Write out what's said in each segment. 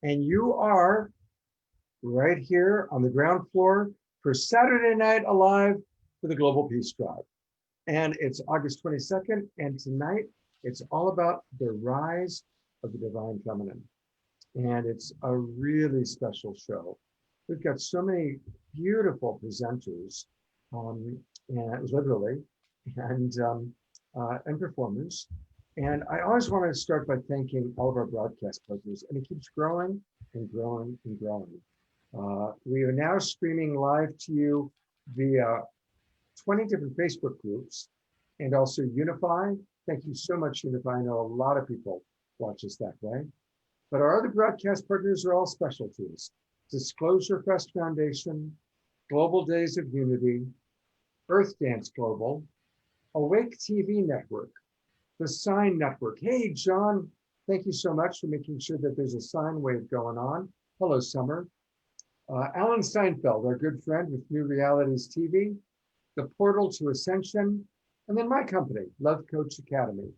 And you are right here on the ground floor for Saturday Night Alive for the Global Peace Tribe. And it's August 22nd. And tonight, it's all about the rise of the divine feminine. And it's a really special show. We've got so many beautiful presenters, and literally, and performers. And I always want to start by thanking all of our broadcast partners, and it keeps growing and growing and growing. We are now streaming live to you via 20 different Facebook groups and also Unify. Thank you so much, Unify. I know a lot of people watch us that way. But our other broadcast partners are all specialties. Disclosure Fest Foundation, Global Days of Unity, Earth Dance Global, Awake TV Network, the Sign Network. Hey, John, thank you so much for making sure that there's a sine wave going on. Hello, Summer. Alan Steinfeld, our good friend with New Realities TV, the Portal to Ascension, and then my company, Love Coach Academy.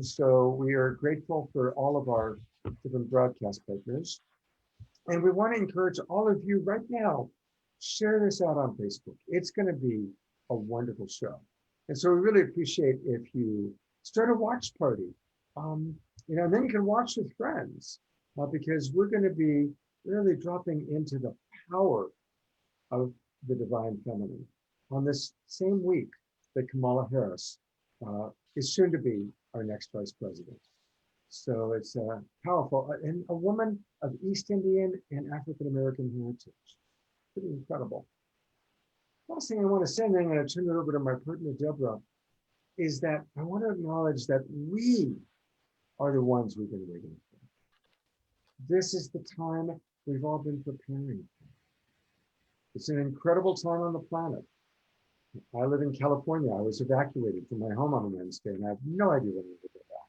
So we are grateful for all of our different broadcast partners. And we want to encourage all of you right now, share this out on Facebook. It's going to be a wonderful show. And so we really appreciate if you start a watch party, and then you can watch with friends, because we're going to be really dropping into the power of the divine feminine on this same week that Kamala Harris is soon to be our next vice president. So it's powerful, and a woman of East Indian and African American heritage. Pretty incredible. Last thing I want to say, and then I'm going to turn it over to my partner, Deborah, is that I want to acknowledge that we are the ones we've been waiting for. This is the time we've all been preparing for. It's an incredible time on the planet. I live in California. I was evacuated from my home on Wednesday, and I have no idea when I'm going to get back.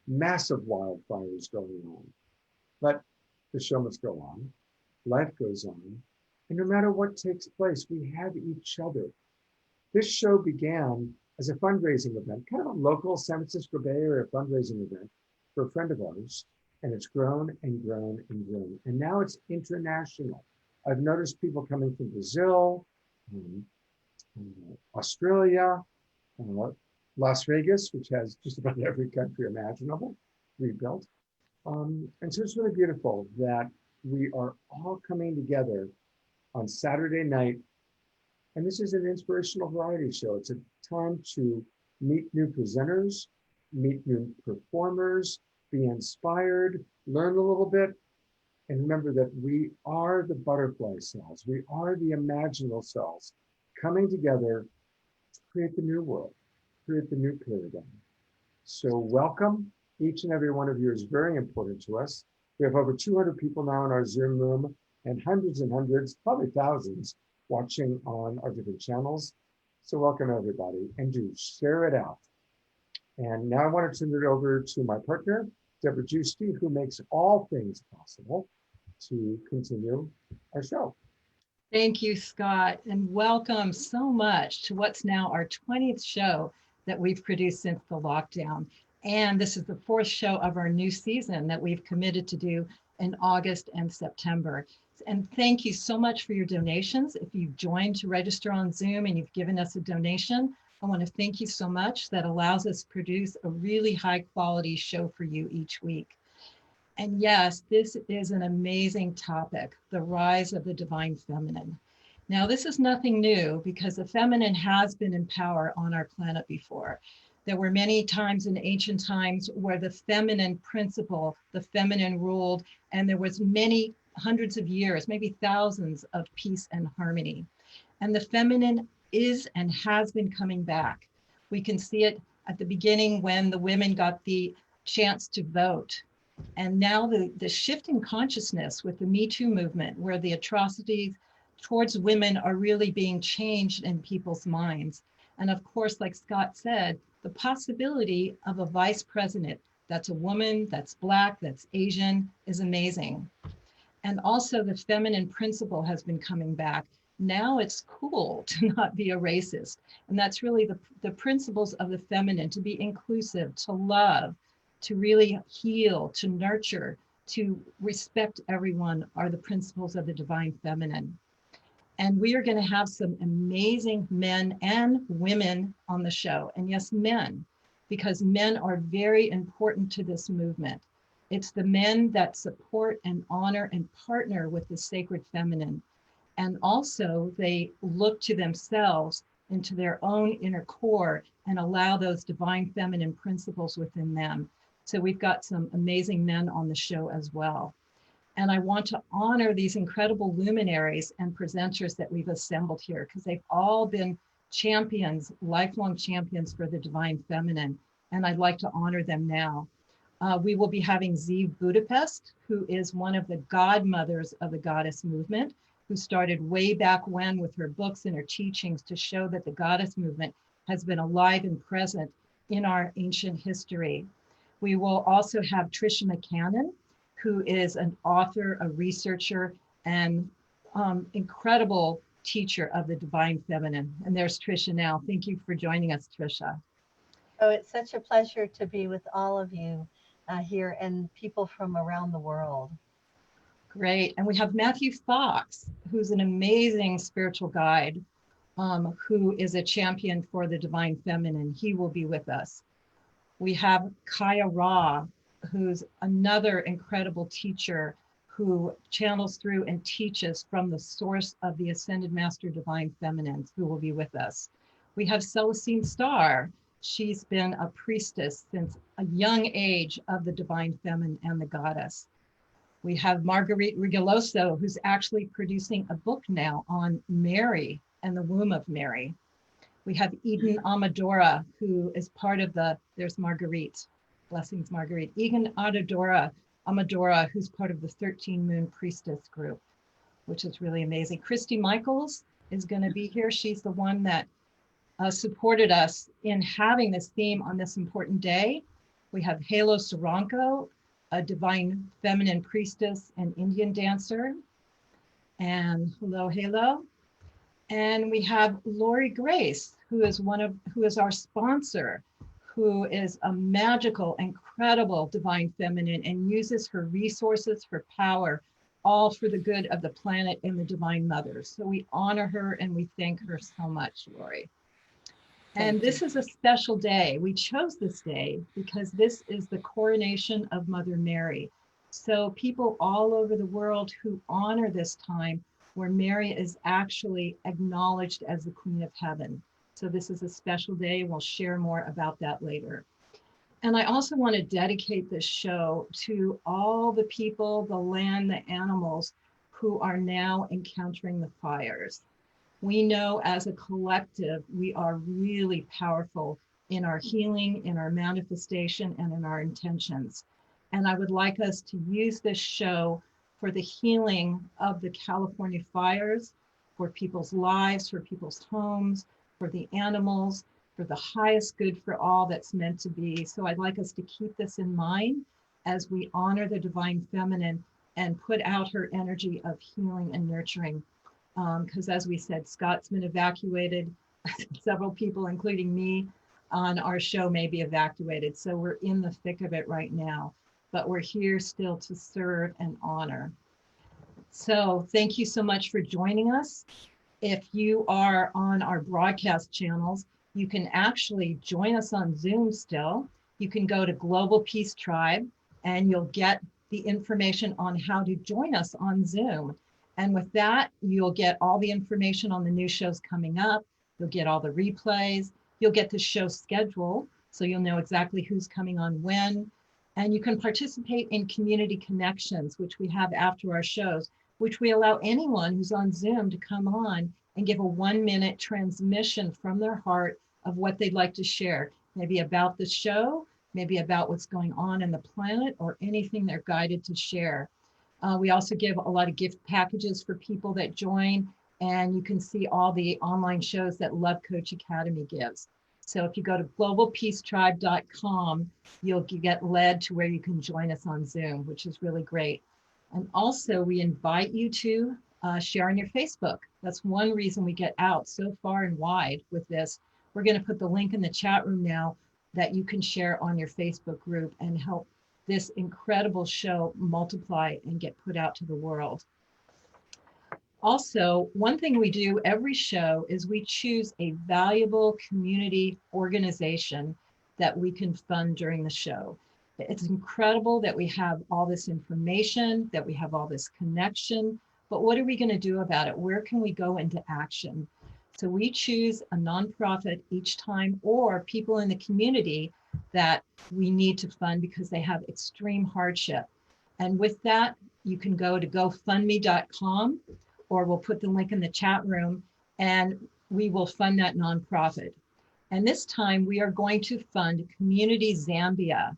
Massive wildfires going on. But the show must go on. Life goes on. And no matter what takes place, we have each other. This show began as a fundraising event, kind of a local San Francisco Bay Area fundraising event for a friend of ours. And it's grown and grown and grown. And now it's international. I've noticed people coming from Brazil, Australia, Las Vegas, which has just about every country imaginable rebuilt. And so it's really beautiful that we are all coming together on Saturday night. And this is an inspirational variety show. It's a time to meet new presenters, meet new performers, be inspired, learn a little bit, and remember that we are the butterfly cells. We are the imaginal cells coming together to create the new world, create the new paradigm. So welcome. Each and every one of you is very important to us. We have over 200 people now in our Zoom room and hundreds, probably thousands, watching on our different channels. So welcome everybody, and do share it out. And now I want to turn it over to my partner, Deborah Juski, who makes all things possible to continue our show. Thank you, Scott, and welcome so much to what's now our 20th show that we've produced since the lockdown. And this is the 4th show of our new season that we've committed to do in August and September. And thank you so much for your donations. If you've joined to register on Zoom and you've given us a donation, I want to thank you so much. That allows us to produce a really high quality show for you each week. And yes, this is an amazing topic, the rise of the divine feminine. Now, this is nothing new because the feminine has been in power on our planet before. There were many times in ancient times where the feminine principle, the feminine ruled, and there was many hundreds of years, maybe thousands of peace and harmony. And the feminine is and has been coming back. We can see it at the beginning when the women got the chance to vote. And now the shift in consciousness with the Me Too movement, where the atrocities towards women are really being changed in people's minds. And of course, like Scott said, the possibility of a vice president that's a woman, that's Black, that's Asian is amazing. And also the feminine principle has been coming back. Now it's cool to not be a racist. And that's really the principles of the feminine, to be inclusive, to love, to really heal, to nurture, to respect everyone are the principles of the divine feminine. And we are going to have some amazing men and women on the show. And yes, men, because men are very important to this movement. It's the men that support and honor and partner with the sacred feminine. And also, they look to themselves into their own inner core and allow those divine feminine principles within them. So, we've got some amazing men on the show as well. And I want to honor these incredible luminaries and presenters that we've assembled here because they've all been champions, lifelong champions for the divine feminine. And I'd like to honor them now. We will be having Zeev Budapest, who is one of the godmothers of the goddess movement, who started way back when with her books and her teachings to show that the goddess movement has been alive and present in our ancient history. We will also have Tricia McCannon, who is an author, a researcher, and incredible teacher of the divine feminine. And there's Tricia now. Thank you for joining us, Tricia. Oh, it's such a pleasure to be with all of you here and people from around the world. Great. And we have Matthew Fox, who's an amazing spiritual guide, who is a champion for the divine feminine. He will be with us. We have Kaya Ra, who's another incredible teacher who channels through and teaches from the source of the Ascended Master Divine Feminines, who will be with us. We have Celestine Starr. She's been a priestess since a young age of the Divine Feminine and the Goddess. We have Marguerite Rigoloso, who's actually producing a book now on Mary and the womb of Mary. We have Eden Amadora, who is part of there's Marguerite. Blessings, Marguerite. Eden Amadora, who's part of the 13 Moon Priestess group, which is really amazing. Christy Michaels is going to be here. She's the one that supported us in having this theme on this important day. We have Halo Soranko, a divine feminine priestess and Indian dancer. And hello, Halo. And we have Lori Grace, who is our sponsor, who is a magical, incredible divine feminine and uses her resources, her power, all for the good of the planet and the divine mother. So we honor her and we thank her so much, Lori. And this is a special day. We chose this day because this is the coronation of Mother Mary. So people all over the world who honor this time where Mary is actually acknowledged as the Queen of Heaven. So this is a special day. We'll share more about that later. And I also want to dedicate this show to all the people, the land, the animals who are now encountering the fires. We know as a collective, we are really powerful in our healing, in our manifestation, and in our intentions. And I would like us to use this show for the healing of the California fires, for people's lives, for people's homes, for the animals, for the highest good for all that's meant to be. So I'd like us to keep this in mind as we honor the divine feminine and put out her energy of healing and nurturing. Because as we said, Scott's been evacuated. Several people, including me, on our show may be evacuated. So we're in the thick of it right now, but we're here still to serve and honor. So thank you so much for joining us. If you are on our broadcast channels, you can actually join us on Zoom still. You can go to Global Peace Tribe and you'll get the information on how to join us on Zoom. And with that, you'll get all the information on the new shows coming up. You'll get all the replays. You'll get the show schedule, so you'll know exactly who's coming on when. And you can participate in community connections, which we have after our shows, which we allow anyone who's on Zoom to come on and give a 1-minute transmission from their heart of what they'd like to share, maybe about the show, maybe about what's going on in the planet, or anything they're guided to share. We also give a lot of gift packages for people that join, and you can see all the online shows that Love Coach Academy gives. So if you go to globalpeacetribe.com, you'll get led to where you can join us on Zoom, which is really great. And also we invite you to share on your Facebook. That's one reason we get out so far and wide with this. We're going to put the link in the chat room now that you can share on your Facebook group and help this incredible show multiply and get put out to the world. Also, one thing we do every show is we choose a valuable community organization that we can fund during the show. It's incredible that we have all this information, that we have all this connection, but what are we going to do about it? Where can we go into action? So we choose a nonprofit each time, or people in the community that we need to fund because they have extreme hardship. And with that, you can go to gofundme.com, or we'll put the link in the chat room, and we will fund that nonprofit. And this time we are going to fund Community Zambia,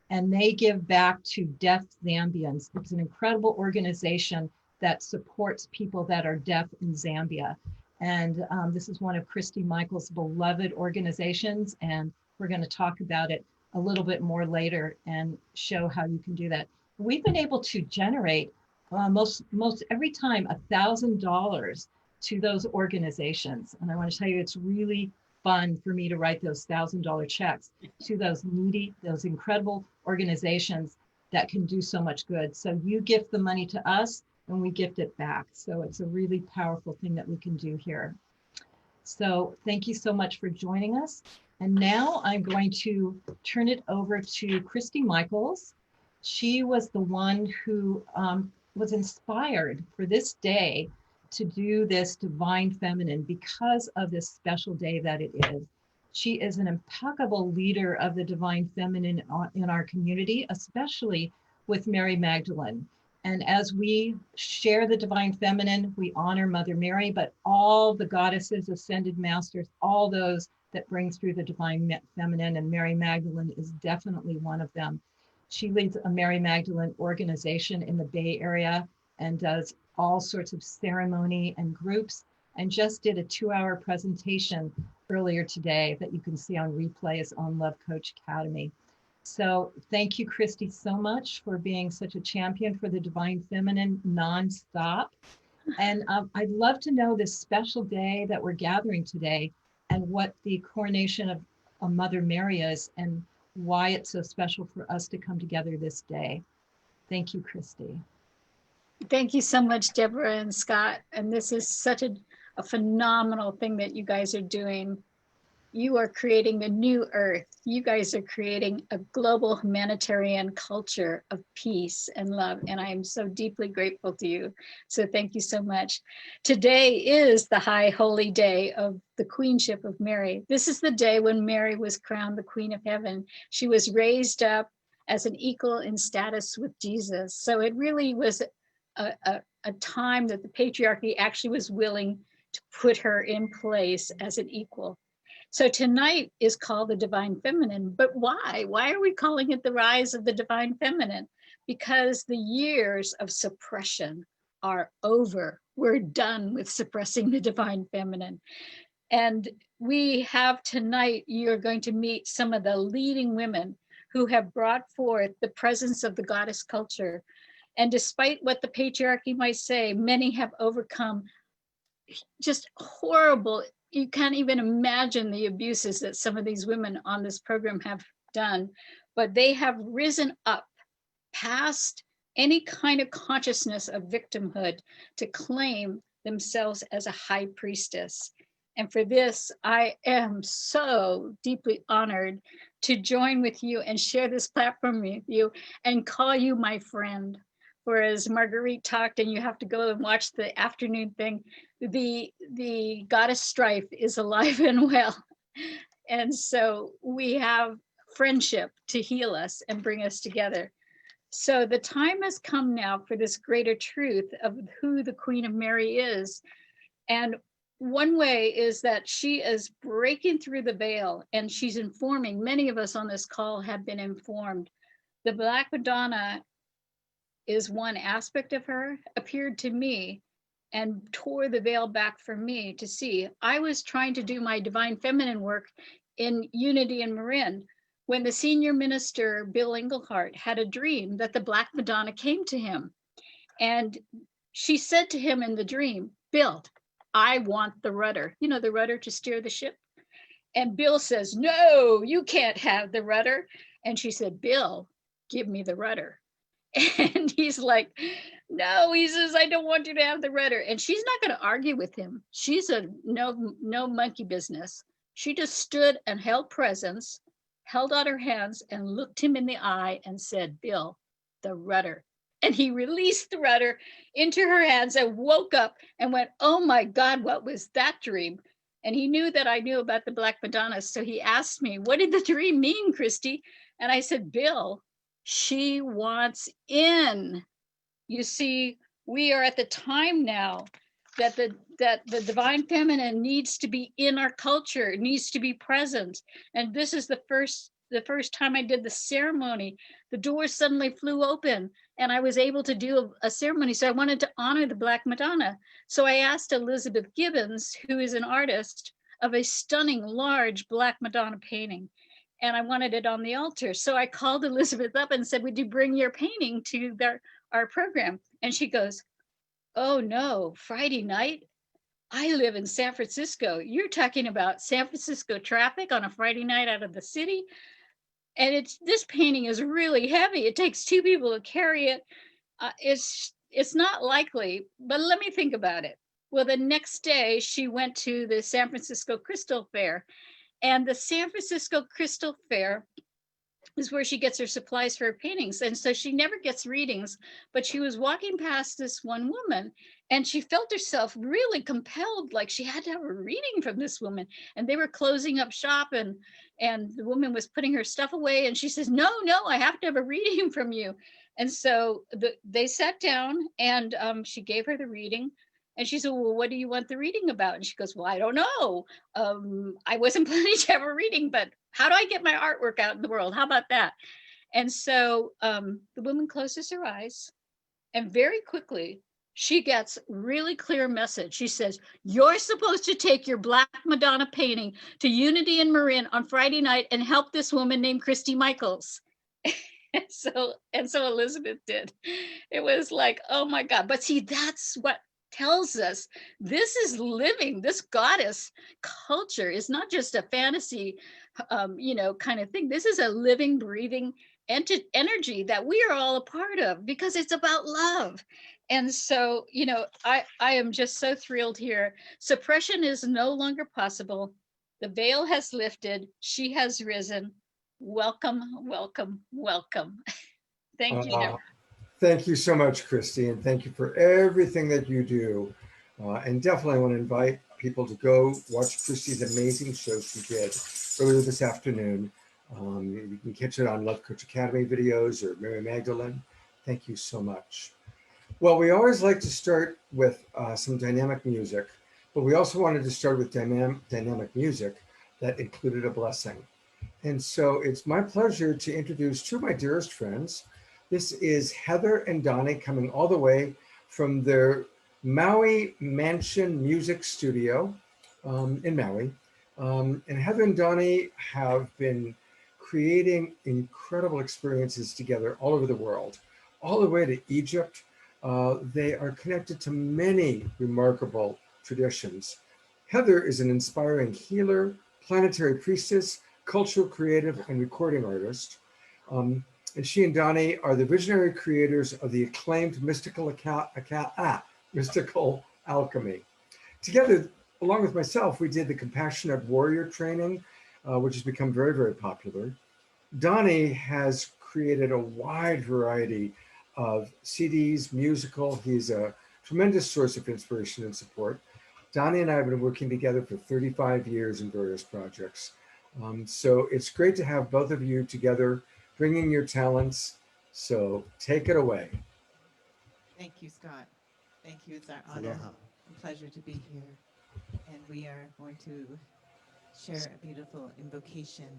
and they give back to deaf Zambians. It's an incredible organization that supports people that are deaf in Zambia. And this is one of Christy Michaels' beloved organizations, and we're going to talk about it a little bit more later and show how you can do that. We've been able to generate most every time $1,000 to those organizations. And I want to tell you, it's really fun for me to write those $1,000 checks to those needy, those incredible organizations that can do so much good. So you gift the money to us and we gift it back. So it's a really powerful thing that we can do here. So thank you so much for joining us. And now I'm going to turn it over to Christy Michaels. She was the one who was inspired for this day to do this Divine Feminine because of this special day that it is. She is an impeccable leader of the Divine Feminine in our community, especially with Mary Magdalene. And as we share the Divine Feminine, we honor Mother Mary, but all the goddesses, ascended masters, all those that bring through the Divine Feminine, and Mary Magdalene is definitely one of them. She leads a Mary Magdalene organization in the Bay Area and does all sorts of ceremony and groups, and just did a 2-hour presentation earlier today that you can see on replays on Love Coach Academy. So thank you, Christy, so much for being such a champion for the Divine Feminine nonstop. And I'd love to know this special day that we're gathering today and what the coronation of Mother Mary is and why it's so special for us to come together this day. Thank you, Christy. Thank you so much, Deborah and Scott. And this is such a phenomenal thing that you guys are doing. You are creating a new earth. You guys are creating a global humanitarian culture of peace and love. And I am so deeply grateful to you. So thank you so much. Today is the high holy day of the Queenship of Mary. This is the day when Mary was crowned the Queen of Heaven. She was raised up as an equal in status with Jesus. So it really was a time that the patriarchy actually was willing to put her in place as an equal. So tonight is called the Divine Feminine, but why? Why are we calling it the rise of the Divine Feminine? Because the years of suppression are over. We're done with suppressing the Divine Feminine. And we have tonight, you're going to meet some of the leading women who have brought forth the presence of the goddess culture. And despite what the patriarchy might say, many have overcome just horrible, you can't even imagine the abuses that some of these women on this program have done, but they have risen up past any kind of consciousness of victimhood to claim themselves as a high priestess. And for this, I am so deeply honored to join with you and share this platform with you and call you my friend. For as Marguerite talked, and you have to go and watch the afternoon thing, the goddess strife is alive and well. And so we have friendship to heal us and bring us together. So the time has come now for this greater truth of who the Queen of Mary is. And one way is that she is breaking through the veil and she's informing, many of us on this call have been informed. The Black Madonna is one aspect of her, appeared to me and tore the veil back for me to see. I was trying to do my Divine Feminine work in Unity and Marin when the senior minister, Bill Englehart, had a dream that the Black Madonna came to him. And she said to him in the dream, Bill, I want the rudder, you know, the rudder to steer the ship. And Bill says, no, you can't have the rudder. And she said, Bill, give me the rudder. And he's like, no, he says, I don't want you to have the rudder. And she's not going to argue with him. She's a no monkey business. She just stood and held presence, held out her hands and looked him in the eye and said, Bill, the rudder. And he released the rudder into her hands and woke up and went, oh my God, what was that dream? And he knew that I knew about the Black Madonna. So he asked me, what did the dream mean, Christy? And I said, Bill, she wants in. You see, we are at the time now that the divine feminine needs to be in our culture, it needs to be present. And this is the first time I did the ceremony, the doors suddenly flew open and I was able to do a ceremony. So I wanted to honor the Black Madonna. So I asked Elizabeth Gibbons, who is an artist, of a stunning large Black Madonna painting. And I wanted it on the altar. So I called Elizabeth up and said, would you bring your painting to our program? And she goes, oh no, Friday night? I live in San Francisco. You're talking about San Francisco traffic on a Friday night out of the city? And this painting is really heavy. It takes two people to carry it. It's not likely, but let me think about it. Well, the next day she went to the San Francisco Crystal Fair, and the San Francisco Crystal Fair is where she gets her supplies for her paintings. And so she never gets readings, but she was walking past this one woman and she felt herself really compelled, like she had to have a reading from this woman. And they were closing up shop and the woman was putting her stuff away. And she says, no, I have to have a reading from you. And so they sat down and she gave her the reading. And she said, well, what do you want the reading about? And she goes, well, I don't know. I wasn't planning to have a reading, but how do I get my artwork out in the world? How about that? And so the woman closes her eyes and very quickly she gets really clear message. She says, you're supposed to take your Black Madonna painting to Unity in Marin on Friday night and help this woman named Christy Michaels. And so Elizabeth did. It was like, oh my God. But see, that's what tells us this is living. This goddess culture is not just a fantasy, kind of thing. This is a living, breathing energy that we are all a part of because it's about love. And so, I am just so thrilled here. Suppression is no longer possible. The veil has lifted. She has risen. Welcome, welcome, welcome. Thank you, Deborah. Thank you so much, Christy, and thank you for everything that you do. And definitely want to invite people to go watch Christy's amazing show she did earlier this afternoon. You can catch it on Love Coach Academy videos or Mary Magdalene. Thank you so much. Well, we always like to start with some dynamic music, but we also wanted to start with dynamic music that included a blessing. And so it's my pleasure to introduce two of my dearest friends. This is Heather and Donnie coming all the way from their Maui Mansion Music Studio in Maui. And Heather and Donnie have been creating incredible experiences together all over the world, all the way to Egypt. They are connected to many remarkable traditions. Heather is an inspiring healer, planetary priestess, cultural creative, and recording artist. And she and Donnie are the visionary creators of the acclaimed mystical alchemy. Together, along with myself, we did the Compassionate Warrior training, which has become very, very popular. Donnie has created a wide variety of CDs, musical. He's a tremendous source of inspiration and support. Donnie and I have been working together for 35 years in various projects. So it's great to have both of you together, bringing your talents. So take it away. Thank you, Scott. Thank you. It's our honor and pleasure to be here. And we are going to share a beautiful invocation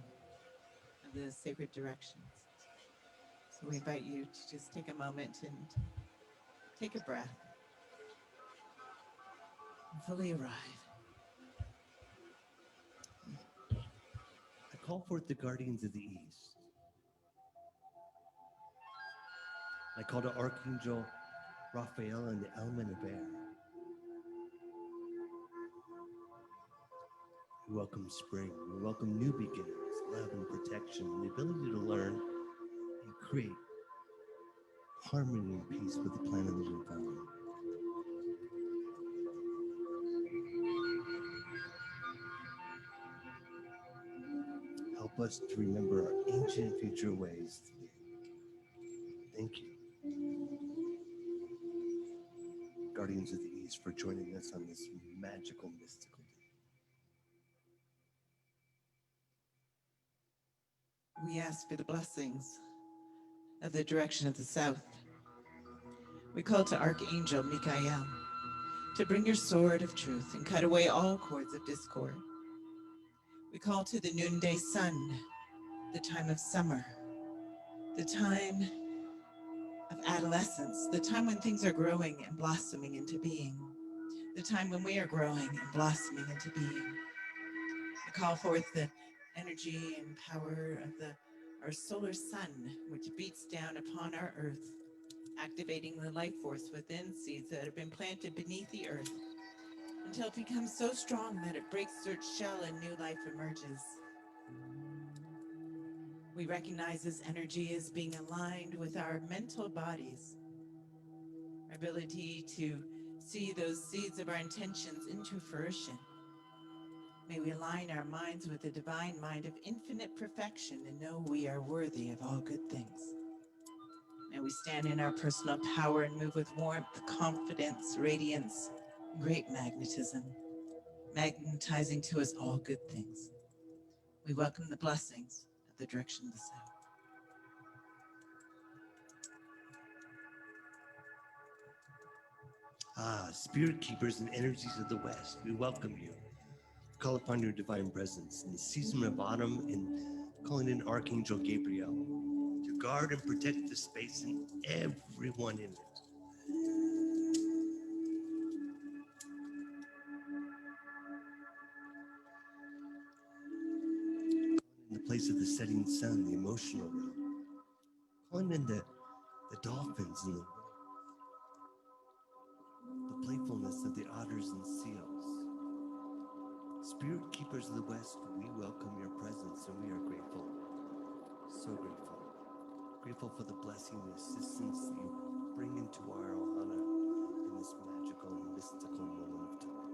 of the sacred directions. So we invite you to just take a moment and take a breath and fully arrive. I call forth the guardians of the East. I call to Archangel Raphael and the element of air. We welcome spring. We welcome new beginnings, love and protection, and the ability to learn and create harmony and peace with the planet that we're following. Help us to remember our ancient future ways today. Thank you, Guardians of the East, for joining us on this magical, mystical day. We ask for the blessings of the direction of the south. We call to Archangel Michael to bring your sword of truth and cut away all cords of discord. We call to the noonday sun, the time of summer, the time of adolescence, the time when things are growing and blossoming into being, the time when we are growing and blossoming into being. We call forth the energy and power of our solar sun, which beats down upon our earth, activating the life force within seeds that have been planted beneath the earth until it becomes so strong that it breaks its shell and new life emerges. We recognize this energy as being aligned with our mental bodies, our ability to see those seeds of our intentions into fruition. May we align our minds with the divine mind of infinite perfection and know we are worthy of all good things. May we stand in our personal power and move with warmth, confidence, radiance, great magnetism, magnetizing to us all good things. We welcome the blessings of the direction of the south. Spirit keepers and energies of the West, we welcome you. Call upon your divine presence in the season of autumn and calling in Archangel Gabriel to guard and protect the space and everyone in it. In the place of the setting sun, the emotional realm. Calling in the dolphins and the playfulness of the otters and seals. Spirit keepers of the West, we welcome your presence and we are grateful, so grateful. Grateful for the blessing and assistance that you bring into our ohana in this magical and mystical moment of time.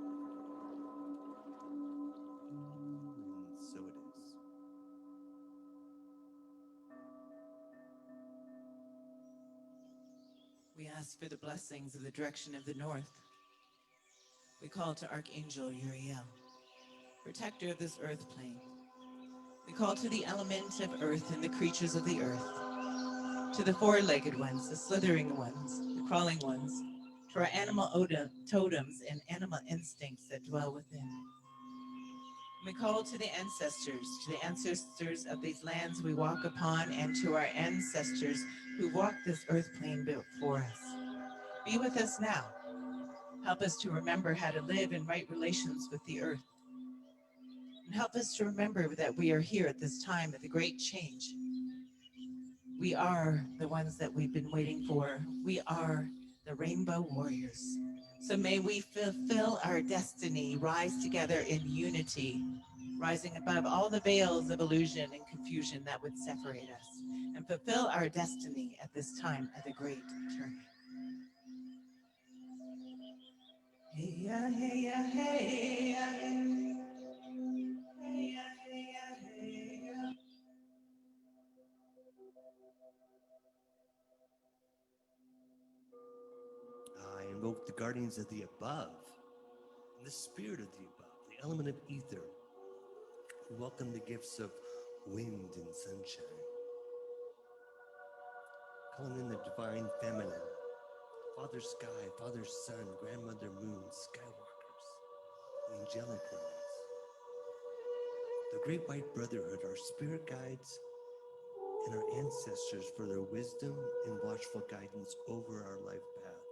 And so it is. We ask for the blessings of the direction of the north. We call to Archangel Uriel, protector of this earth plane. We call to the element of earth and the creatures of the earth, to the four-legged ones, the slithering ones, the crawling ones, to our animal totems and animal instincts that dwell within. We call to the ancestors of these lands we walk upon, and to our ancestors who walked this earth plane built for us. Be with us now. Help us to remember how to live in right relations with the earth. And help us to remember that we are here at this time of the great change. We are the ones that we've been waiting for. We are the Rainbow Warriors. So may we fulfill our destiny, rise together in unity, rising above all the veils of illusion and confusion that would separate us, and fulfill our destiny at this time of the great turning. Hey ya, hey ya, hey ya, hey ya, hey ya, hey ya. I invoke the guardians of the above, and the spirit of the above, the element of ether. We welcome the gifts of wind and sunshine. Calling in the divine feminine, Father Sky, Father Sun, Grandmother Moon, Skywalkers, the angelic realms, the Great White Brotherhood, our spirit guides, and our ancestors for their wisdom and watchful guidance over our life path.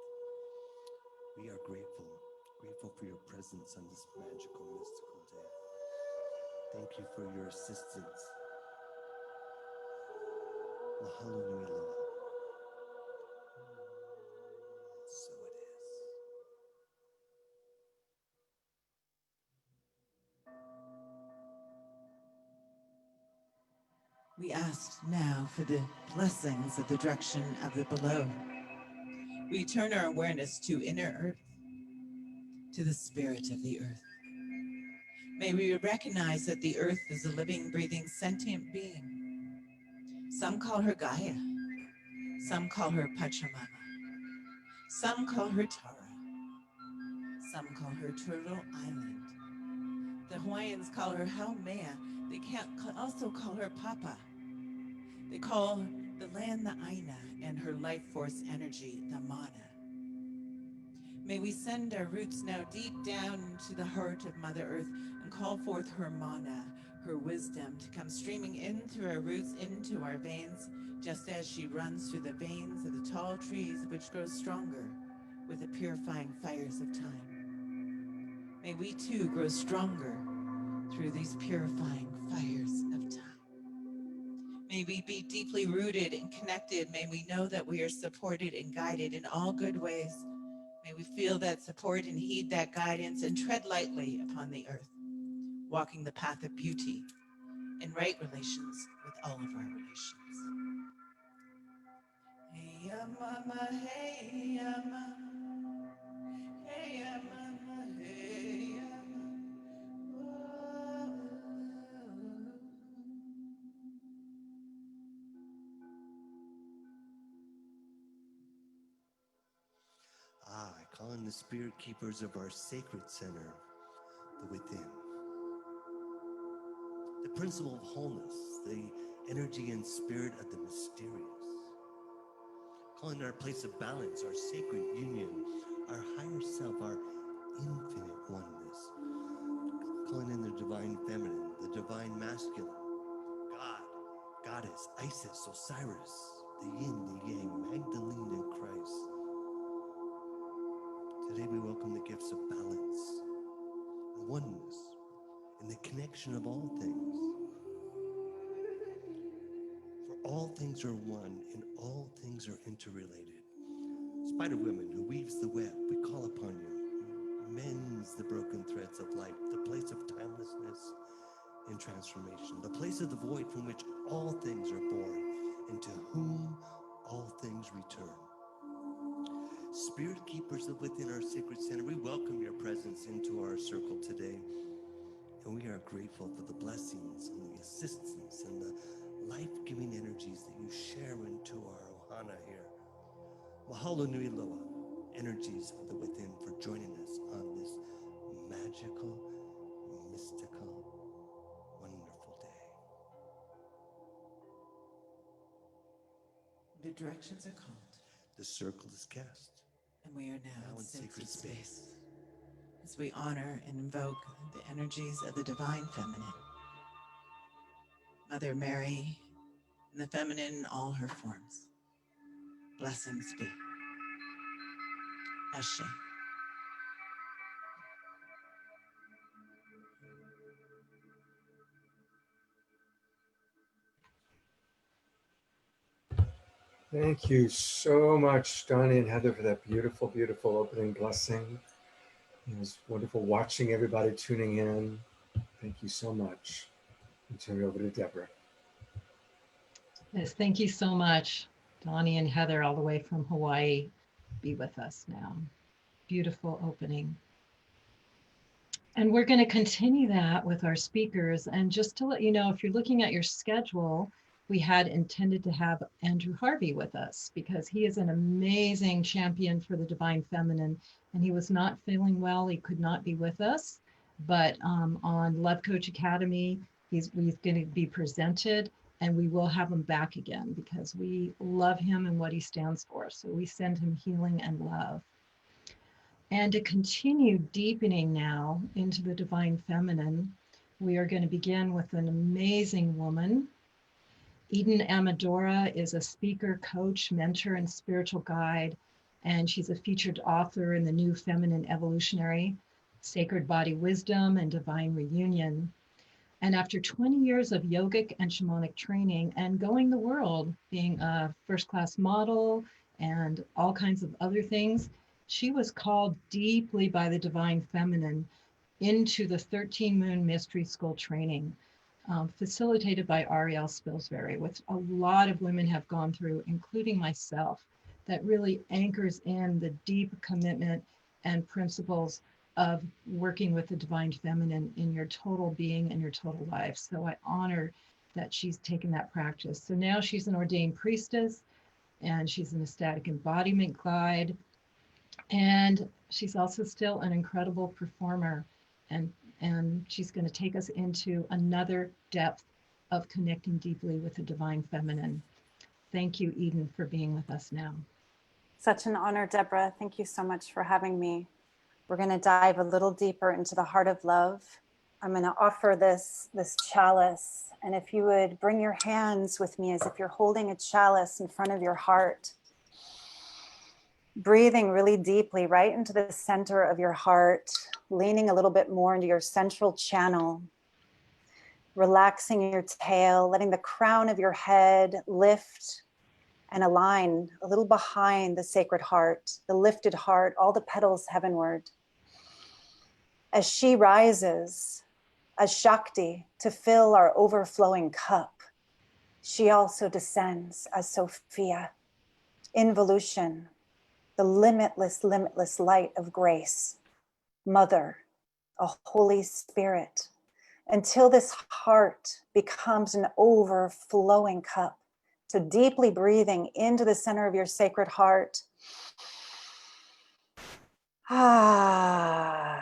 We are grateful for your presence on this magical, mystical day. Thank you for your assistance. Mahalo nui loa. So it is. We ask now for the blessings of the direction of the below. we turn our awareness to inner earth, to the spirit of the earth. May we recognize that the earth is a living, breathing, sentient being. Some call her Gaia. Some call her Pachamama. Some call her Tara. Some call her Turtle Island. The Hawaiians call her Haumea. They can't also call her Papa. They call the land the Aina and her life force energy the Mana. May we send our roots now deep down into the heart of Mother Earth and call forth her Mana, her wisdom, to come streaming in through our roots into our veins, just as she runs through the veins of the tall trees which grow stronger with the purifying fires of time. May we too grow stronger through these purifying fires of time. May we be deeply rooted and connected. May we know that we are supported and guided in all good ways. May we feel that support and heed that guidance and tread lightly upon the earth, walking the path of beauty in right relations with all of our relations. Hey ya mama, hey ya mama, hey ya mama, hey ya mama. I call in the spirit keepers of our sacred center, the within. The principle of wholeness, the energy and spirit of the mysterious. Calling our place of balance, our sacred union, our higher self, our infinite oneness. Calling in the divine feminine, the divine masculine, God, Goddess, Isis, Osiris, the yin, the yang, Magdalene, and Christ. Today we welcome the gifts of balance, and oneness, and the connection of all things. For all things are one, and all things are interrelated. Spider women who weaves the web, we call upon you, who mends the broken threads of life, the place of timelessness and transformation, the place of the void from which all things are born, and to whom all things return. Spirit keepers of within our sacred center, we welcome your presence into our circle today. And we are grateful for the blessings and the assistance and the life-giving energies that you share into our ohana here. Mahalo nui loa, energies of the within, for joining us on this magical, mystical, wonderful day. The directions are called. The circle is cast. And we are now in sacred space as we honor and invoke the energies of the divine feminine, Mother Mary, and the feminine in all her forms. Blessings be. Ashe. Thank you so much, Donnie and Heather, for that beautiful, beautiful opening blessing. It was wonderful watching everybody tuning in. Thank you so much. And turn it over to Deborah. Yes, thank you so much, Donnie and Heather, all the way from Hawaii, be with us now. Beautiful opening. And we're going to continue that with our speakers. And just to let you know, if you're looking at your schedule, we had intended to have Andrew Harvey with us because he is an amazing champion for the divine feminine, and he was not feeling well. He could not be with us, but on Love Coach Academy, he's going to be presented, and we will have him back again because we love him and what he stands for. So we send him healing and love. And to continue deepening now into the divine feminine, we are going to begin with an amazing woman. Eden Amadora is a speaker, coach, mentor, and spiritual guide, and she's a featured author in the New Feminine Evolutionary, Sacred Body Wisdom, and Divine Reunion. And after 20 years of yogic and shamanic training and going the world, being a first-class model and all kinds of other things, she was called deeply by the divine feminine into the 13 Moon Mystery School training. Facilitated by Ariel Spilsbury, which a lot of women have gone through, including myself. that really anchors in the deep commitment and principles of working with the divine feminine in your total being and your total life. So I honor that she's taken that practice. So now she's an ordained priestess, and she's an ecstatic embodiment guide. And she's also still an incredible performer. And she's going to take us into another depth of connecting deeply with the divine feminine. Thank you, Eden, for being with us now. Such an honor, Deborah. Thank you so much for having me. We're going to dive a little deeper into the heart of love. I'm going to offer this chalice. And if you would bring your hands with me as if you're holding a chalice in front of your heart, breathing really deeply right into the center of your heart, leaning a little bit more into your central channel, relaxing your tail, letting the crown of your head lift and align a little behind the sacred heart, the lifted heart, all the petals heavenward. As she rises as Shakti to fill our overflowing cup, she also descends as Sophia, involution, the limitless, limitless light of grace, Mother, a Holy Spirit, until this heart becomes an overflowing cup. So deeply breathing into the center of your sacred heart.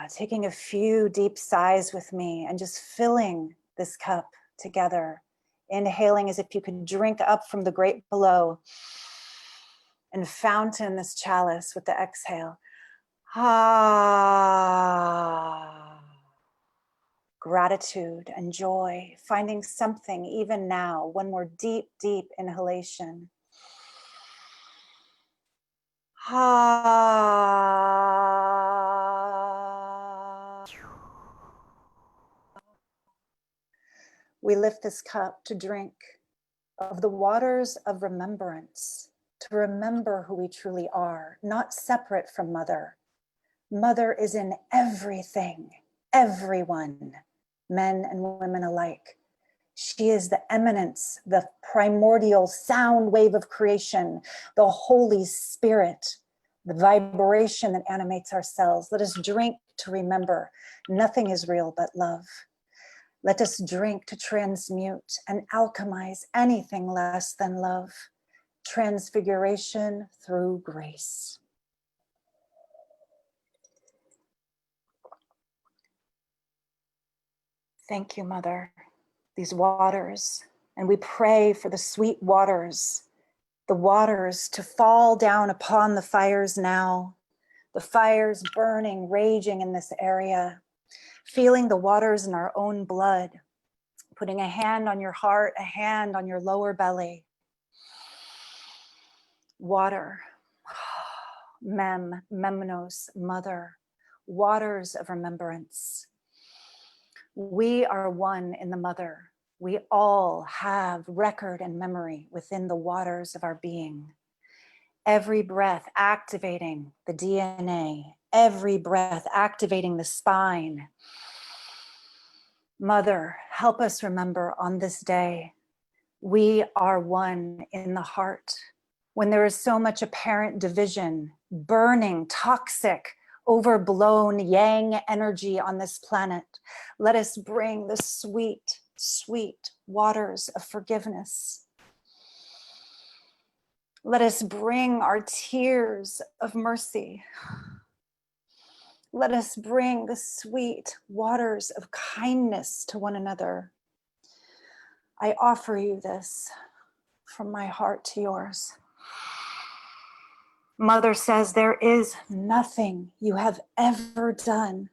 Taking a few deep sighs with me and just filling this cup together. Inhaling as if you could drink up from the great below and fountain this chalice with the exhale. Gratitude and joy, finding something even now, one more deep, deep inhalation. We lift this cup to drink of the waters of remembrance, to remember who we truly are, not separate from Mother. Mother is in everything, everyone, men and women alike. She is the eminence, the primordial sound wave of creation, the Holy Spirit, the vibration that animates our cells. Let us drink to remember nothing is real but love. Let us drink to transmute and alchemize anything less than love. Transfiguration through grace. Thank you, Mother, these waters. And we pray for the sweet waters, the waters to fall down upon the fires now, the fires burning, raging in this area, feeling the waters in our own blood, putting a hand on your heart, a hand on your lower belly. Water, memnos, Mother, waters of remembrance. We are one in the Mother. We all have record and memory within the waters of our being. Every breath activating the DNA, every breath activating the spine. Mother, help us remember on this day, we are one in the heart. When there is so much apparent division, burning, toxic, overblown yang energy on this planet, let us bring the sweet, sweet waters of forgiveness. Let us bring our tears of mercy. Let us bring the sweet waters of kindness to one another. I offer you this from my heart to yours. Mother says, there is nothing you have ever done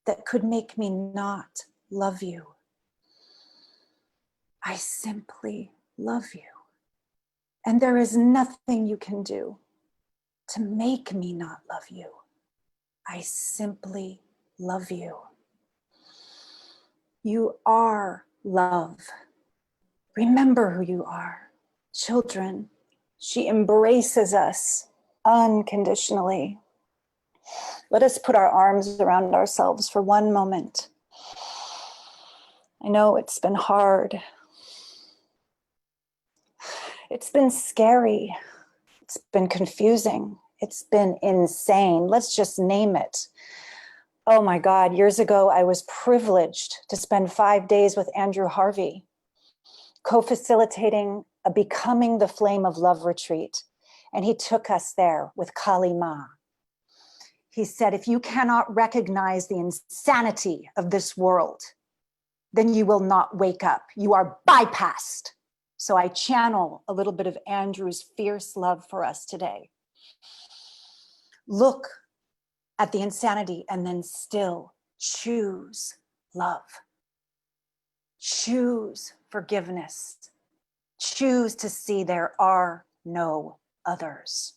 that could make me not love you. I simply love you. And there is nothing you can do to make me not love you. I simply love you. You are love. Remember who you are. Children, she embraces us unconditionally. Let us put our arms around ourselves for one moment. I know it's been hard. It's been scary. It's been confusing. It's been insane. Let's just name it. Oh my God, years ago, I was privileged to spend 5 days with Andrew Harvey, co-facilitating a Becoming the Flame of Love retreat. And he took us there with Kali Ma. He said, if you cannot recognize the insanity of this world, then you will not wake up. You are bypassed. So I channel a little bit of Andrew's fierce love for us today. Look at the insanity and then still choose love. Choose forgiveness. Choose to see there are no others.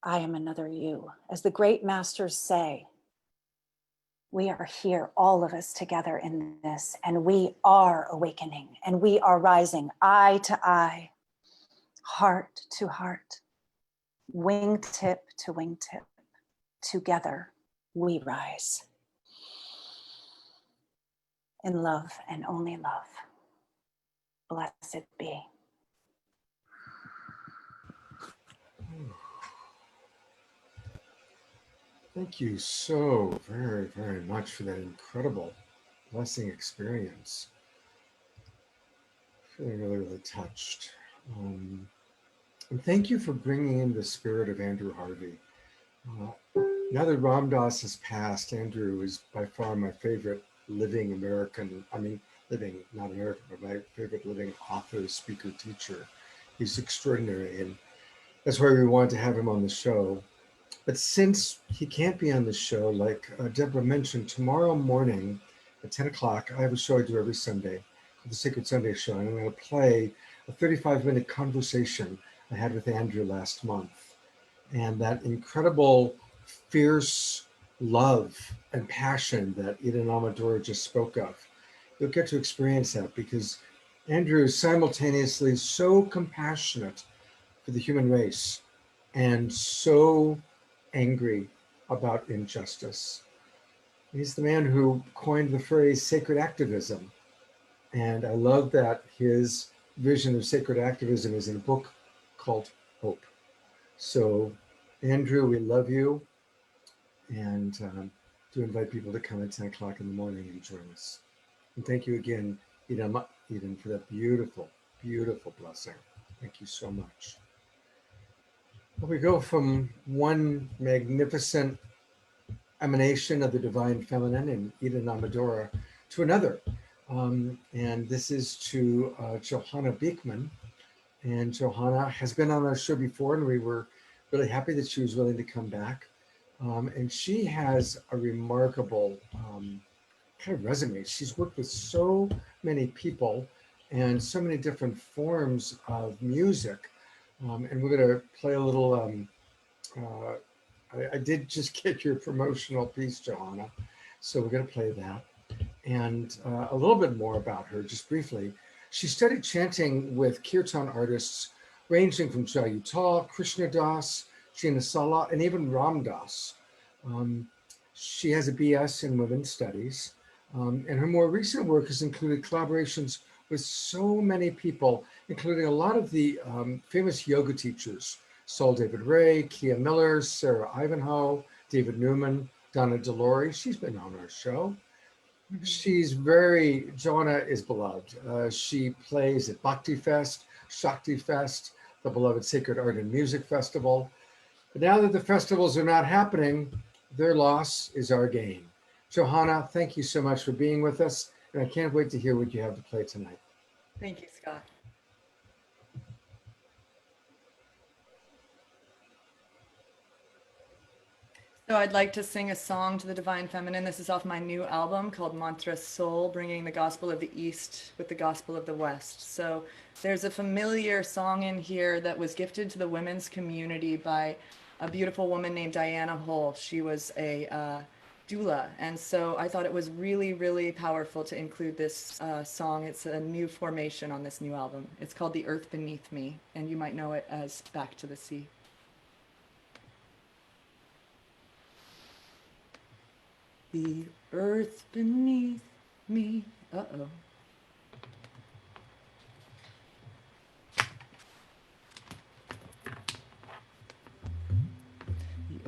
I am another you. As the great masters say, we are here, all of us together in this, and we are awakening, and we are rising eye to eye, heart to heart, wingtip to wingtip. Together, we rise. In love and only love. Blessed be. Thank you so very, very much for that incredible blessing experience. Feeling really, really touched. And thank you for bringing in the spirit of Andrew Harvey. Now that Ram Dass has passed, Andrew is by far my favorite living American, living, not American, but my favorite living author, speaker, teacher. He's extraordinary. And that's why we wanted to have him on the show. But since he can't be on the show, like Deborah mentioned, tomorrow morning at 10 o'clock, I have a show I do every Sunday, the Sacred Sunday Show. And I'm going to play a 35-minute conversation I had with Andrew last month. And that incredible, fierce love and passion that Eden Amador just spoke of. You'll get to experience that because Andrew is simultaneously so compassionate for the human race and so angry about injustice. He's the man who coined the phrase sacred activism. And I love that his vision of sacred activism is in a book called Hope. So, Andrew, we love you. And do invite people to come at 10 o'clock in the morning and join us. And thank you again, Eden, for that beautiful, beautiful blessing. Thank you so much. Well, we go from one magnificent emanation of the divine feminine in Eden Amadora to another. And this is to Johanna Beekman. And Johanna has been on our show before, and we were really happy that she was willing to come back. And she has a remarkable kind of resume. She's worked with so many people and so many different forms of music. And we're going to play a little, I did just get your promotional piece, Johanna. So we're going to play that. And a little bit more about her, just briefly. She studied chanting with kirtan artists ranging from Jayutal, Krishna Das, Jinasala, and even Ram Dass. She has a BS in Women's Studies. And her more recent work has included collaborations with so many people, including a lot of the famous yoga teachers, Saul David Ray, Kia Miller, Sarah Ivanhoe, David Newman, Donna Delori. She's been on our show. She's Joanna is beloved. She plays at Bhakti Fest, Shakti Fest, the beloved Sacred Art and Music Festival. But now that the festivals are not happening, their loss is our gain. Johanna, thank you so much for being with us. And I can't wait to hear what you have to play tonight. Thank you, Scott. So I'd like to sing a song to the Divine Feminine. This is off my new album called Mantra Soul, bringing the gospel of the East with the gospel of the West. So there's a familiar song in here that was gifted to the women's community by a beautiful woman named Diana Hull. She was a doula. And so I thought it was really, really powerful to include this song. It's a new formation on this new album. It's called The Earth Beneath Me, and you might know it as Back to the Sea. The earth beneath me. Uh-oh.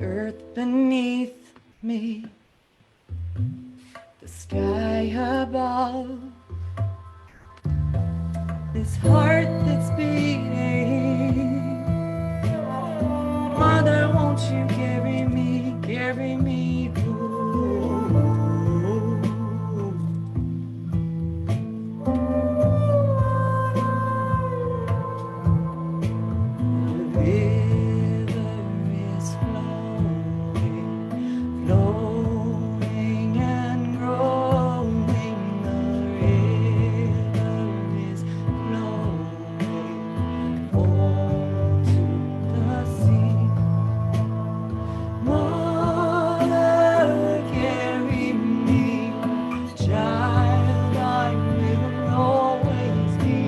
earth beneath me, the sky above, this heart that's beating. Mother, won't you carry me home? The river is flowing, flowing and growing. The river is flowing home to the sea. Mother, carry me, child, I will always be.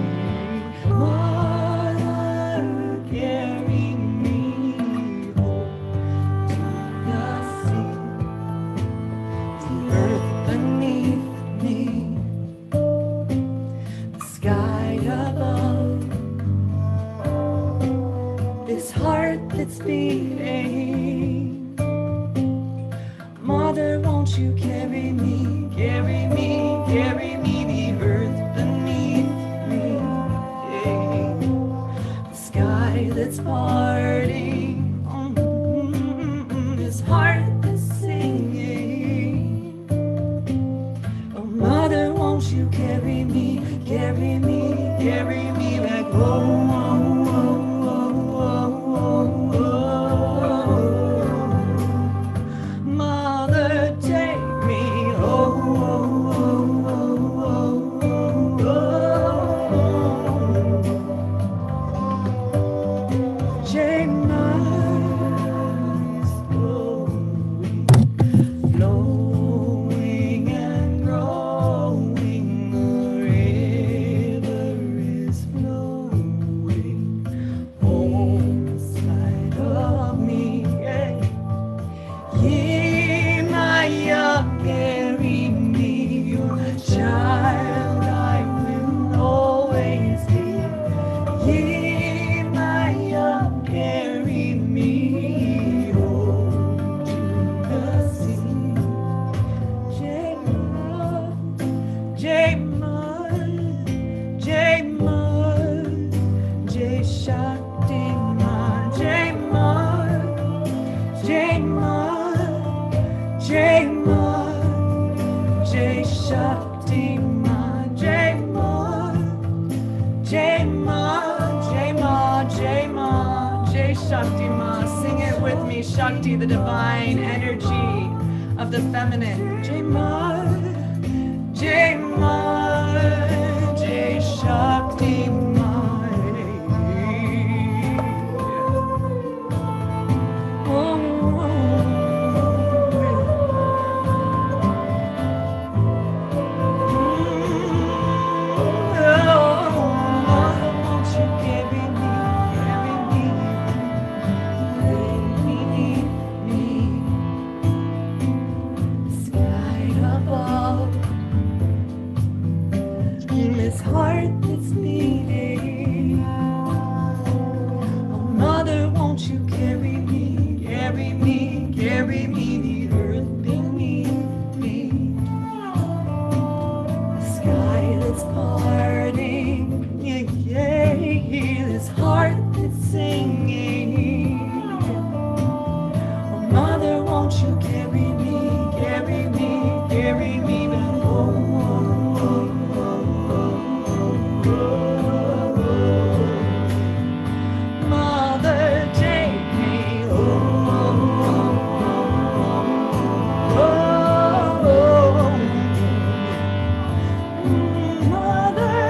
Mother, carry me home to the sea. The earth beneath me, the sky above, this heart that's beating. Mother, won't you carry me, carry me, carry me, the earth beneath me, yeah. The sky that's parting, this heart that's singing. Oh, Mother, won't you carry me, carry me, carry me back home. Mother, take me home. J-Mars flowing, flowing and growing. The river is flowing home side of me. Yeah. Ye, my young, carry me, your child I will always be. Ye, my young, carry me home to the sea. J-Mud, J-Mud, J-Mud, J-Shakti, my J-Mud, J-Mud, J-Mud, J-Shakti, ma, J-Mud, J-Mud, J-Mud, J-Mud, J-Shakti, ma. Sing it with me, Shakti, the divine energy of the feminine. J-Mud, J-Mud, J-Shakti, ma. This heart that's beating. Oh, Mother, won't you carry me, carry me, carry me, the earth beneath me, the sky that's parting, yeah, yeah, this heart that's singing. Oh, Mother, won't you carry me, carry me, carry me back home. Mother, take me home. Mother,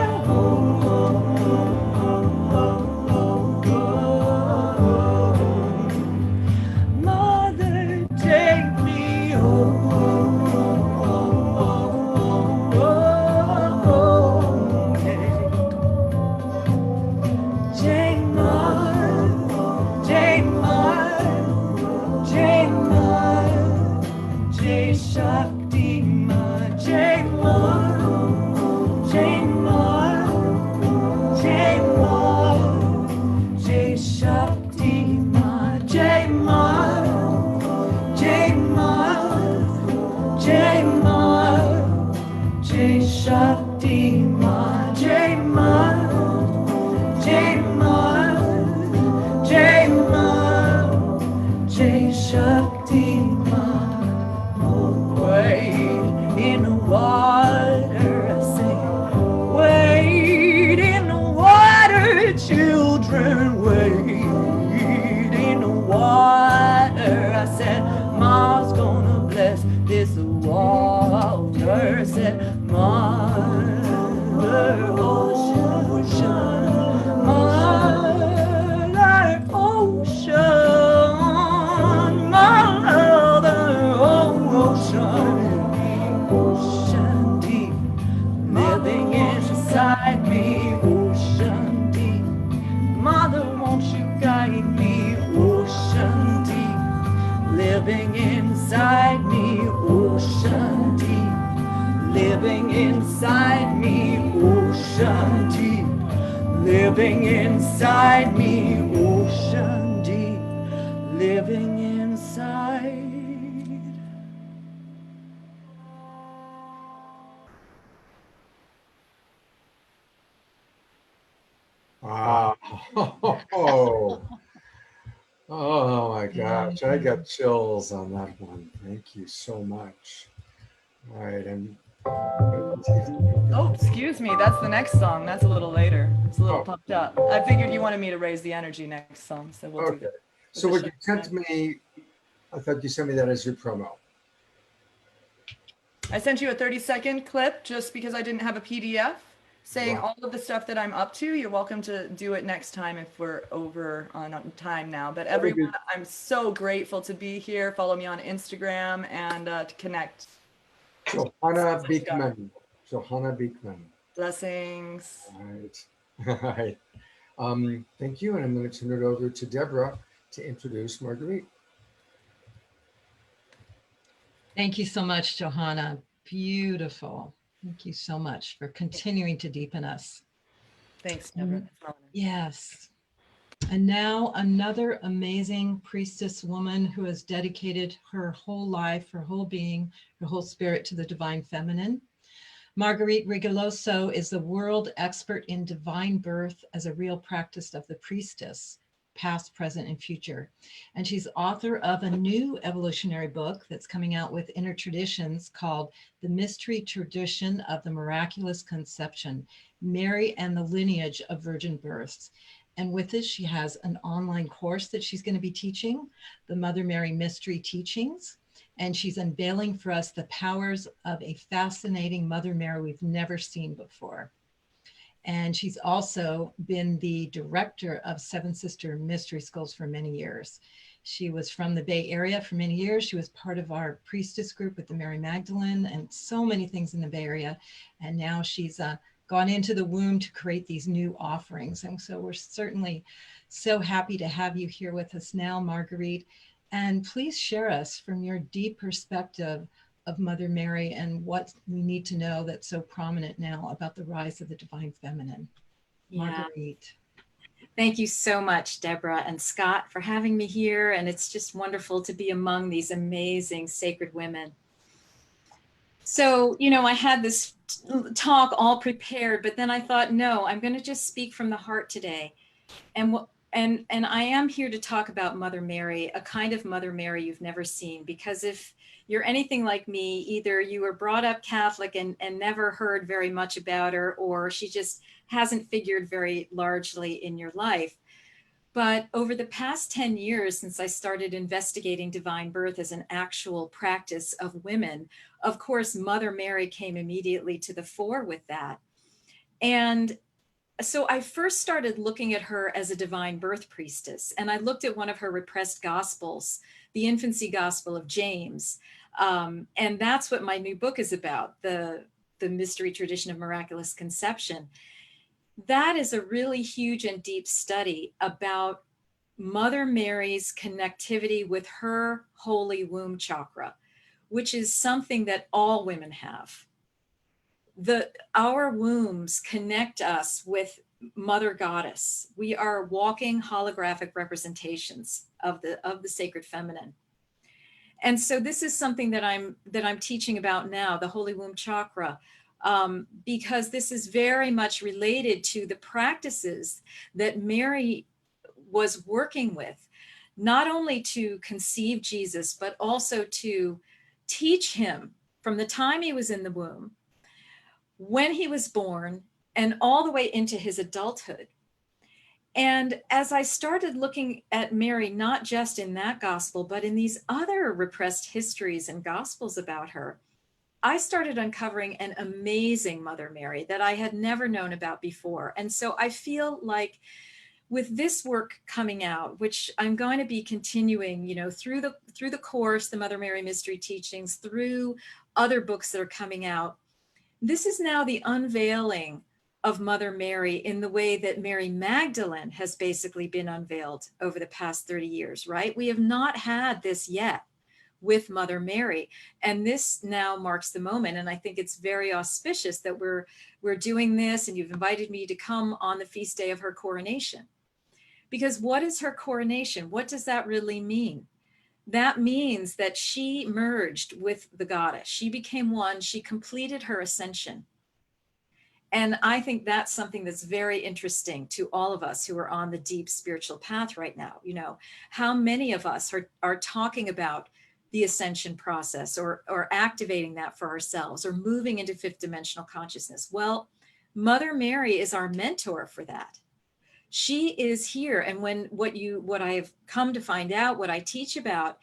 Mother, take me Shakti, ma, Jai Ma, Jai Ma, Jai Ma, Jai Shakti, ma, Jai Ma, Shakti Ma, Jai Ma, Jai Ma, Jai Ma, Jai Shakti Ma. Wade in the water, I say, wade in the water, children, wade in the water. I said, Ma's gonna bless this water. I said, Mother Ocean, Mother Ocean, Mother Ocean, ocean deep, living inside me, ocean deep. Mother, won't you guide me, ocean deep, living inside me, ocean deep, living inside me, ocean deep, living inside me, ocean deep, living inside. Wow. Oh my gosh, I got chills on that one. Thank you so much. All right, and Oh, excuse me. That's the next song. That's a little later. It's a little Oh. pumped up. I figured you wanted me to raise the energy next song, so we'll do okay. that. So what you sent me, I thought you sent me that as your promo. I sent you a 30-second clip just because I didn't have a PDF saying Right. all of the stuff that I'm up to. You're welcome to do it next time if we're over on time now. But That'd be everyone, I'm so grateful to be here. Follow me on Instagram and to connect. Johanna Beekman. Johanna Beekman. Blessings. All right. All right. Thank you. And I'm going to turn it over to Deborah to introduce Marguerite. Thank you so much, Johanna. Beautiful. Thank you so much for continuing to deepen us. Thanks, Deborah. That's an honor. Yes. And now another amazing priestess woman who has dedicated her whole life, her whole being, her whole spirit to the divine feminine. Marguerite Rigoloso is the world expert in divine birth as a real practice of the priestess, past, present, and future. And she's author of a new evolutionary book that's coming out with Inner Traditions called The Mystery Tradition of the Miraculous Conception, Mary and the Lineage of Virgin Births. And with this, she has an online course that she's going to be teaching, the Mother Mary Mystery Teachings. And she's unveiling for us the powers of a fascinating Mother Mary we've never seen before. And she's also been the director of Seven Sister Mystery Schools for many years. She was from the Bay Area for many years. She was part of our priestess group with the Mary Magdalene and so many things in the Bay Area. And now she's gone into the womb to create these new offerings. And so we're certainly so happy to have you here with us now, Marguerite. And please share us from your deep perspective of Mother Mary and what we need to know that's so prominent now about the rise of the divine feminine. Marguerite. Thank you so much, Deborah and Scott, for having me here. And it's just wonderful to be among these amazing sacred women. So, you know, I had this talk all prepared, but then I thought, no, I'm going to just speak from the heart today. And I am here to talk about Mother Mary, a kind of Mother Mary you've never seen, because if you're anything like me, either you were brought up Catholic and never heard very much about her, or she just hasn't figured very largely in your life. But over the past 10 years, since I started investigating divine birth as an actual practice of women, of course, Mother Mary came immediately to the fore with that. And so I first started looking at her as a divine birth priestess, and I looked at one of her repressed gospels, the infancy gospel of James. And that's what my new book is about, the mystery tradition of miraculous conception. That is a really huge and deep study about Mother Mary's connectivity with her holy womb chakra, which is something that all women have. Our wombs connect us with Mother Goddess. We are walking holographic representations of the sacred feminine. And so this is something that I'm teaching about now, the holy womb chakra. because this is very much related to the practices that Mary was working with, not only to conceive Jesus, but also to teach him from the time he was in the womb, when he was born, and all the way into his adulthood. And as I started looking at Mary, not just in that gospel, but in these other repressed histories and gospels about her, I started uncovering an amazing Mother Mary that I had never known about before. And so I feel like with this work coming out, which I'm going to be continuing, through the course, the Mother Mary Mystery Teachings, through other books that are coming out, this is now the unveiling of Mother Mary in the way that Mary Magdalene has basically been unveiled over the past 30 years, right? We have not had this yet with Mother Mary. And this now marks the moment. And I think it's very auspicious that we're doing this, and you've invited me to come on the feast day of her coronation. Because what is her coronation? What does that really mean? That means that she merged with the goddess. She became one. She completed her ascension. And I think that's something that's very interesting to all of us who are on the deep spiritual path right now. How many of us are talking about the ascension process or activating that for ourselves or moving into fifth dimensional consciousness? Well, Mother Mary is our mentor for that. She is here. And what I have come to find out, what I teach about,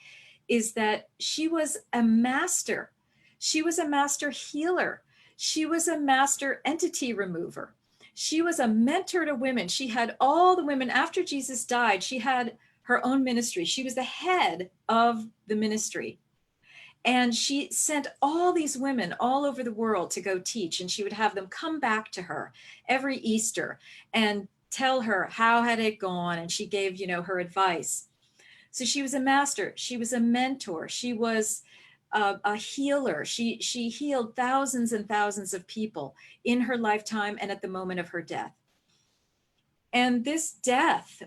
is that she was a master. She was a master healer. She was a master entity remover. She was a mentor to women. She had all the women after Jesus died. She had her own ministry. She was the head of the ministry. And she sent all these women all over the world to go teach. And she would have them come back to her every Easter and tell her how had it gone. And she gave, her advice. So she was a master. She was a mentor. She was a healer. She healed thousands and thousands of people in her lifetime and at the moment of her death. And this death,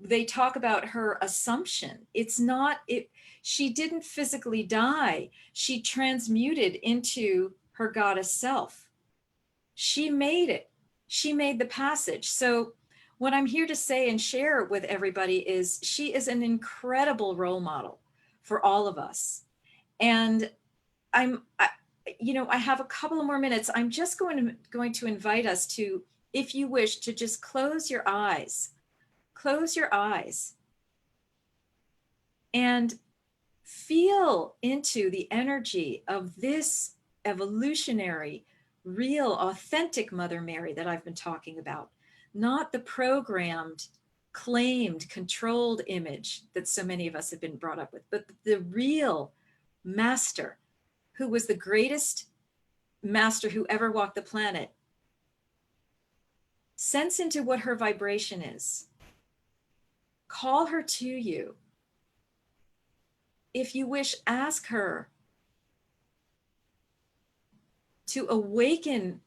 they talk about her assumption. She didn't physically die. She transmuted into her goddess self. She made it. She made the passage. So what I'm here to say and share with everybody is she is an incredible role model for all of us. And I have a couple of more minutes. I'm just going to invite us to, if you wish, to just close your eyes and feel into the energy of this evolutionary, real, authentic Mother Mary that I've been talking about, not the programmed, claimed, controlled image that so many of us have been brought up with, but the real master, who was the greatest master who ever walked the planet. Sense into what her vibration is. Call her to you. If you wish, ask her to awaken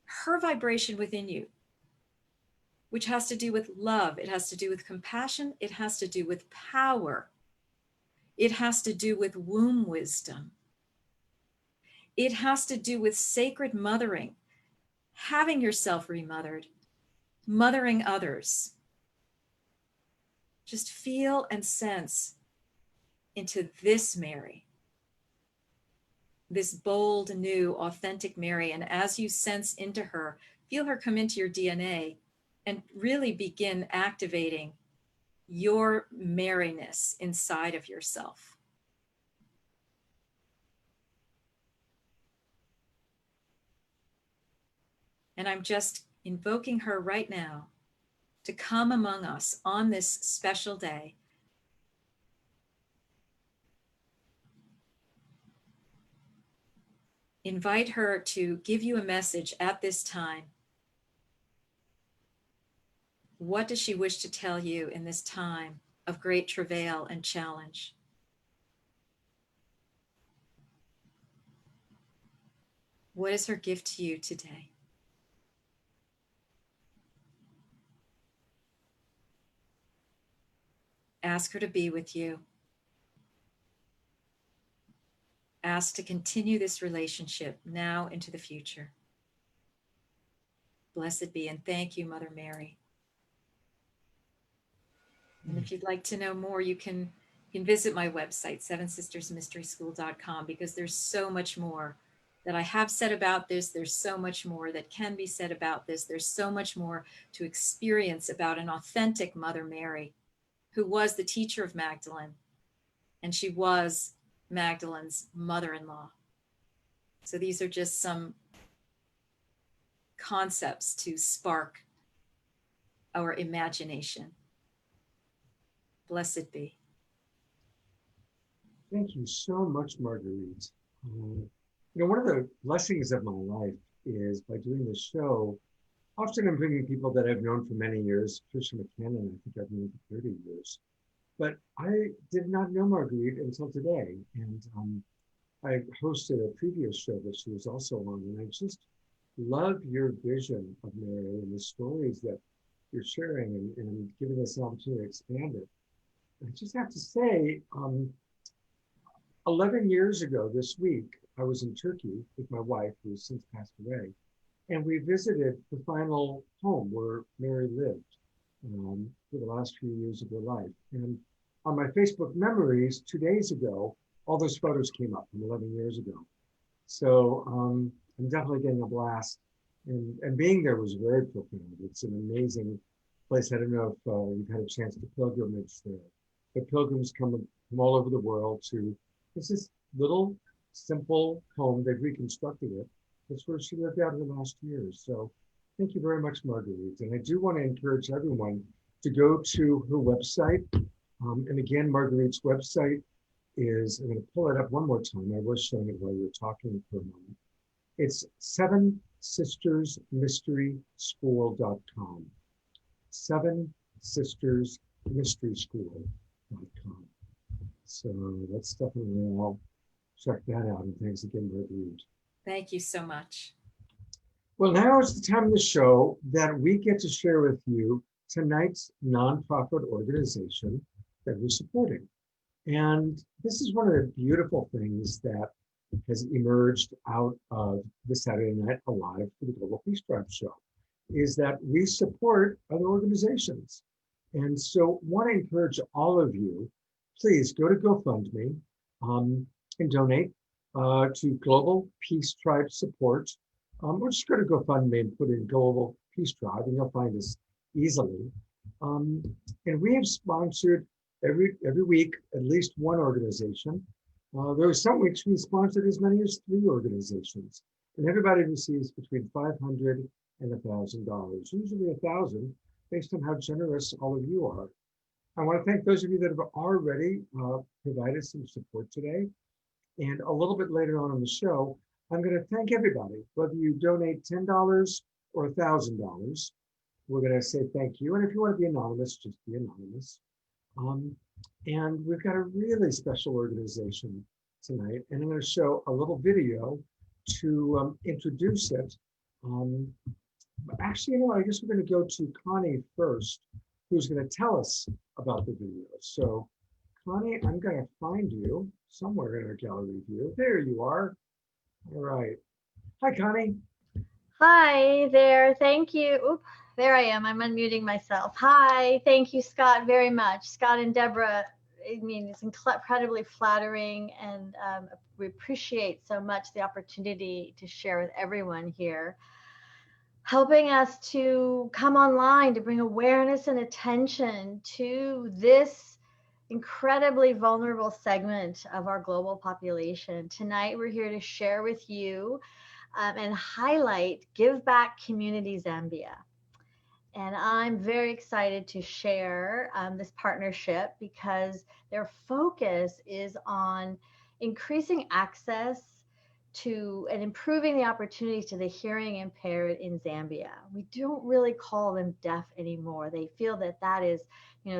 her vibration within you, which has to do with love. It has to do with compassion. It has to do with power. It has to do with womb wisdom. It has to do with sacred mothering, having yourself remothered, mothering others. Just feel and sense into this Mary, this bold, new, authentic Mary. And as you sense into her, feel her come into your DNA and really begin activating your Maryness inside of yourself. And I'm just invoking her right now to come among us on this special day. Invite her to give you a message at this time. What does she wish to tell you in this time of great travail and challenge? What is her gift to you today? Ask her to be with you. ask to continue this relationship now into the future. Blessed be, and thank you, Mother Mary. And if you'd like to know more, you can visit my website, sevensistersmysteryschool.com, because there's so much more that I have said about this. There's so much more that can be said about this. There's so much more to experience about an authentic Mother Mary, who was the teacher of Magdalene, and she was Magdalene's mother-in-law. So these are just some concepts to spark our imagination. Blessed be. Thank you so much, Marguerite. One of the blessings of my life is by doing this show, often I'm bringing people that I've known for many years. Tricia McKinnon, I think I've known for 30 years. But I did not know Marguerite until today. And I hosted a previous show that she was also on. And I just love your vision of Mary and the stories that you're sharing and giving us an opportunity to expand it. I just have to say, 11 years ago this week, I was in Turkey with my wife, who has since passed away, and we visited the final home where Mary lived for the last few years of her life. And on my Facebook memories 2 days ago, all those photos came up from 11 years ago. So I'm definitely getting a blast. And being there was very profound. It's an amazing place. I don't know if you've had a chance to pilgrimage there. But pilgrims come from all over the world to this little simple home. They've reconstructed it. That's where she lived out in the last years. So thank you very much, Marguerite. And I do want to encourage everyone to go to her website. And again, Marguerite's website is, I'm going to pull it up one more time. I was showing it while you were talking for a moment. It's sevensistersmysteryschool.com. sevensistersmysteryschool.com. So let's definitely all check that out. And thanks again, Marguerite. Thank you so much. Well, now is the time of the show that we get to share with you tonight's nonprofit organization that we're supporting. And this is one of the beautiful things that has emerged out of the Saturday Night Alive for the Global Peace Tribe show, is that we support other organizations. And so I want to encourage all of you, please go to GoFundMe and donate to Global Peace Tribe Support. Or just go to GoFundMe and put in Global Peace Tribe and you'll find us easily. And we have sponsored every week at least one organization. There were some weeks we sponsored as many as 3 organizations, and everybody receives between $500 and $1,000, usually $1,000, based on how generous all of you are. I want to thank those of you that have already provided some support today. And a little bit later on in the show, I'm going to thank everybody, whether you donate $10 or $1,000. We're going to say thank you. And if you want to be anonymous, just be anonymous. And we've got a really special organization tonight. And I'm going to show a little video to introduce it. Actually, I guess we're going to go to Connie first, who's going to tell us about the video. So Connie, I'm going to find you somewhere in our gallery view. There you are. All right. Hi, Connie. Hi there. Thank you. Oop, there I am. I'm unmuting myself. Hi. Thank you, Scott, very much. Scott and Deborah, I mean, it's incredibly flattering, and we appreciate so much the opportunity to share with everyone here, helping us to come online to bring awareness and attention to this incredibly vulnerable segment of our global population. Tonight, we're here to share with you and highlight Give Back Community Zambia. And I'm very excited to share this partnership because their focus is on increasing access to and improving the opportunities to the hearing impaired in Zambia. We don't really call them deaf anymore. They feel that that is,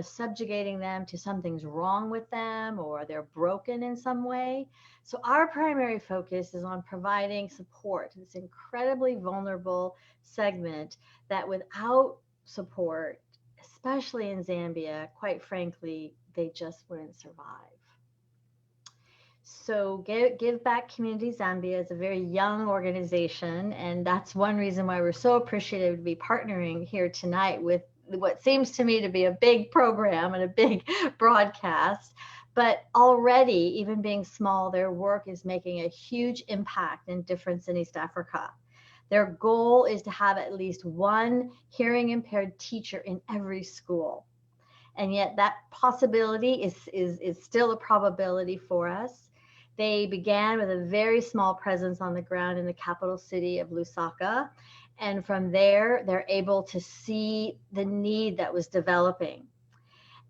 subjugating them to something's wrong with them or they're broken in some way. So our primary focus is on providing support to this incredibly vulnerable segment that without support, especially in Zambia, quite frankly, they just wouldn't survive. So Give Back Community Zambia is a very young organization, and that's one reason why we're so appreciative to be partnering here tonight with what seems to me to be a big program and a big broadcast. But already, even being small, their work is making a huge impact and difference in East Africa. Their goal is to have at least one hearing impaired teacher in every school. And yet that possibility is still a probability for us. They began with a very small presence on the ground in the capital city of Lusaka. And from there, they're able to see the need that was developing.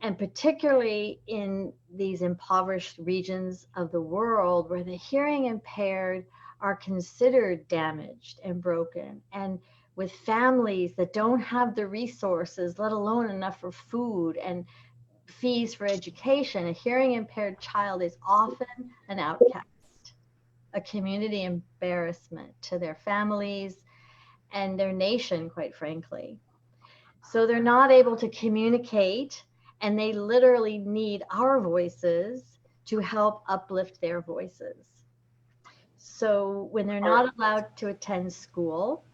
And particularly in these impoverished regions of the world where the hearing impaired are considered damaged and broken, and with families that don't have the resources, let alone enough for food and fees for education, a hearing impaired child is often an outcast, a community embarrassment to their families and their nation, quite frankly. So they're not able to communicate, and they literally need our voices to help uplift their voices. So when they're not allowed to attend school,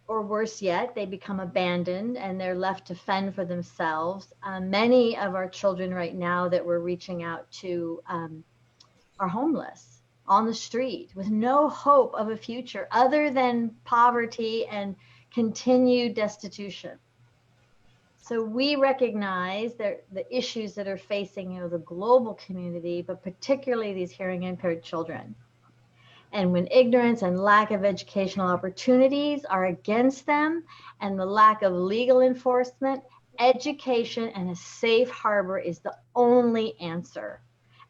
or worse yet, they become abandoned and they're left to fend for themselves. Many of our children right now that we're reaching out to are homeless on the street with no hope of a future other than poverty and continued destitution. So we recognize that the issues that are facing the global community, but particularly these hearing impaired children. And when ignorance and lack of educational opportunities are against them, and the lack of legal enforcement, education and a safe harbor is the only answer.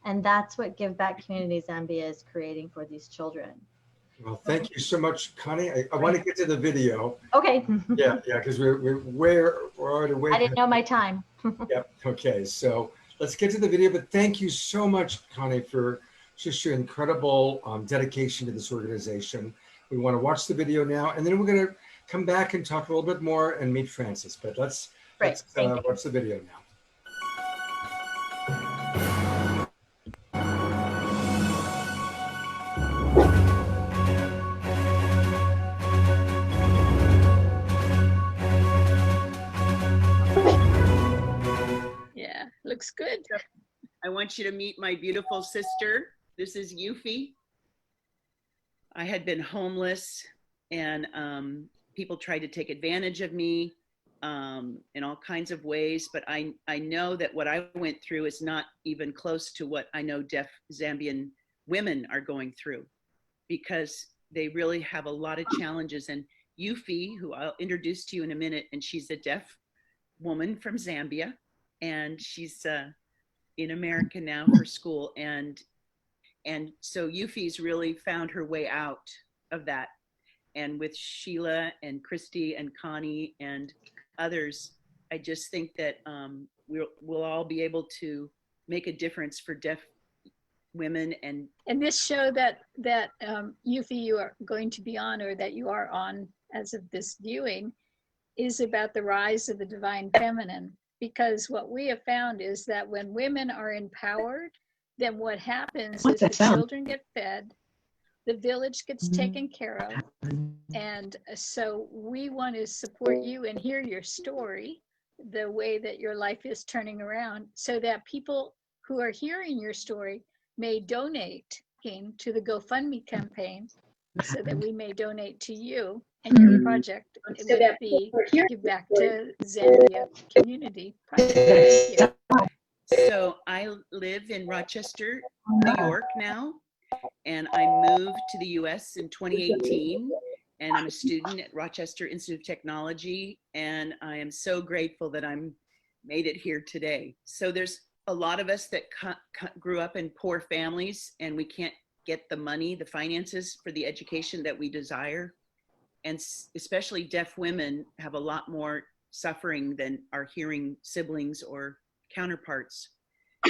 And that's what Give Back Community Zambia is creating for these children. Well, thank you so much, Connie. I want to get to the video. Okay. Yeah, because we're already way. I didn't know my time. Yep. Okay, so let's get to the video. But thank you so much, Connie, for just your incredible dedication to this organization. We want to watch the video now, and then we're going to come back and talk a little bit more and meet Francis. But let's watch the video now. Yeah, looks good. I want you to meet my beautiful sister. This is Yuffie. I had been homeless, and people tried to take advantage of me in all kinds of ways, but I know that what I went through is not even close to what I know deaf Zambian women are going through, because they really have a lot of challenges. And Yuffie, who I'll introduce to you in a minute, and she's a deaf woman from Zambia, and she's in America now for school. And so Yuffie's really found her way out of that. And with Sheila and Christy and Connie and others, I just think that we'll all be able to make a difference for deaf women. And this show that Yuffie, you are going to be on, or that you are on as of this viewing, is about the rise of the divine feminine. Because what we have found is that when women are empowered, then what happens is the children get fed, the village gets taken care of. And so we want to support you and hear your story, the way that your life is turning around, so that people who are hearing your story may donate to the GoFundMe campaign, so that we may donate to you and your project. It would be Give Back to Zambia Community Project. Thank you. So I live in Rochester, New York now, and I moved to the US in 2018, and I'm a student at Rochester Institute of Technology, and I am so grateful that I'm made it here today. So there's a lot of us that grew up in poor families, and we can't get the money, the finances for the education that we desire. And especially deaf women have a lot more suffering than our hearing siblings or counterparts.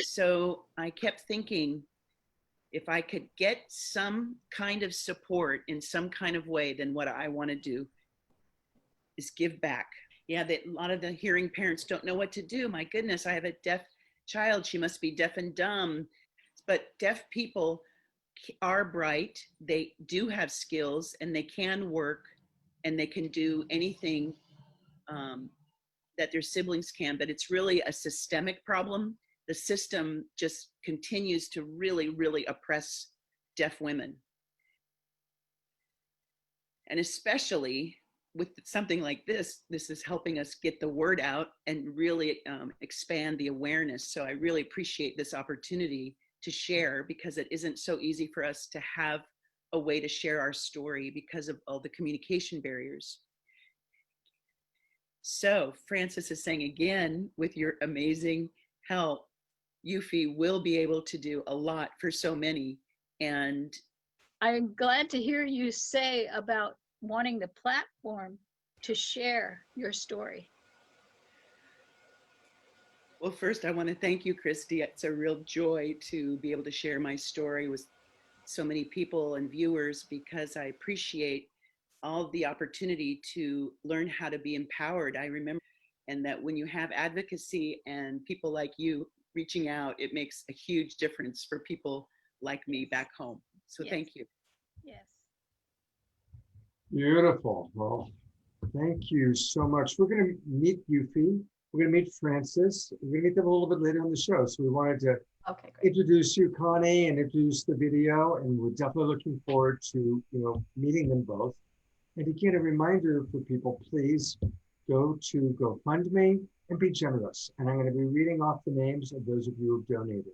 So I kept thinking, if I could get some kind of support in some kind of way, then what I want to do is give back. Yeah, that a lot of the hearing parents don't know what to do. My goodness, I have a deaf child. She must be deaf and dumb. but deaf people are bright. They do have skills and they can work and they can do anything that their siblings can, but it's really a systemic problem. The system just continues to really, really oppress deaf women. And especially with something like this is helping us get the word out and really expand the awareness. So I really appreciate this opportunity to share, because it isn't so easy for us to have a way to share our story because of all the communication barriers. So Frances is saying, again, with your amazing help, Eufy will be able to do a lot for so many. And I'm glad to hear you say about wanting the platform to share your story. well, first I want to thank you, Christy. It's a real joy to be able to share my story with so many people and viewers, because I appreciate all the opportunity to learn how to be empowered. I remember, and that when you have advocacy and people like you reaching out, it makes a huge difference for people like me back home. So Yes. Thank you. Yes. Beautiful. Well, thank you so much. We're going to meet Eufy. We're going to meet Frances. We're going to meet them a little bit later on the show. So we wanted to introduce you, Connie, and introduce the video. And we're definitely looking forward to, meeting them both. And again, a reminder for people, please go to GoFundMe and be generous. And I'm going to be reading off the names of those of you who've donated.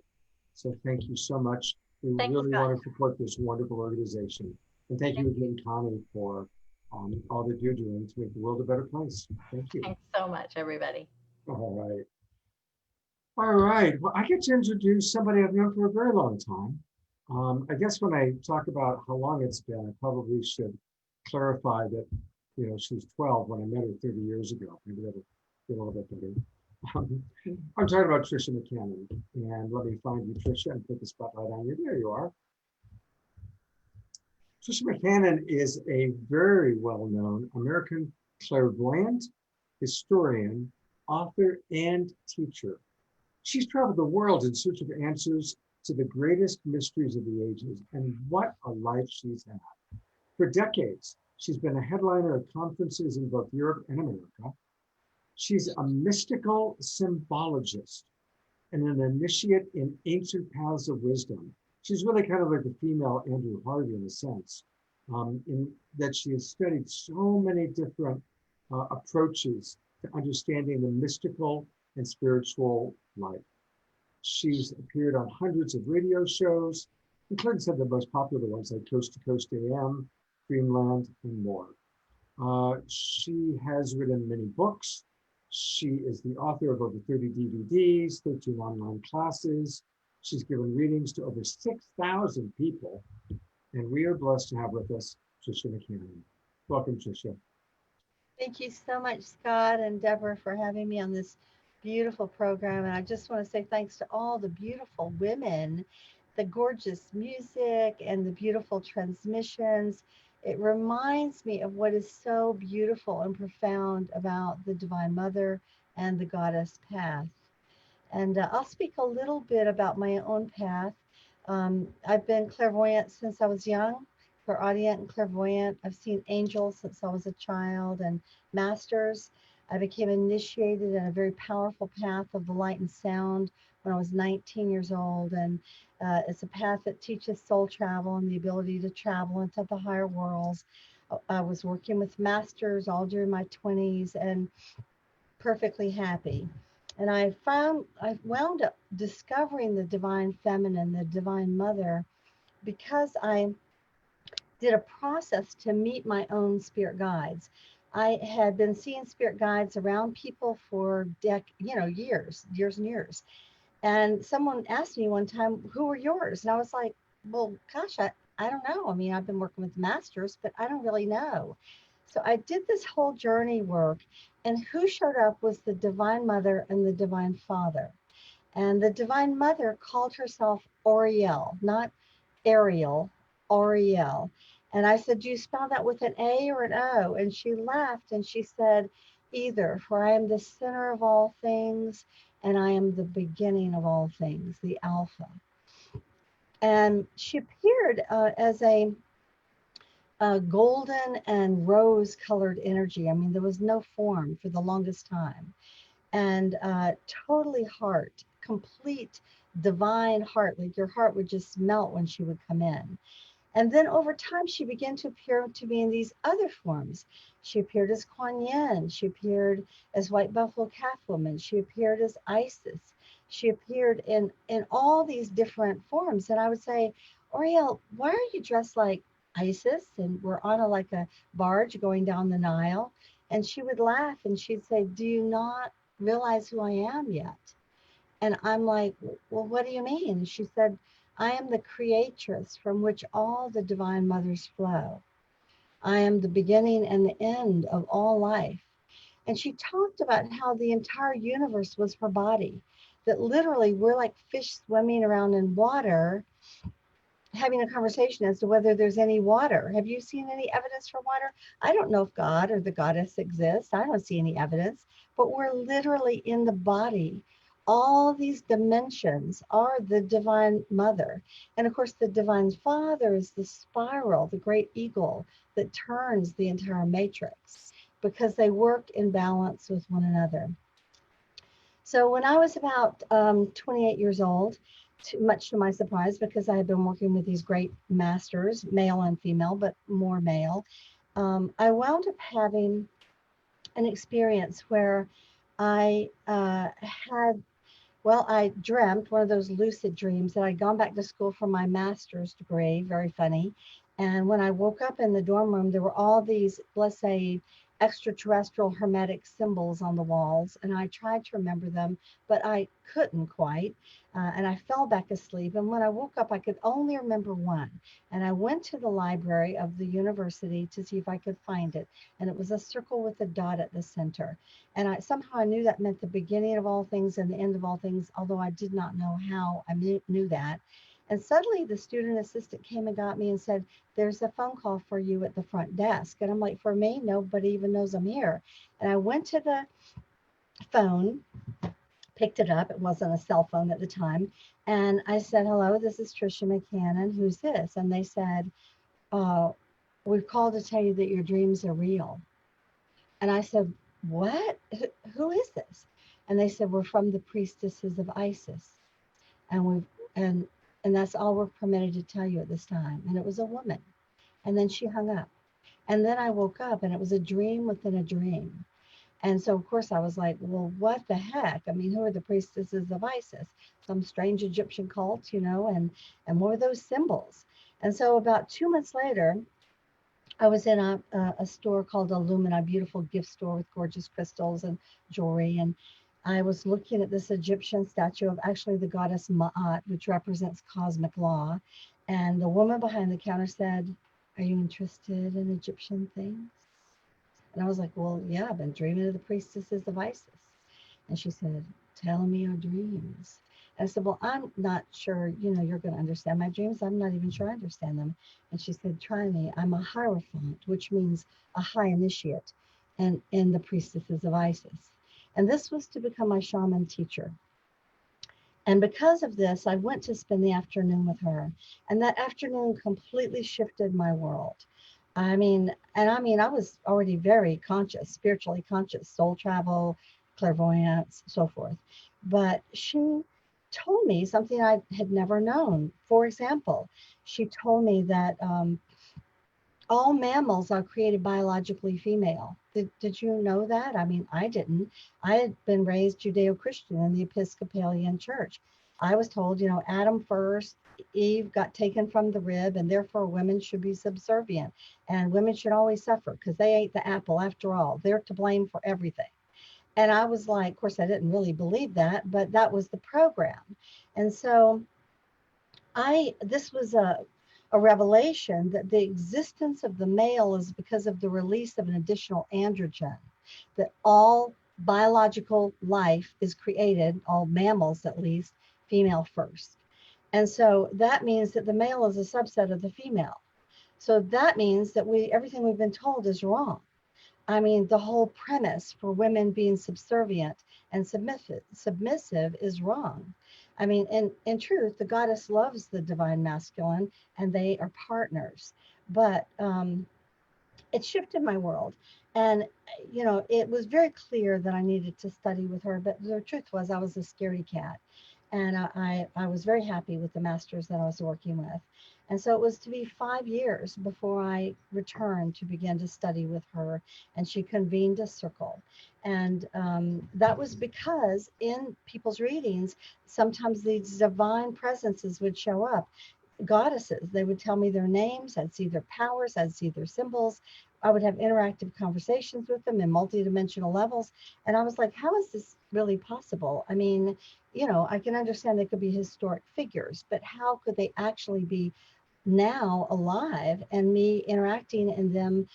So thank you so much. We really want to support this wonderful organization. And thank you again, Connie, for all that you're doing to make the world a better place. Thank you. Thanks so much, everybody. All right. All right. Well, I get to introduce somebody I've known for a very long time. I guess when I talk about how long it's been, I probably should clarify that, she was 12 when I met her 30 years ago. Maybe that'll be a little bit better. I'm talking about Tricia McCannon. And let me find you, Tricia, and put the spotlight on you. There you are. Tricia McCannon is a very well-known American clairvoyant, historian, author, and teacher. She's traveled the world in search of answers to the greatest mysteries of the ages, and what a life she's had. For decades, she's been a headliner at conferences in both Europe and America. She's a mystical symbologist and an initiate in ancient paths of wisdom. She's really kind of like the female Andrew Harvey in a sense, in that she has studied so many different approaches to understanding the mystical and spiritual life. She's appeared on hundreds of radio shows, including some of the most popular ones like Coast to Coast AM, Dreamland, and more. She has written many books. She is the author of over 30 DVDs, 13 online classes. She's given readings to over 6,000 people. And we are blessed to have with us Tricia McCannon. Welcome, Tricia. Thank you so much, Scott and Deborah, for having me on this beautiful program. And I just want to say thanks to all the beautiful women, the gorgeous music, and the beautiful transmissions. It reminds me of what is so beautiful and profound about the Divine Mother and the Goddess path. And I'll speak a little bit about my own path. I've been clairvoyant since I was young, clairaudient and clairvoyant. I've seen angels since I was a child and masters. I became initiated in a very powerful path of the light and sound when I was 19 years old. And it's a path that teaches soul travel and the ability to travel into the higher worlds. I was working with masters all during my 20s and perfectly happy. And I wound up discovering the Divine Feminine, the Divine Mother, because I did a process to meet my own spirit guides. I had been seeing spirit guides around people for years and years. And someone asked me one time, who are yours? And I was like, well, gosh, I don't know. I mean, I've been working with masters, but I don't really know. So I did this whole journey work, and who showed up was the Divine Mother and the Divine Father. And the Divine Mother called herself Auriel, not Ariel, Auriel. And I said, do you spell that with an A or an O? And she laughed and she said, either, for I am the center of all things and I am the beginning of all things, the Alpha. And she appeared as a golden and rose colored energy. I mean, there was no form for the longest time. And totally heart, complete divine heart, like your heart would just melt when she would come in. And then over time, she began to appear to me in these other forms. She appeared as Kuan Yin. She appeared as White Buffalo Calf Woman. She appeared as Isis. She appeared in all these different forms. And I would say, Oriel, why are you dressed like Isis? And we're on like a barge going down the Nile. And she would laugh and she'd say, do you not realize who I am yet? And I'm like, well, what do you mean? She said, I am the creatress from which all the divine mothers flow. I am the beginning and the end of all life. And she talked about how the entire universe was her body, that literally we're like fish swimming around in water, having a conversation as to whether there's any water. Have you seen any evidence for water? I don't know if God or the goddess exists. I don't see any evidence, but we're literally in the body. All these dimensions are the divine mother. And of course, the divine father is the spiral, the great eagle that turns the entire matrix, because they work in balance with one another. So when I was about 28 years old, much to my surprise, because I had been working with these great masters, male and female, but more male, I wound up having an experience where I I dreamt one of those lucid dreams that I'd gone back to school for my master's degree, very funny. And when I woke up in the dorm room, there were all these, let's say, extraterrestrial hermetic symbols on the walls. And I tried to remember them, but I couldn't quite. And I fell back asleep. And when I woke up, I could only remember one. And I went to the library of the university to see if I could find it. And it was a circle with a dot at the center. And somehow I knew that meant the beginning of all things and the end of all things, although I did not know how I knew that. And suddenly the student assistant came and got me and said, there's a phone call for you at the front desk. And I'm like, for me? Nobody even knows I'm here. And I went to the phone, picked it up. It wasn't a cell phone at the time. And I said, hello, this is Tricia McCannon. Who's this? And they said, we've called to tell you that your dreams are real. And I said, what? Who is this? And they said, we're from the priestesses of Isis. And that's all we're permitted to tell you at this time. And it was a woman. And then she hung up. And then I woke up and it was a dream within a dream. And so, of course, I was like, well, what the heck? I mean, who are the priestesses of Isis? Some strange Egyptian cult, you know, and what were those symbols? And so about 2 months later, I was in a store called Illumina, a beautiful gift store with gorgeous crystals and jewelry. And I was looking at this Egyptian statue of actually the goddess Ma'at, which represents cosmic law. And the woman behind the counter said, are you interested in Egyptian things? And I was like, well, yeah, I've been dreaming of the priestesses of Isis. And she said, tell me your dreams. And I said, well, I'm not sure, you know, you're going to understand my dreams. I'm not even sure I understand them. And she said, try me. I'm a hierophant, which means a high initiate, and in the priestesses of Isis. And this was to become my shaman teacher. And because of this, I went to spend the afternoon with her. And that afternoon completely shifted my world. I was already very conscious, spiritually conscious, soul travel, clairvoyance, so forth. But she told me something I had never known. For example, she told me that all mammals are created biologically female. Did you know that? I mean, I didn't. I had been raised Judeo-Christian in the Episcopalian Church. I was told, you know, Adam first, Eve got taken from the rib, and therefore women should be subservient, and women should always suffer because they ate the apple after all. They're to blame for everything. And I was like, of course, I didn't really believe that, but that was the program. And so this was a revelation that the existence of the male is because of the release of an additional androgen, that all biological life is created, all mammals at least, female first. And so that means that the male is a subset of the female. So that means that everything we've been told is wrong. I mean, the whole premise for women being subservient and submissive is wrong. I mean, in truth, the goddess loves the divine masculine and they are partners. But it shifted my world. And, you know, it was very clear that I needed to study with her. But the truth was, I was a scaredy cat. And I was very happy with the masters that I was working with. And so it was to be 5 years before I returned to begin to study with her. And she convened a circle. And that was because in people's readings, sometimes these divine presences would show up, goddesses. They would tell me their names. I'd see their powers. I'd see their symbols. I would have interactive conversations with them in multidimensional levels. And I was like, how is this really possible? I mean, you know, I can understand they could be historic figures, but how could they actually be now alive and me interacting and them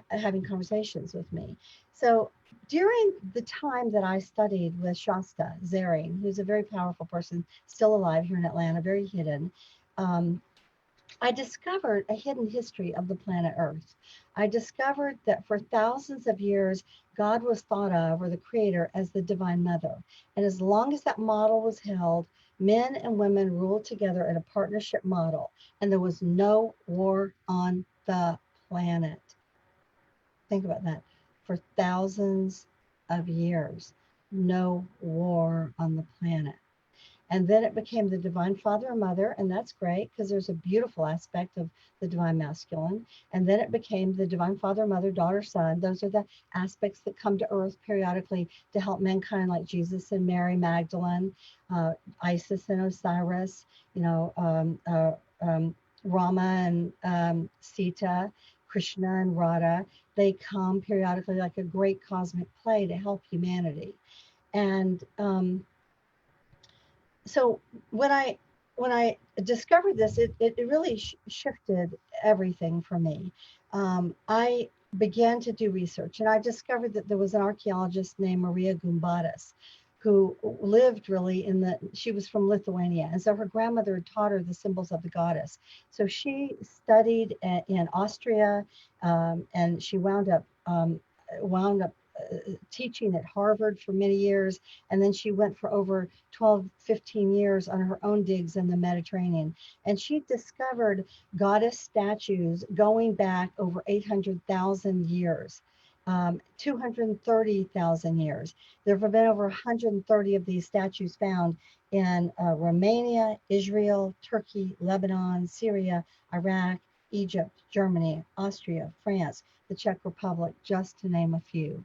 having conversations with me? So during the time that I studied with Shasta Zaring, who's a very powerful person, still alive here in Atlanta, very hidden, I discovered a hidden history of the planet Earth. I discovered that for thousands of years, God was thought of, or the creator, as the divine mother. And as long as that model was held, men and women ruled together in a partnership model, and there was no war on the planet. Think about that. For thousands of years, no war on the planet. And then it became the divine father and mother, and that's great because there's a beautiful aspect of the divine masculine. And then it became the divine father, mother, daughter, son. Those are the aspects that come to earth periodically to help mankind, like Jesus and Mary Magdalene, Isis and Osiris, you know, Rama and Sita, Krishna and Radha. They come periodically like a great cosmic play to help humanity. And so when I discovered this, it really shifted everything for me. I began to do research, and I discovered that there was an archaeologist named Maria Gumbatis who lived really she was from Lithuania. And so her grandmother had taught her the symbols of the goddess. So she studied in Austria, and she wound up teaching at Harvard for many years. And then she went for over 12, 15 years on her own digs in the Mediterranean. And she discovered goddess statues going back over 800,000 years. 230,000 years. There have been over 130 of these statues found in Romania, Israel, Turkey, Lebanon, Syria, Iraq, Egypt, Germany, Austria, France, the Czech Republic, just to name a few.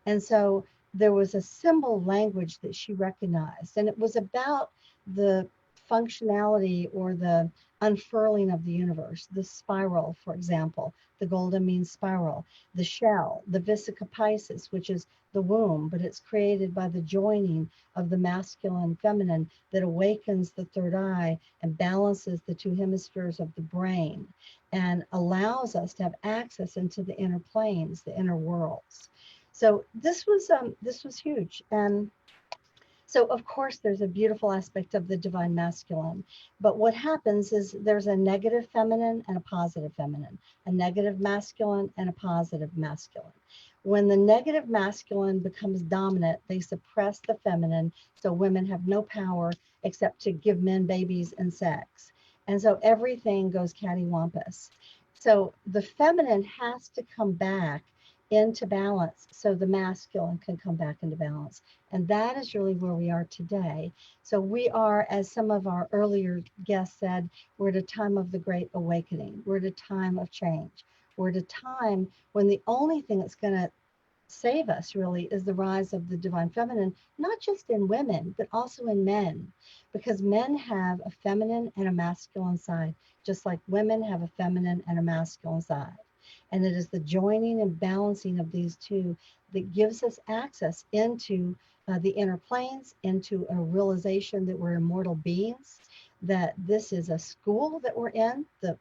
And so there was a symbol language that she recognized, and it was about the functionality or the unfurling of the universe. The spiral, for example, the golden means spiral. The shell, the vesica piscis, which is the womb, but it's created by the joining of the masculine and feminine that awakens the third eye and balances the two hemispheres of the brain and allows us to have access into the inner planes, the inner worlds. So this was huge. And so of course there's a beautiful aspect of the divine masculine, but what happens is there's a negative feminine and a positive feminine, a negative masculine and a positive masculine. When the negative masculine becomes dominant, they suppress the feminine, so women have no power except to give men babies and sex. And so everything goes cattywampus. So the feminine has to come back into balance so the masculine can come back into balance. And that is really where we are today. So we are, as some of our earlier guests said, we're at a time of the great awakening. We're at a time of change. We're at a time when the only thing that's going to save us really is the rise of the divine feminine, not just in women, but also in men, because men have a feminine and a masculine side, just like women have a feminine and a masculine side. And it is the joining and balancing of these two that gives us access into the inner planes, into a realization that we're immortal beings, that this is a school that we're in, the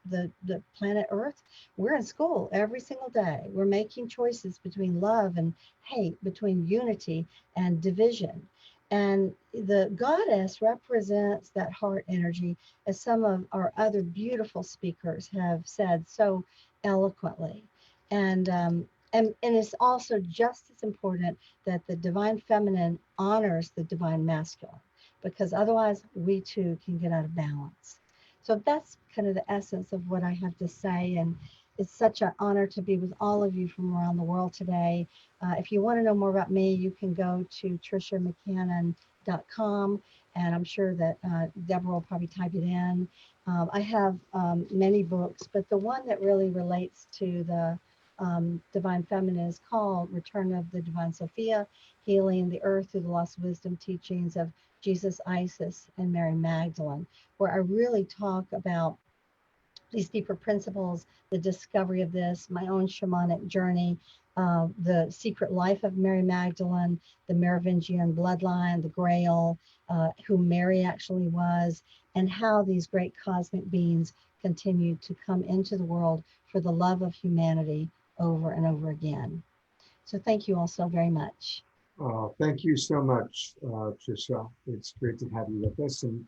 planet Earth. We're in school every single day. We're making choices between love and hate, between unity and division. And the goddess represents that heart energy, as some of our other beautiful speakers have said so eloquently. And it's also just as important that the divine feminine honors the divine masculine. because otherwise we too can get out of balance. So that's kind of the essence of what I have to say. And it's such an honor to be with all of you from around the world today. If you want to know more about me, you can go to TrishaMcCannon.com, and I'm sure that Deborah will probably type it in. I have many books, but the one that really relates to the Divine Feminine is called Return of the Divine Sophia, Healing the Earth Through the Lost Wisdom Teachings of Jesus, Isis, and Mary Magdalene, where I really talk about these deeper principles, the discovery of this, my own shamanic journey, the secret life of Mary Magdalene, the Merovingian bloodline, the Grail, who Mary actually was, and how these great cosmic beings continue to come into the world for the love of humanity over and over again. So thank you all so very much. Thank you so much, Trisha. It's great to have you with us. And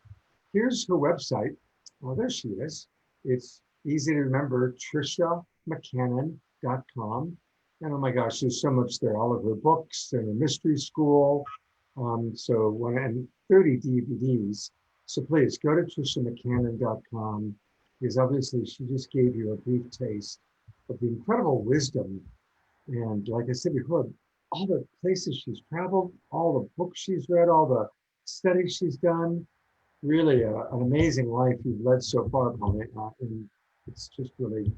here's her website. Oh, there she is. It's easy to remember, TrishaMcCannon.com. And oh my gosh, there's so much there. All of her books and her mystery school. And 30 DVDs. So please go to TrishaMcCannon.com, because obviously she just gave you a brief taste of the incredible wisdom. And like I said before, all the places she's traveled, all the books she's read, all the studies she's done. Really an amazing life you've led so far, Paulina, and it's just really,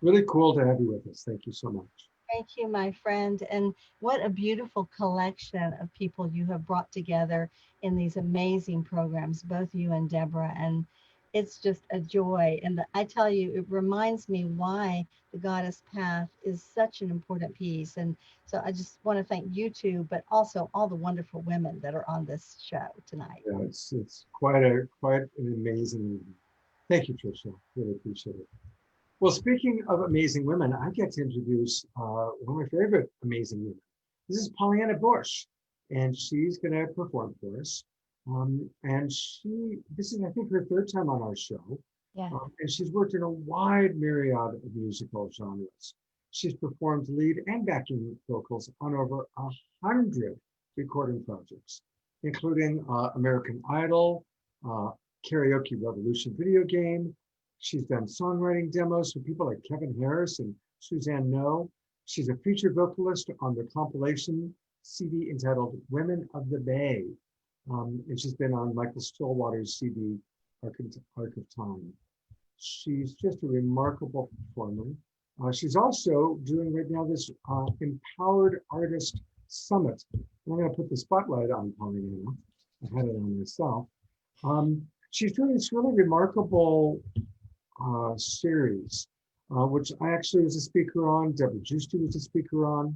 really cool to have you with us. Thank you so much. Thank you, my friend. And what a beautiful collection of people you have brought together in these amazing programs, both you and Deborah. And it's just a joy. And I tell you, it reminds me why the Goddess Path is such an important piece. And so I just want to thank you two, but also all the wonderful women that are on this show tonight. Yeah, it's quite an amazing evening. Thank you, Trisha. Really appreciate it. Well, speaking of amazing women, I get to introduce one of my favorite amazing women. This is Pollyanna Bush, and she's going to perform for us. And this is, I think, her third time on our show. Yeah. And she's worked in a wide myriad of musical genres. She's performed lead and backing vocals on over 100 recording projects, including American Idol, Karaoke Revolution video game. She's done songwriting demos for people like Kevin Harris and Suzanne No. She's a featured vocalist on the compilation CD entitled Women of the Bay. And she's been on Michael Stillwater's CD, Arc of Time. She's just a remarkable performer. She's also doing right now this Empowered Artist Summit. And I'm going to put the spotlight on Pollyanna. I had it on myself. She's doing this really remarkable series, which I actually was a speaker on. Deborah Giusti was a speaker on,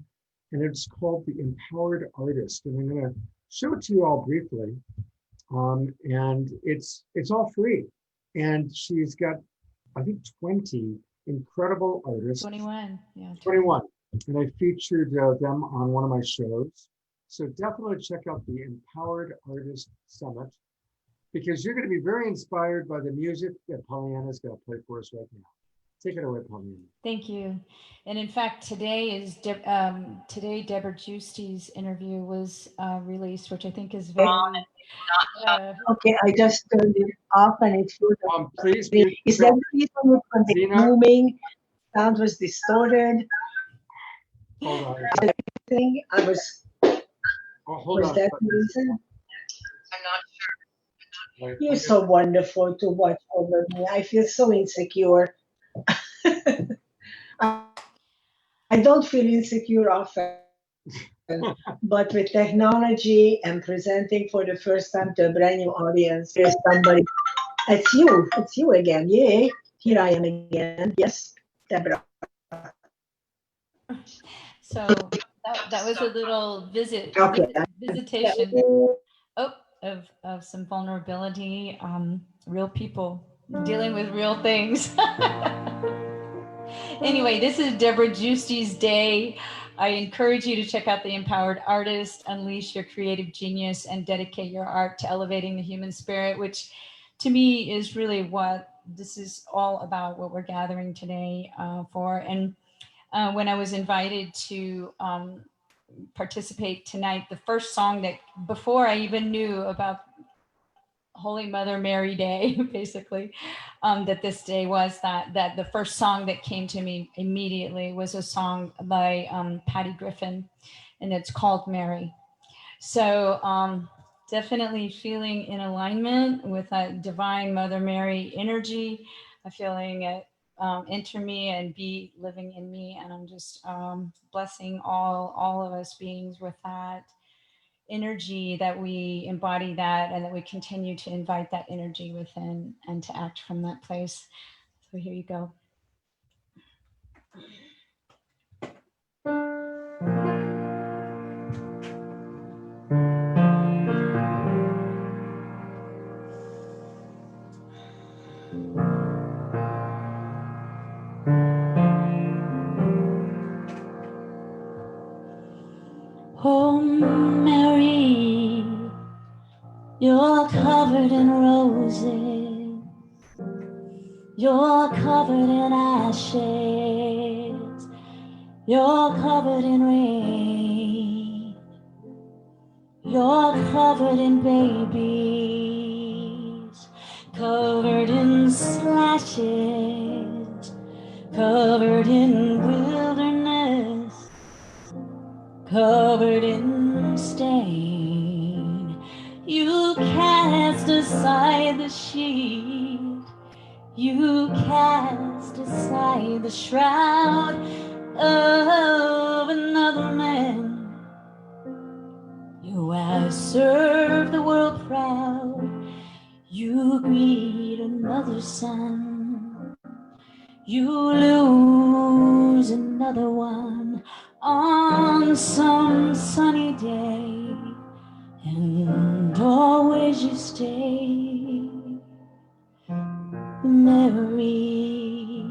and it's called The Empowered Artist. And I'm going to show it to you all briefly. And it's all free. And she's got, I think, 20 incredible artists. 21, yeah. 21. And I featured them on one of my shows. So definitely check out the Empowered Artist Summit, because you're going to be very inspired by the music that Pollyanna's going to play for us right now. Take it away, Pollyanna. Thank you. And in fact, today Deborah Giusti's interview was released, which I think is very. Okay, I just turned it off and it's good. Please. Is that the reason you couldn't moving? Sound was distorted. Hold on. Everything. I was. Hold was on. that the reason? I'm not sure. You're so wonderful to watch over me. I feel so insecure. I don't feel insecure often, but with technology and presenting for the first time to a brand new audience, there's somebody. It's you again. Yay! Here I am again. Yes, Deborah. So that was a little visitation of some vulnerability, real people dealing with real things. Anyway, this is Deborah Giusti's day. I encourage you to check out The Empowered Artist, unleash your creative genius, and dedicate your art to elevating the human spirit, which to me is really what this is all about, what we're gathering today for. And when I was invited to participate tonight, the first song that, before I even knew about Holy Mother Mary Day, basically, that this day was, that the first song that came to me immediately was a song by Patty Griffin, and it's called Mary. So definitely feeling in alignment with that divine Mother Mary energy, feeling it enter me and be living in me. And I'm just blessing all of us beings with that energy, that we embody that, and that we continue to invite that energy within and to act from that place. So here you go. Oh, Mary, you're covered in roses, you're covered in ashes, you're covered in rain, you're covered in babies, covered in slashes, covered in wilderness, covered in stain. You cast aside the sheet, you cast aside the shroud of another man. You have served the world proud, you greet another son, you lose another one on some sunny day, and always you stay, Mary.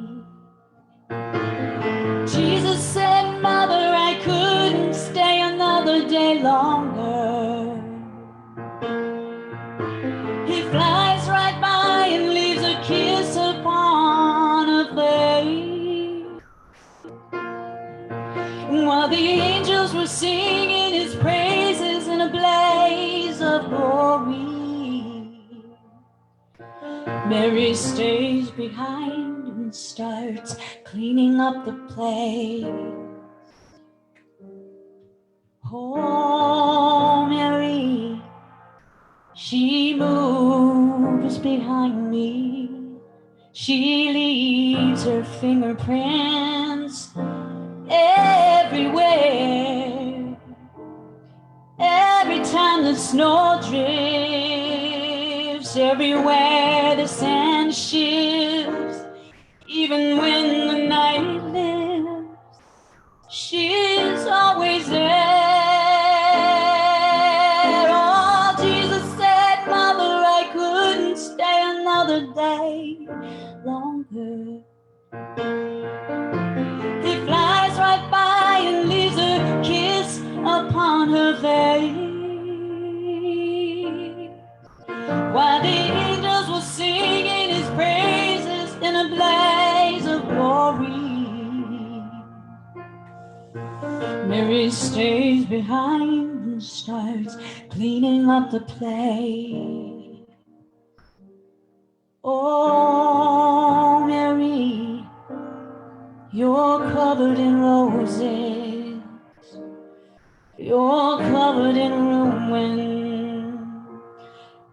Jesus said, Mother, I couldn't stay another day longer. He flies right by and leaves a kiss upon her face. While the angels were singing his praises in a blaze of glory, Mary stays behind and starts cleaning up the place. Oh, Mary, she moves behind me. She leaves her fingerprints everywhere. Every time the snow drifts, everywhere the sand shifts, even when the night lives, she's always there. Oh, Jesus said, Mother, I couldn't stay another day longer. He flies right by and leaves a kiss upon her face. While the angels were singing his praises in a blaze of glory, Mary stays behind and starts cleaning up the place. Oh, Mary, you're covered in roses, you're covered in ruin,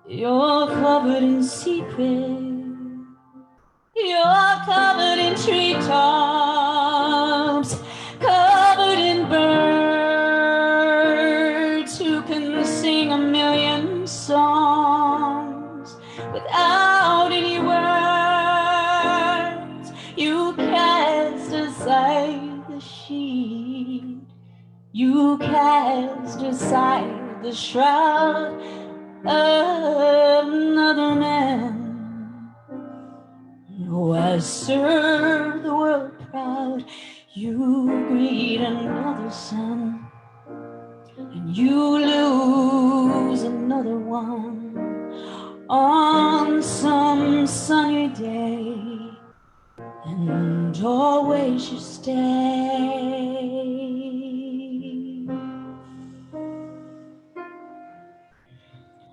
you're covered in secret, you're covered in treetops, covered in birds who can sing a million songs without any words. You cast aside the sheet, you cast aside the shroud of another man who has served the world proud. You greet another son, and you lose another one on some sunny day, and always you stay.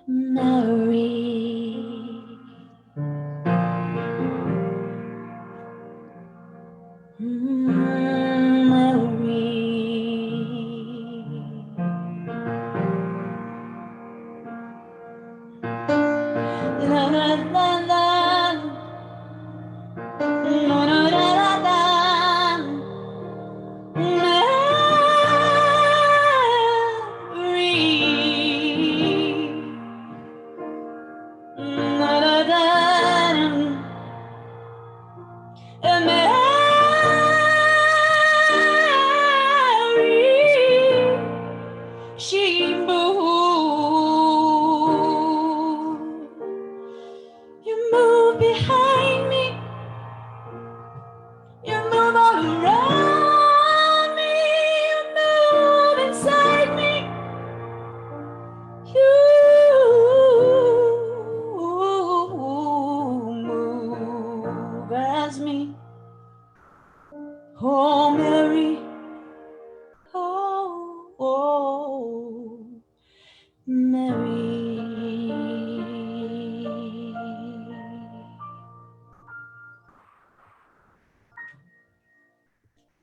Mary. She moved. You move behind me. You move all around me. You move inside me. You move as me. Oh, Mary. Oh, oh, Mary.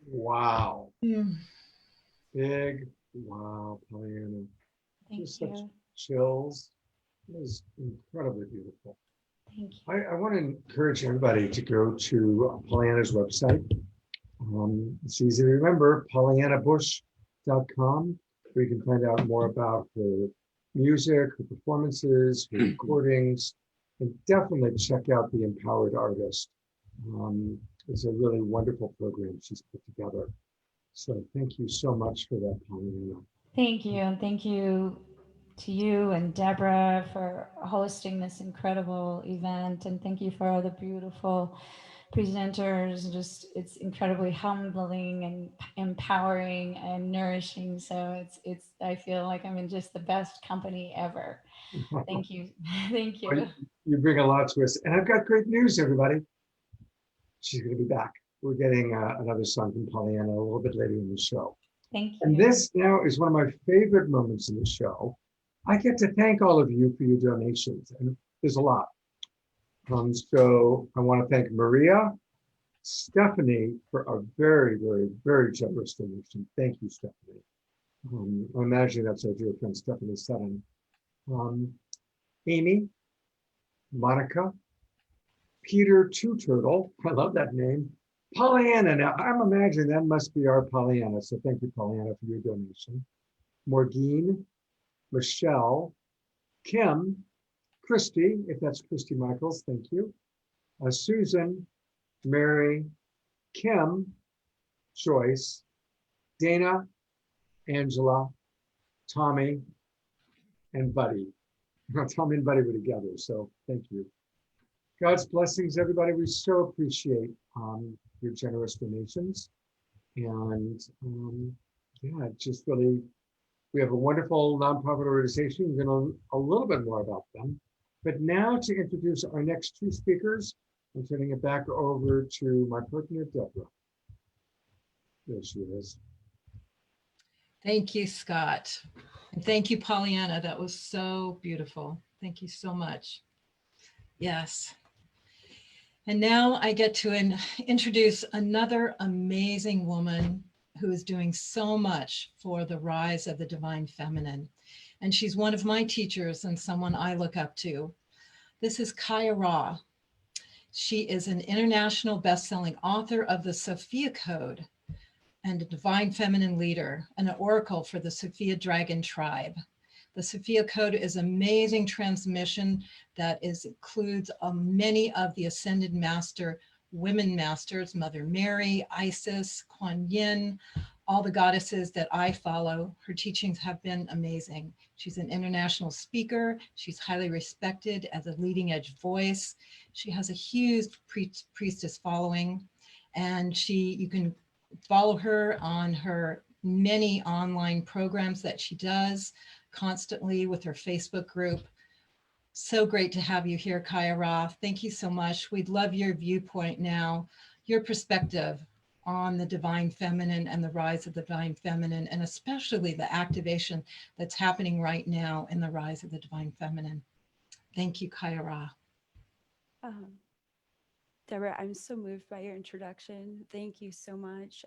Wow. Big wow, Pollyanna. Thank Just such you. chills. It was incredibly beautiful. Thank you. I want to encourage everybody to go to Pollyanna's website. It's easy to remember, pollyannabush.com, where you can find out more about her music, her performances, her recordings, and definitely check out The Empowered Artist. It's a really wonderful program she's put together. So thank you so much for that, Pollyanna. Thank you. And thank you to you and Deborah for hosting this incredible event. And thank you for all the beautiful presenters. Just, it's incredibly humbling and empowering and nourishing. So I feel like I'm in just the best company ever. Thank you. Thank you. You bring a lot to us. And I've got great news, everybody. She's going to be back. We're getting another song from Pollyanna a little bit later in the show. Thank you. And this now is one of my favorite moments in the show. I get to thank all of you for your donations, and there's a lot. So I want to thank Maria, Stephanie for a very, very, very generous donation. Thank you, Stephanie. I imagine that's our dear friend Stephanie Sutton. Amy, Monica, Peter Two Turtle, I love that name. Pollyanna, now I'm imagining that must be our Pollyanna, so thank you, Pollyanna, for your donation. Morgine, Michelle, Kim, Christy, if that's Christy Michaels, thank you. Susan, Mary, Kim, Joyce, Dana, Angela, Tommy, and Buddy. Tommy and Buddy were together, so thank you. God's blessings, everybody. We so appreciate your generous donations. And yeah, just really, we have a wonderful nonprofit organization. We're going to a little bit more about them. But now to introduce our next two speakers, I'm turning it back over to my partner, Deborah. There she is. Thank you, Scott. And thank you, Pollyanna. That was so beautiful. Thank you so much. Yes. And now I get to introduce another amazing woman who is doing so much for the rise of the divine feminine. And she's one of my teachers and someone I look up to. This is Kaya Ra. She is an international best-selling author of the Sophia Code and a divine feminine leader, an oracle for the Sophia Dragon tribe. The Sophia Code is amazing transmission that includes many of the ascended master, women masters, Mother Mary, Isis, Kuan Yin, all the goddesses that I follow. Her teachings have been amazing. She's an international speaker. She's highly respected as a leading edge voice. She has a huge priestess following, and you can follow her on her many online programs that she does constantly with her Facebook group. So great to have you here, Kaya Ra. Thank you so much. We'd love your viewpoint now, your perspective on the divine feminine and the rise of the divine feminine, and especially the activation that's happening right now in the rise of the divine feminine. Thank you, Kaya Ra. Deborah, I'm so moved by your introduction. Thank you so much.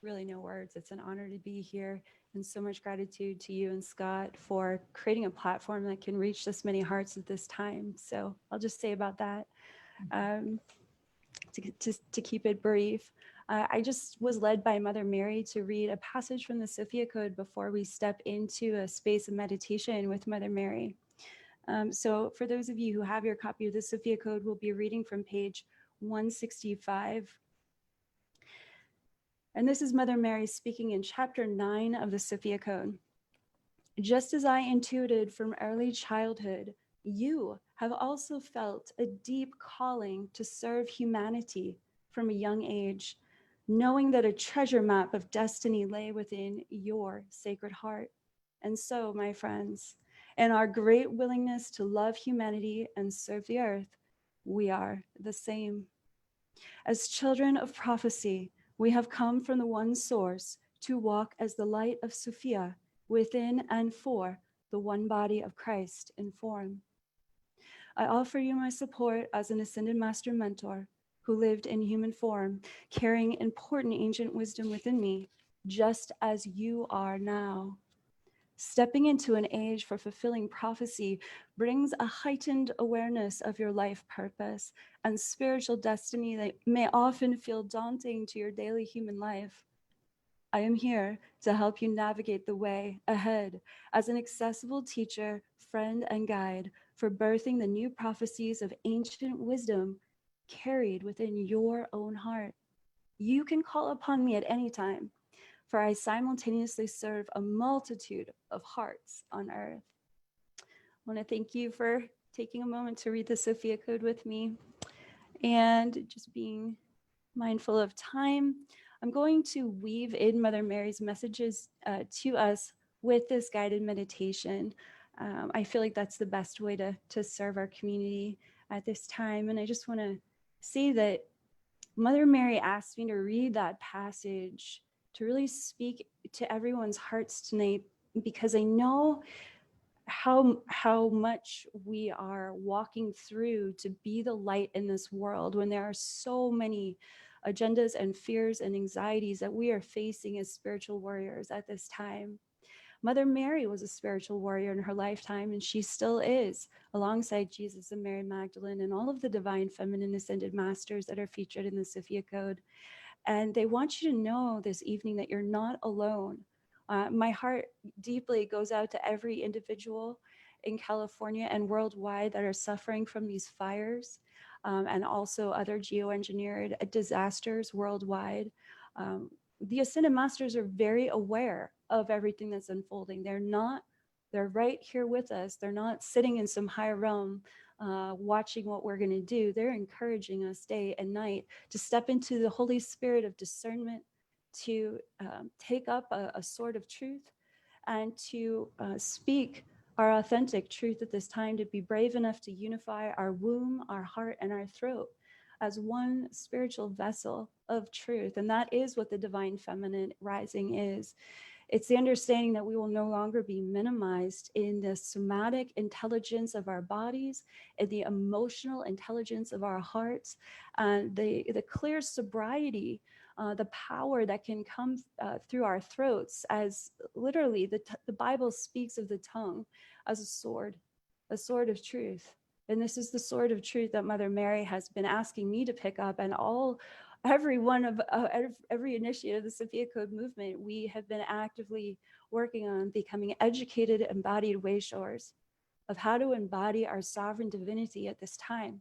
Really no words. It's an honor to be here, and so much gratitude to you and Scott for creating a platform that can reach this many hearts at this time. So I'll just say about that, to keep it brief. I just was led by Mother Mary to read a passage from the Sophia Code before we step into a space of meditation with Mother Mary. So for those of you who have your copy of the Sophia Code, we'll be reading from page 165. And this is Mother Mary speaking in chapter 9 of the Sophia Code. Just as I intuited from early childhood, you have also felt a deep calling to serve humanity from a young age, knowing that a treasure map of destiny lay within your sacred heart. And so, my friends, in our great willingness to love humanity and serve the earth, we are the same. As children of prophecy, we have come from the one source to walk as the light of Sophia within and for the one body of Christ in form. I offer you my support as an Ascended Master Mentor who lived in human form, carrying important ancient wisdom within me, just as you are now. Stepping into an age for fulfilling prophecy brings a heightened awareness of your life purpose and spiritual destiny that may often feel daunting to your daily human life. I am here to help you navigate the way ahead as an accessible teacher, friend, and guide for birthing the new prophecies of ancient wisdom carried within your own heart. You can call upon me at any time, for I simultaneously serve a multitude of hearts on earth. I want to thank you for taking a moment to read the Sophia Code with me and just being mindful of time. I'm going to weave in Mother Mary's messages to us with this guided meditation. I feel like that's the best way to serve our community at this time. And I just want to say that Mother Mary asked me to read that passage to really speak to everyone's hearts tonight, because I know how much we are walking through to be the light in this world when there are so many agendas and fears and anxieties that we are facing as spiritual warriors at this time. Mother Mary was a spiritual warrior in her lifetime, and she still is, alongside Jesus and Mary Magdalene and all of the divine feminine ascended masters that are featured in the Sophia Code. And they want you to know this evening that you're not alone. My heart deeply goes out to every individual in California and worldwide that are suffering from these fires, and also other geoengineered disasters worldwide. The Ascended Masters are very aware of everything that's unfolding. They're right here with us. They're not sitting in some higher realm watching what we're going to do. They're encouraging us day and night to step into the Holy Spirit of discernment, to take up a sword of truth, and to speak our authentic truth at this time, to be brave enough to unify our womb, our heart, and our throat as one spiritual vessel of truth. And that is what the divine feminine rising is. It's the understanding that we will no longer be minimized in the somatic intelligence of our bodies, in the emotional intelligence of our hearts, and the clear sobriety, the power that can come through our throats, as literally the Bible speaks of the tongue as a sword of truth. And this is the sword of truth that Mother Mary has been asking me to pick up, and every one of every initiate of the Sophia Code movement, we have been actively working on becoming educated, embodied wayshowers of how to embody our sovereign divinity at this time.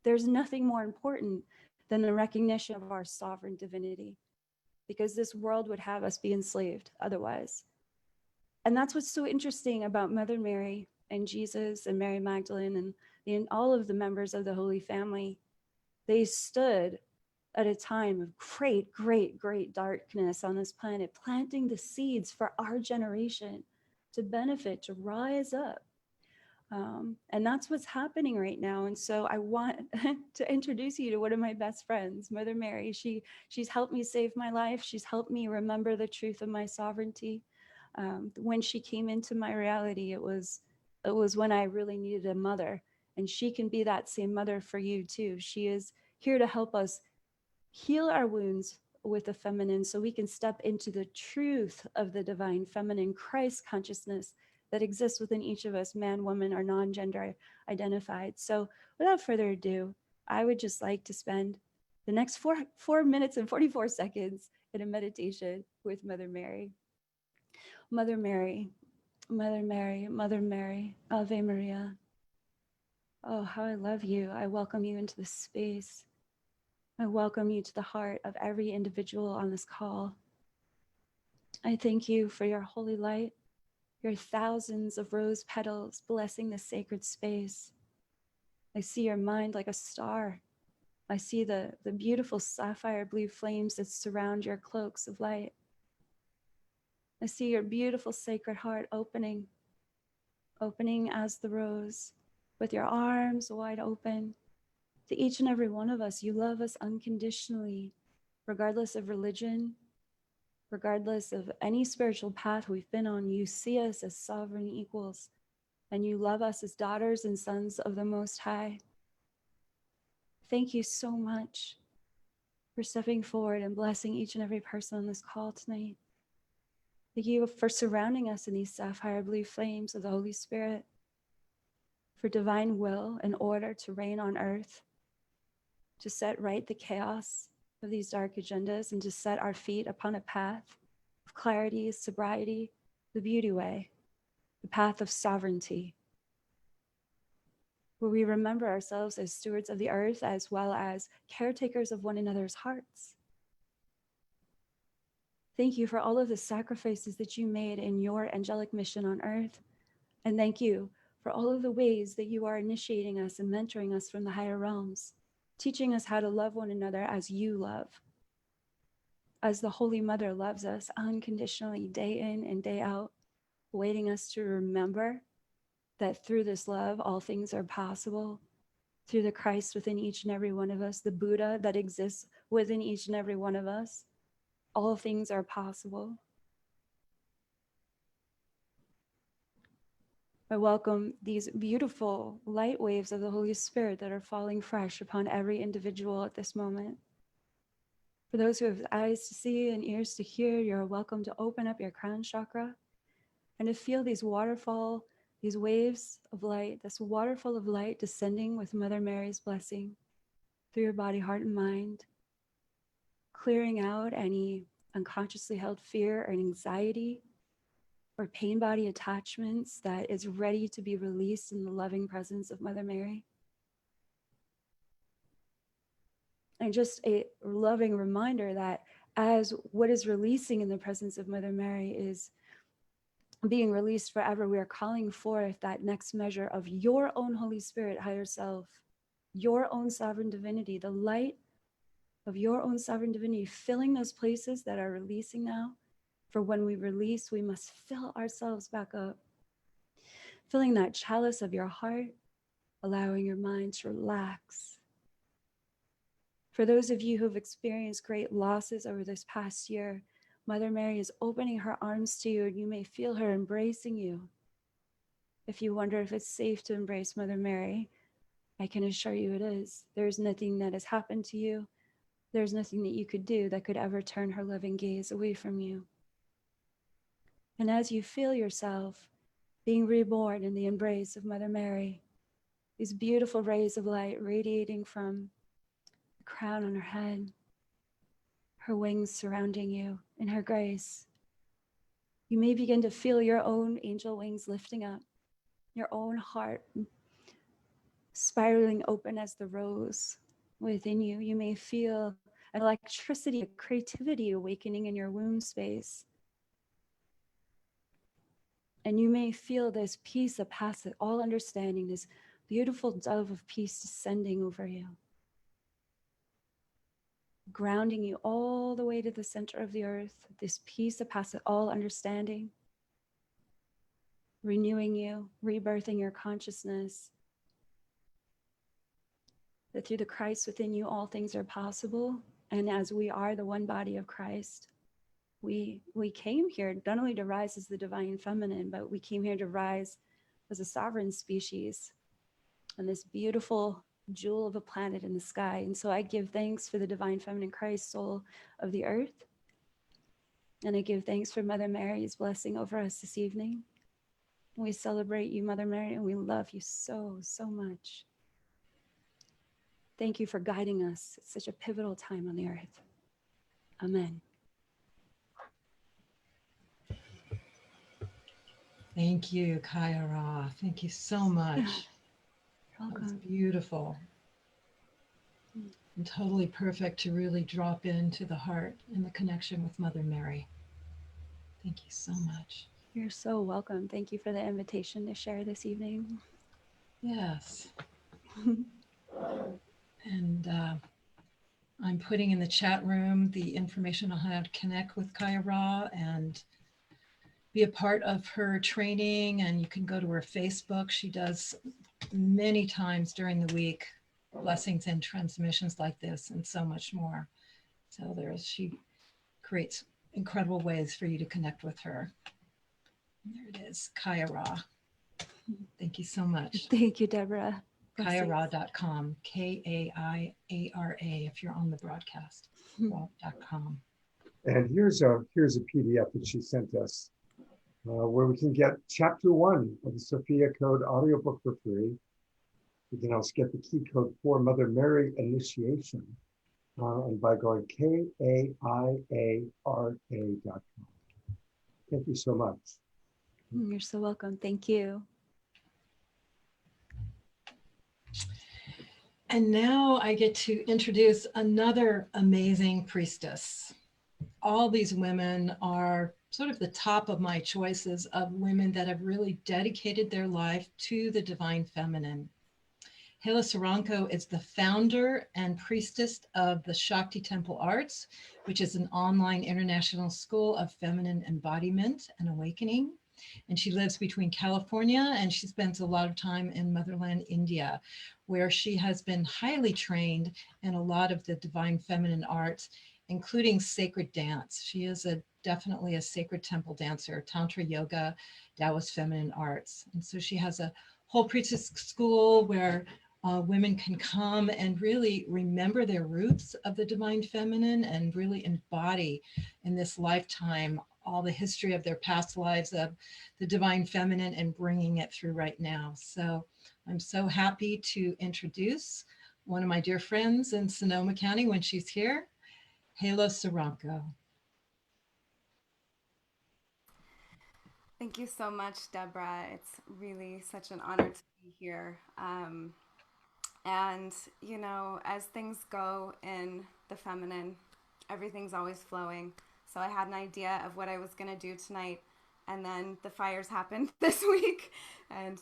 There's nothing more important than the recognition of our sovereign divinity, because this world would have us be enslaved otherwise. And that's what's so interesting about Mother Mary and Jesus and Mary Magdalene and all of the members of the Holy Family. They stood at a time of great darkness on this planet, planting the seeds for our generation to benefit, to rise up. And that's what's happening right now. And so I want to introduce you to one of my best friends, Mother Mary. She's helped me save my life. She's helped me remember the truth of my sovereignty. When she came into my reality, it was when I really needed a mother And she can be that same mother for you too. She is here to help us heal our wounds with the feminine so we can step into the truth of the divine feminine Christ consciousness that exists within each of us, man, woman, or non-gender identified. So without further ado, I would just like to spend the next 4 minutes and 44 seconds in a meditation with Mother Mary. Mother Mary, Mother Mary, Mother Mary, Ave Maria. Oh, how I love you. I welcome you into this space. I welcome you to the heart of every individual on this call. I thank you for your holy light, your thousands of rose petals blessing this sacred space. I see your mind like a star. I see the beautiful sapphire blue flames that surround your cloaks of light. I see your beautiful sacred heart opening as the rose, with your arms wide open. To each and every one of us, you love us unconditionally, regardless of religion, regardless of any spiritual path we've been on. You see us as sovereign equals, and you love us as daughters and sons of the Most High. Thank you so much for stepping forward and blessing each and every person on this call tonight. Thank you for surrounding us in these sapphire blue flames of the Holy Spirit, for divine will and order to reign on earth, to set right the chaos of these dark agendas and to set our feet upon a path of clarity, sobriety, the beauty way, the path of sovereignty, where we remember ourselves as stewards of the earth as well as caretakers of one another's hearts. Thank you for all of the sacrifices that you made in your angelic mission on earth. And thank you for all of the ways that you are initiating us and mentoring us from the higher realms, teaching us how to love one another as you love, as the Holy Mother loves us unconditionally, day in and day out, waiting us to remember that through this love, all things are possible. Through the Christ within each and every one of us, the Buddha that exists within each and every one of us, all things are possible. I welcome these beautiful light waves of the Holy Spirit that are falling fresh upon every individual at this moment. For those who have eyes to see and ears to hear, you're welcome to open up your crown chakra and to feel these waterfall, these waves of light, this waterfall of light descending with Mother Mary's blessing through your body, heart, and mind, clearing out any unconsciously held fear or anxiety or pain body attachments that is ready to be released in the loving presence of Mother Mary. And just a loving reminder that as what is releasing in the presence of Mother Mary is being released forever, we are calling forth that next measure of your own Holy Spirit, higher self, your own sovereign divinity, the light of your own sovereign divinity, filling those places that are releasing now. For when we release, we must fill ourselves back up, filling that chalice of your heart, allowing your mind to relax. For those of you who have experienced great losses over this past year, Mother Mary is opening her arms to you, and you may feel her embracing you. If you wonder if it's safe to embrace Mother Mary, I can assure you it is. There's nothing that has happened to you. There's nothing that you could do that could ever turn her loving gaze away from you. And as you feel yourself being reborn in the embrace of Mother Mary, these beautiful rays of light radiating from the crown on her head, her wings surrounding you in her grace, you may begin to feel your own angel wings lifting up, your own heart spiraling open as the rose within you. You may feel an electricity, a creativity awakening in your womb space. And you may feel this peace that passes all understanding, this beautiful dove of peace descending over you, grounding you all the way to the center of the earth, this peace that passes all understanding, renewing you, rebirthing your consciousness, that through the Christ within you, all things are possible. And as we are the one body of Christ, we came here not only to rise as the divine feminine, but we came here to rise as a sovereign species, on this beautiful jewel of a planet in the sky. And so I give thanks for the divine feminine Christ soul of the earth. And I give thanks for Mother Mary's blessing over us this evening. We celebrate you, Mother Mary, and we love you so, so much. Thank you for guiding us at such a pivotal time on the earth. Amen. Thank you, Kaya Ra. Thank you so much. That was beautiful. And totally perfect to really drop into the heart and the connection with Mother Mary. Thank you so much. You're so welcome. Thank you for the invitation to share this evening. Yes. And I'm putting in the chat room the information on how to connect with Kaya Ra and be a part of her training. And you can go to her Facebook. She does many times during the week blessings and transmissions like this and so much more. So she creates incredible ways for you to connect with her. There it is, Kaya Ra. Thank you so much. Thank you, Deborah. KayaRa.com, KAIARA, if you're on the broadcast, .com. And here's a PDF that she sent us where we can get chapter 1 of the Sophia Code audiobook for free. You can also get the key code for Mother Mary initiation and by going KAIARA.com. Thank you so much. You're so welcome. Thank you. And now I get to introduce another amazing priestess. All these women are sort of the top of my choices of women that have really dedicated their life to the divine feminine. Hela Saranko is the founder and priestess of the Shakti Temple Arts, which is an online international school of feminine embodiment and awakening. And she lives between California and she spends a lot of time in motherland India, where she has been highly trained in a lot of the divine feminine arts, including sacred dance. She is definitely a sacred temple dancer, Tantra yoga, Taoist feminine arts. And so she has a whole priestess school where women can come and really remember their roots of the divine feminine and really embody in this lifetime all the history of their past lives of the divine feminine and bringing it through right now. So I'm so happy to introduce one of my dear friends in Sonoma County when she's here, Hela Saranko. Thank you so much, Deborah. It's really such an honor to be here. And, you know, as things go in the feminine, everything's always flowing. So I had an idea of what I was going to do tonight. And then the fires happened this week. And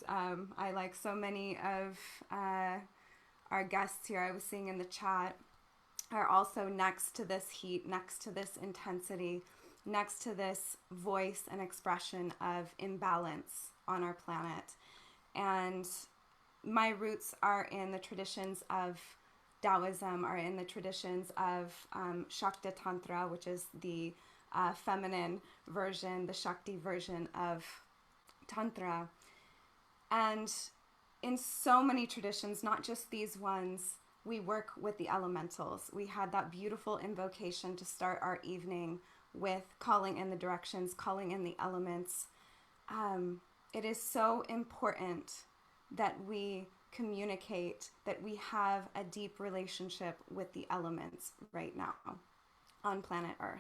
I, like so many of our guests here, I was seeing in the chat, are also next to this heat, next to this intensity, next to this voice and expression of imbalance on our planet. And my roots are in the traditions of Taoism, are in the traditions of Shakti Tantra, which is the feminine version, the Shakti version of Tantra. And in so many traditions, not just these ones, we work with the elementals. We had that beautiful invocation to start our evening with calling in the directions, calling in the elements. It is so important that we communicate, that we have a deep relationship with the elements right now on planet Earth.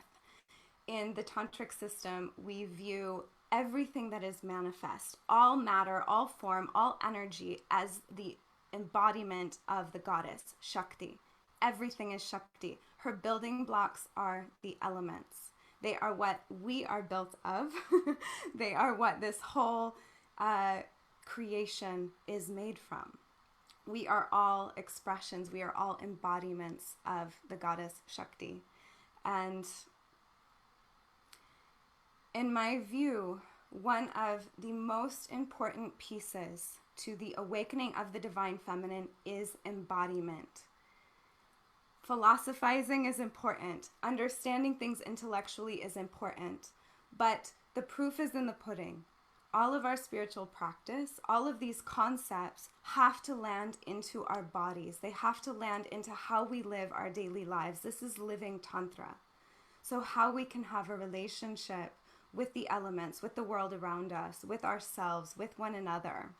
In the tantric system, we view everything that is manifest, all matter, all form, all energy, as the embodiment of the goddess Shakti. Everything is Shakti. Her building blocks are the elements. They are what we are built of. They are what this whole creation is made from. We are all expressions, we are all embodiments of the goddess Shakti. And in my view, one of the most important pieces to the awakening of the divine feminine is embodiment. Philosophizing is important. Understanding things intellectually is important. But the proof is in the pudding. all of our spiritual practice, all of these concepts have to land into our bodies. They have to land into how we live our daily lives. This is living Tantra. So how we can have a relationship with the elements, with the world around us, with ourselves, with one another.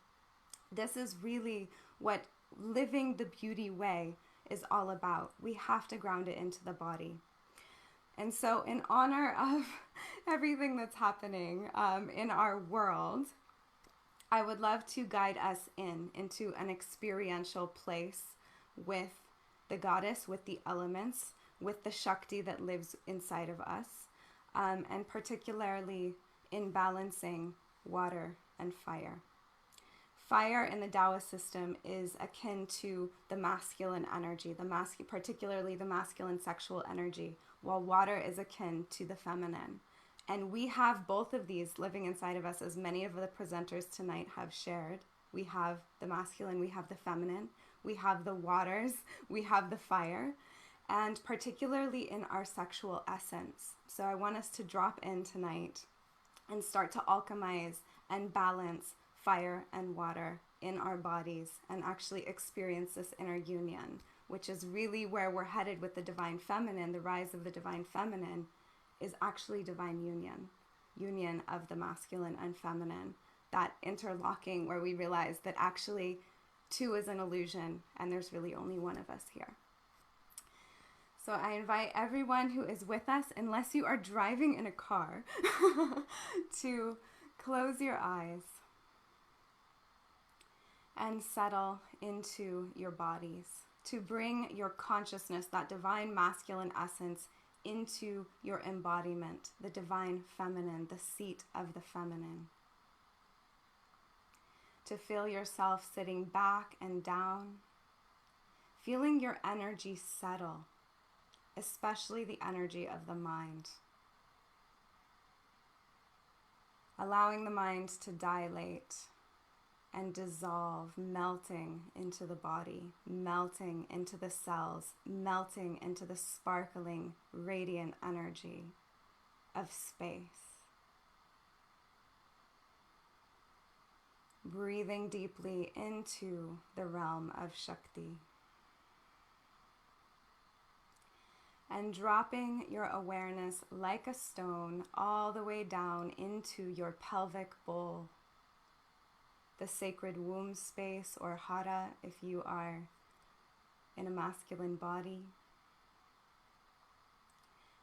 This is really what living the beauty way is all about. We have to ground it into the body. And so in honor of everything that's happening in our world, I would love to guide us into an experiential place with the goddess, with the elements, with the Shakti that lives inside of us, and particularly in balancing water and fire. Fire in the Taoist system is akin to the masculine energy, particularly the masculine sexual energy, while water is akin to the feminine. And we have both of these living inside of us, as many of the presenters tonight have shared. We have the masculine, we have the feminine, we have the waters, we have the fire, and particularly in our sexual essence. So I want us to drop in tonight and start to alchemize and balance fire and water in our bodies and actually experience this inner union, which is really where we're headed with the divine feminine. The rise of the divine feminine is actually divine union of the masculine and feminine, that interlocking where we realize that actually two is an illusion and there's really only one of us here. So I invite everyone who is with us, unless you are driving in a car, to close your eyes and settle into your bodies, to bring your consciousness, that divine masculine essence, into your embodiment, the divine feminine, the seat of the feminine. To feel yourself sitting back and down, feeling your energy settle, especially the energy of the mind. Allowing the mind to dilate and dissolve, melting into the body, melting into the cells, melting into the sparkling, radiant energy of space. Breathing deeply into the realm of Shakti. And dropping your awareness like a stone all the way down into your pelvic bowl, the sacred womb space, or hara if you are in a masculine body.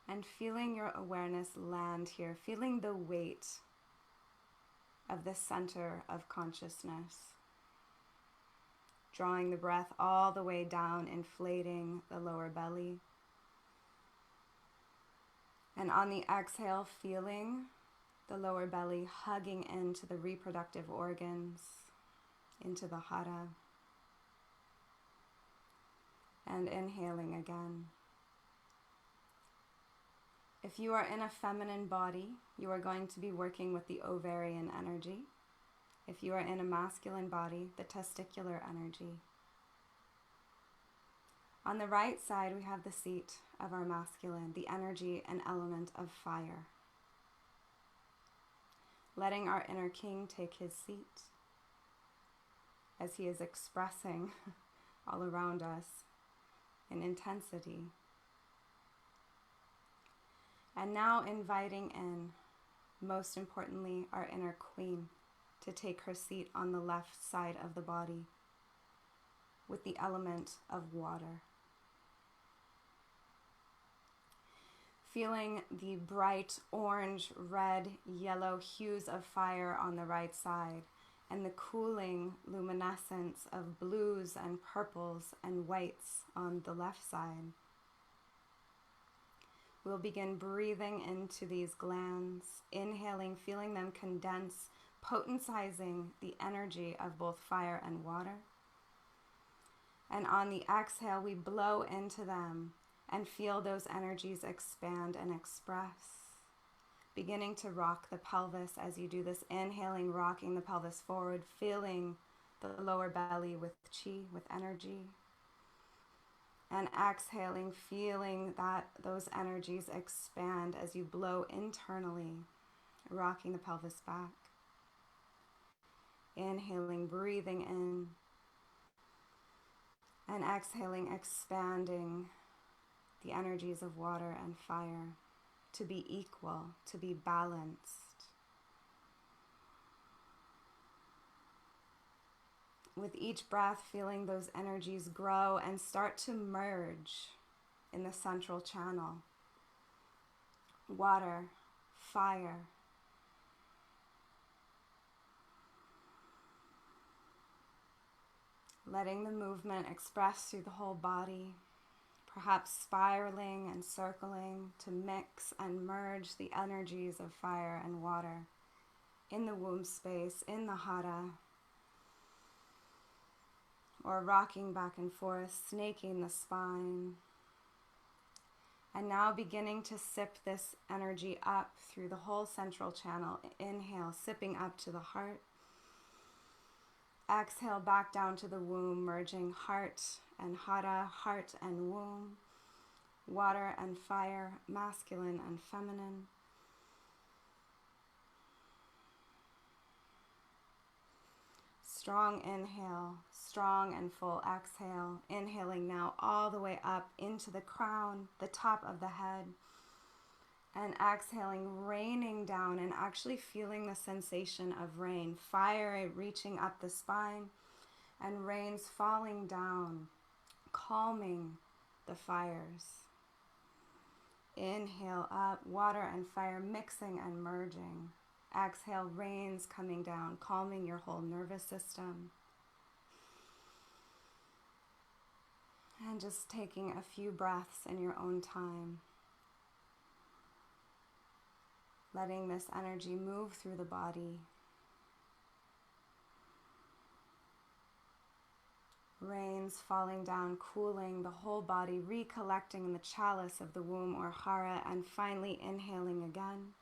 And feeling your awareness land here, feeling the weight of the center of consciousness. Drawing the breath all the way down, inflating the lower belly. And on the exhale, feeling the lower belly hugging into the reproductive organs, into the hara. And inhaling again. If you are in a feminine body, you are going to be working with the ovarian energy. If you are in a masculine body, the testicular energy. On the right side, we have the seat of our masculine, the energy and element of fire. Letting our inner king take his seat as he is expressing all around us in intensity. And now inviting in, most importantly, our inner queen to take her seat on the left side of the body with the element of water. Feeling the bright orange, red, yellow hues of fire on the right side and the cooling luminescence of blues and purples and whites on the left side. We'll begin breathing into these glands, inhaling, feeling them condense, potentizing the energy of both fire and water. And on the exhale, we blow into them and feel those energies expand and express. Beginning to rock the pelvis as you do this, inhaling, rocking the pelvis forward, filling the lower belly with chi, with energy. And exhaling, feeling that those energies expand as you blow internally, rocking the pelvis back. Inhaling, breathing in, and exhaling, expanding the energies of water and fire to be equal, to be balanced. With each breath, feeling those energies grow and start to merge in the central channel. Water, fire. Letting the movement express through the whole body, perhaps spiraling and circling to mix and merge the energies of fire and water in the womb space, in the hara, or rocking back and forth, snaking the spine. And now beginning to sip this energy up through the whole central channel. Inhale, sipping up to the heart. Exhale back down to the womb, merging heart and hara, heart and womb, water and fire, masculine and feminine. Strong inhale, strong and full exhale. Inhaling now all the way up into the crown, the top of the head. And exhaling, raining down and actually feeling the sensation of rain. Fire reaching up the spine and rains falling down, calming the fires. Inhale up, water and fire mixing and merging. Exhale, rains coming down, calming your whole nervous system. And just taking a few breaths in your own time. Letting this energy move through the body. Rains falling down, cooling the whole body, recollecting in the chalice of the womb or hara, and finally inhaling again.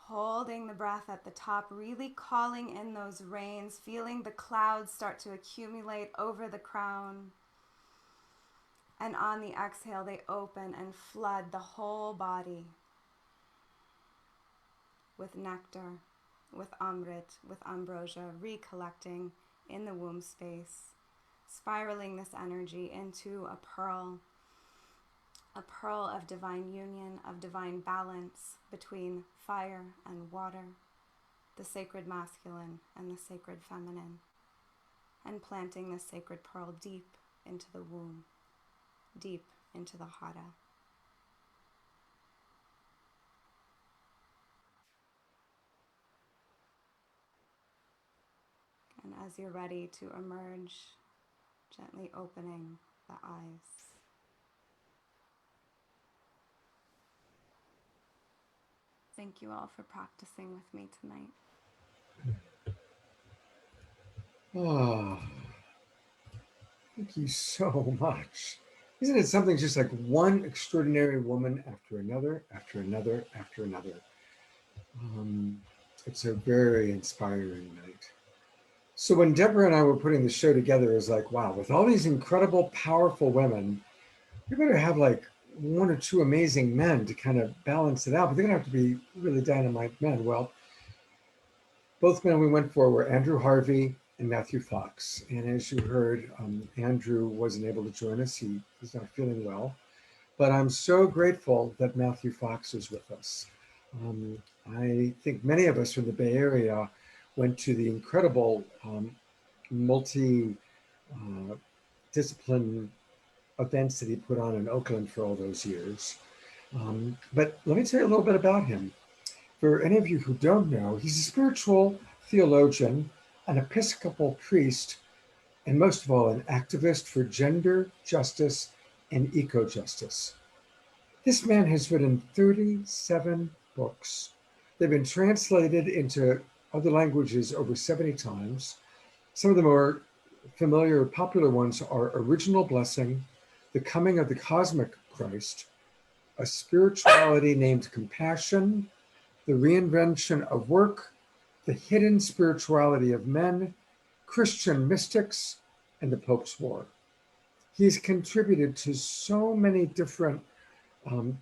Holding the breath at the top, really calling in those rains, feeling the clouds start to accumulate over the crown. And on the exhale, they open and flood the whole body with nectar, with amrit, with ambrosia, recollecting in the womb space, spiraling this energy into a pearl of divine union, of divine balance between fire and water, the sacred masculine and the sacred feminine, and planting the sacred pearl deep into the womb, deep into the hara. And as you're ready to emerge, gently opening the eyes. Thank you all for practicing with me tonight. Oh, thank you so much. Isn't it something, just like one extraordinary woman after another, after another, after another? It's a very inspiring night. So when Deborah and I were putting the show together, it was like, wow, with all these incredible, powerful women, you better have like one or two amazing men to kind of balance it out, but they're gonna have to be really dynamite men. Well, both men we went for were Andrew Harvey and Matthew Fox. And as you heard, Andrew wasn't able to join us. He's not feeling well, but I'm so grateful that Matthew Fox is with us. I think many of us from the Bay Area went to the incredible multi-discipline events that he put on in Oakland for all those years. But let me tell you a little bit about him. For any of you who don't know, he's a spiritual theologian, an Episcopal priest, and most of all, an activist for gender justice and eco-justice. This man has written 37 books. They've been translated into other languages over 70 times. Some of the more familiar, popular ones are Original Blessing, The Coming of the Cosmic Christ, A Spirituality Named Compassion, The Reinvention of Work, The Hidden Spirituality of Men, Christian Mystics, and The Pope's War. He's contributed to so many different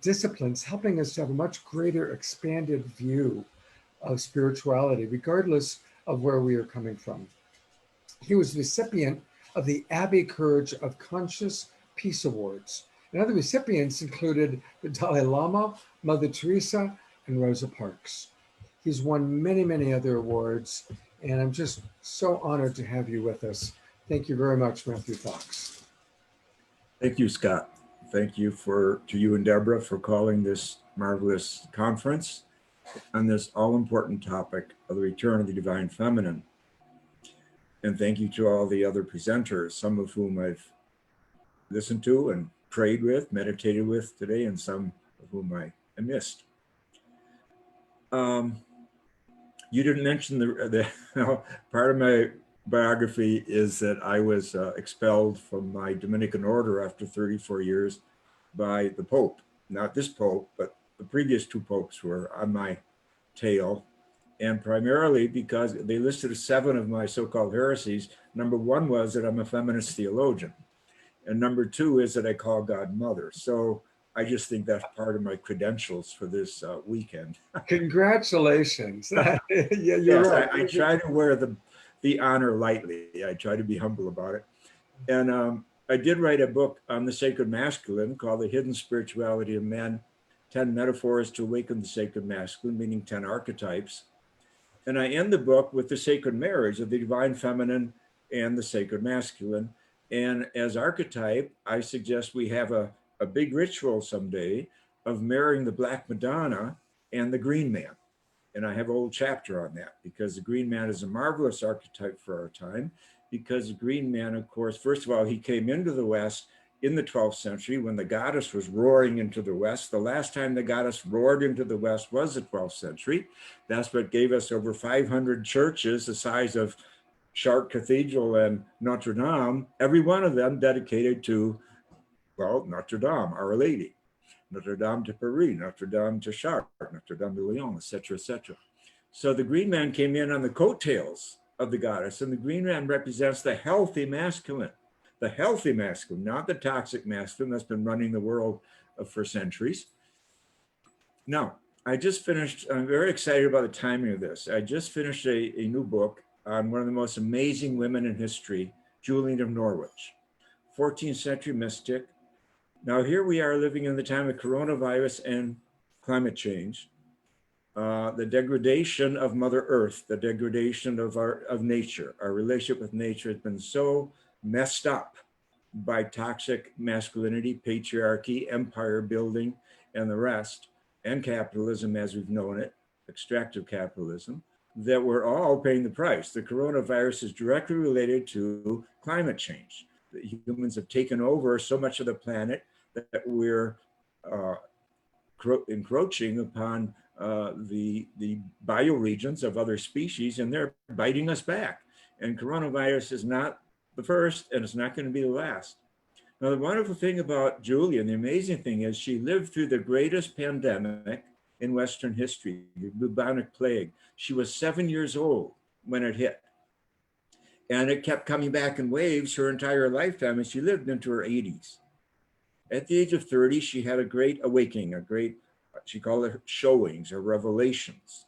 disciplines, helping us to have a much greater expanded view of spirituality, regardless of where we are coming from. He was the recipient of the Abbey Courage of Conscious Peace Awards. And other recipients included the Dalai Lama, Mother Teresa, and Rosa Parks. He's won many, many other awards, and I'm just so honored to have you with us. Thank you very much, Matthew Fox. Thank you, Scott. Thank you to you and Deborah for calling this marvelous conference on this all-important topic of the return of the divine feminine. And thank you to all the other presenters, some of whom I've listened to and prayed with, meditated with today, and some of whom I missed. You didn't mention the part of my biography is that I was expelled from my Dominican order after 34 years by the Pope. Not this Pope, but the previous two popes were on my tail. And primarily because they listed 7 of my so-called heresies. Number 1 was that I'm a feminist theologian. And number 2 is that I call God mother. So I just think that's part of my credentials for this weekend. Congratulations. Yeah, you're yes, right. I try to wear the honor lightly. I try to be humble about it. And I did write a book on the sacred masculine called The Hidden Spirituality of Men, 10 Metaphors to Awaken the Sacred Masculine, meaning 10 archetypes. And I end the book with the sacred marriage of the divine feminine and the sacred masculine. And as archetype, I suggest we have a big ritual someday of marrying the Black Madonna and the Green Man. And I have a whole chapter on that because the Green Man is a marvelous archetype for our time because the Green Man, of course, first of all, he came into the West in the 12th century when the goddess was roaring into the West. The last time the goddess roared into the West was the 12th century. That's what gave us over 500 churches the size of Chartres Cathedral and Notre Dame, every one of them dedicated to, well, Notre Dame, Our Lady, Notre Dame de Paris, Notre Dame de Chartres, Notre Dame de Lyon, etc., etc. So the Green Man came in on the coattails of the goddess, and the Green Man represents the healthy masculine, not the toxic masculine that's been running the world for centuries. Now, I just finished, I'm very excited about the timing of this. I just finished a new book on one of the most amazing women in history, Julian of Norwich, 14th century mystic. Now here we are living in the time of coronavirus and climate change, the degradation of Mother Earth, the degradation of nature. Our relationship with nature has been so messed up by toxic masculinity, patriarchy, empire building, and the rest, and capitalism as we've known it, extractive capitalism, that we're all paying the price. The coronavirus is directly related to climate change. The humans have taken over so much of the planet that we're encroaching upon the bioregions of other species, and they're biting us back. And coronavirus is not the first, and it's not going to be the last. Now, the wonderful thing about Julian, the amazing thing is she lived through the greatest pandemic in Western history, the bubonic plague. She was 7 years old when it hit. And it kept coming back in waves her entire lifetime, and she lived into her 80s. At the age of 30, she had a great awakening, she called it showings or revelations.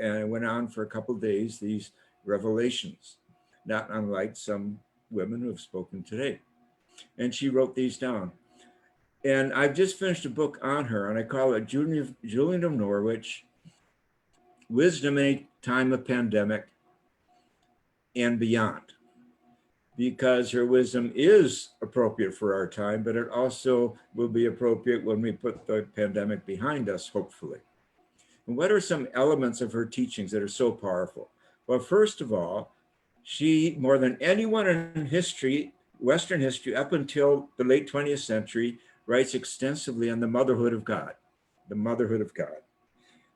And it went on for a couple of days, these revelations, not unlike some women who have spoken today. And she wrote these down. And I've just finished a book on her, and I call it Julian of Norwich, Wisdom in a Time of Pandemic and Beyond. Because her wisdom is appropriate for our time, but it also will be appropriate when we put the pandemic behind us, hopefully. And what are some elements of her teachings that are so powerful? Well, first of all, she, more than anyone in history, Western history, up until the late 20th century, writes extensively on the motherhood of God, the motherhood of God.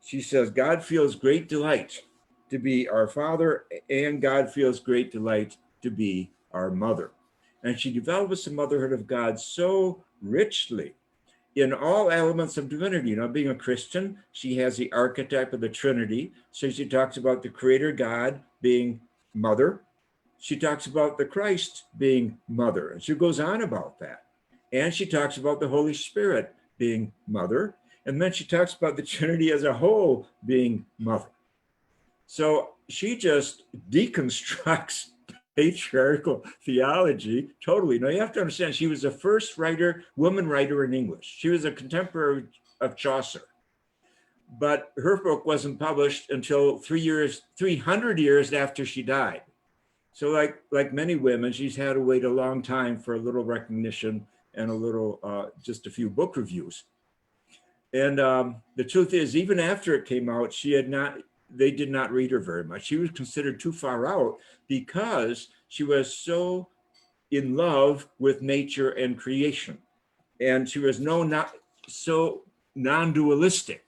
She says, God feels great delight to be our father, and God feels great delight to be our mother. And she develops the motherhood of God so richly in all elements of divinity. You know, being a Christian, she has the archetype of the Trinity. So she talks about the creator God being mother. She talks about the Christ being mother, and she goes on about that. And she talks about the Holy Spirit being mother. And then she talks about the Trinity as a whole being mother. So she just deconstructs patriarchal theology totally. Now you have to understand, she was the first woman writer in English. She was a contemporary of Chaucer, but her book wasn't published until 300 years after she died. So like many women, she's had to wait a long time for a little recognition and a little, just a few book reviews. And the truth is, even after it came out, they did not read her very much. She was considered too far out because she was so in love with nature and creation. And she was not so non-dualistic,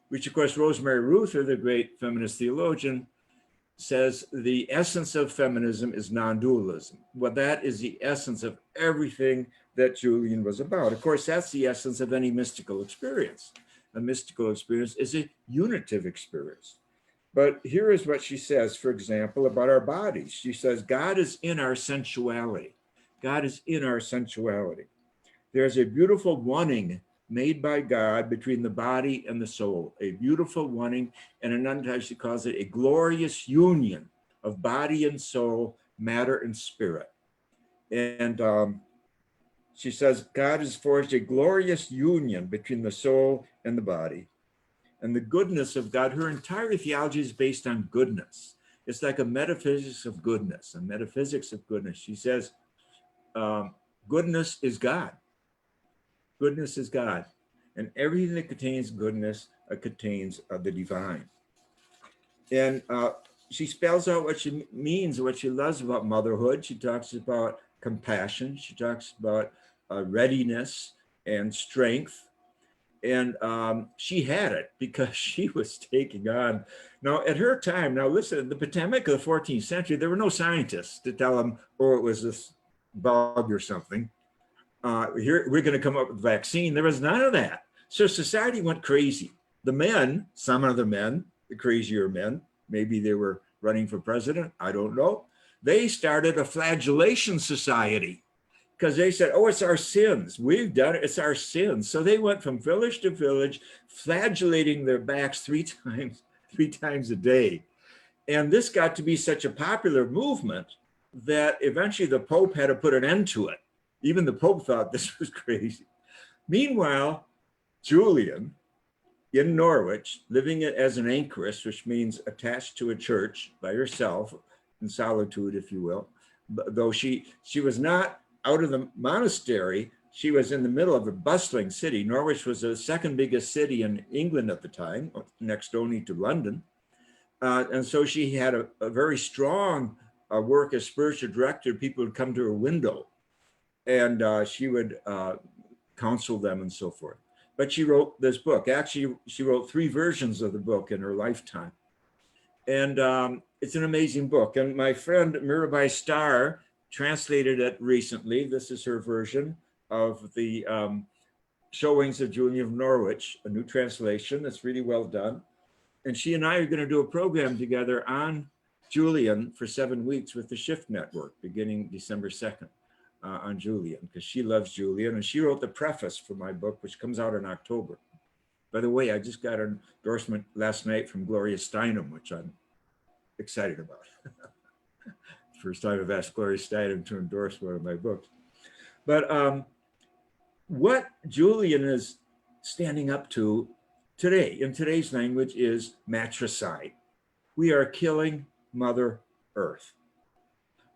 which of course, Rosemary Ruther, the great feminist theologian, says the essence of feminism is non-dualism. Well, that is the essence of everything that Julian was about. Of course, that's the essence of any mystical experience. A mystical experience is a unitive experience. But here is what she says, for example, about our bodies. She says, God is in our sensuality. God is in our sensuality. There's a beautiful oneing made by God between the body and the soul, a beautiful oneing, and another time she calls it a glorious union of body and soul, matter and spirit. And she says, God has forged a glorious union between the soul and the body. And the goodness of God, her entire theology is based on goodness. It's like a metaphysics of goodness, a metaphysics of goodness. She says, goodness is God. Goodness is God. And everything that contains goodness contains the divine. And she spells out what she means, what she loves about motherhood. She talks about compassion. She talks about readiness and strength. And she had it because she was taking on. Now, at her time, now listen, the pandemic of the 14th century, there were no scientists to tell them, oh, it was this bug or something. Here, we're going to come up with a vaccine. There was none of that. So society went crazy. The men, some of the men, the crazier men, maybe they were running for president, I don't know. They started a flagellation society. Because they said, oh, it's our sins. We've done it. It's our sins. So they went from village to village, flagellating their backs three times a day. And this got to be such a popular movement that eventually the Pope had to put an end to it. Even the Pope thought this was crazy. Meanwhile, Julian in Norwich, living as an anchoress, which means attached to a church by herself, in solitude, if you will, though she was not out of the monastery, she was in the middle of a bustling city. Norwich was the second biggest city in England at the time, next only to London. And so she had a very strong work as spiritual director. People would come to her window and she would counsel them and so forth. But she wrote this book. Actually, she wrote 3 versions of the book in her lifetime. And it's an amazing book. And my friend Mirabai Starr translated it recently. This is her version of the showings of Julian of Norwich, a new translation that's really well done. And she and I are going to do a program together on Julian for 7 weeks with the Shift Network, beginning December 2nd on Julian, because she loves Julian. And she wrote the preface for my book, which comes out in October. By the way, I just got an endorsement last night from Gloria Steinem, which I'm excited about. First time I've asked Gloria Steinem to endorse one of my books. But what Julian is standing up to today, in today's language, is matricide. We are killing Mother Earth.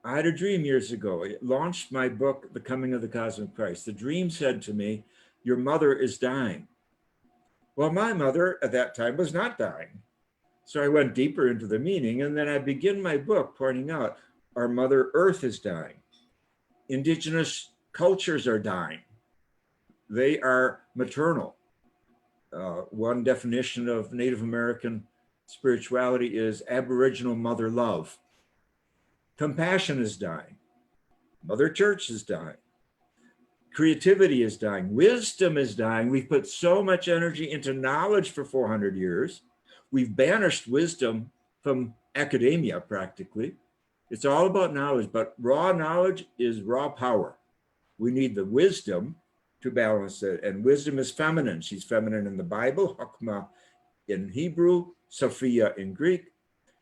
I had a dream years ago. It launched my book, The Coming of the Cosmic Christ. The dream said to me, your mother is dying. Well, my mother at that time was not dying. So I went deeper into the meaning, and then I begin my book pointing out our Mother Earth is dying. Indigenous cultures are dying. They are maternal. One definition of Native American spirituality is Aboriginal mother love. Compassion is dying. Mother Church is dying. Creativity is dying. Wisdom is dying. We've put so much energy into knowledge for 400 years. We've banished wisdom from academia practically. It's all about knowledge, but raw knowledge is raw power. We need the wisdom to balance it. And wisdom is feminine. She's feminine in the Bible, Chokmah in Hebrew, Sophia in Greek.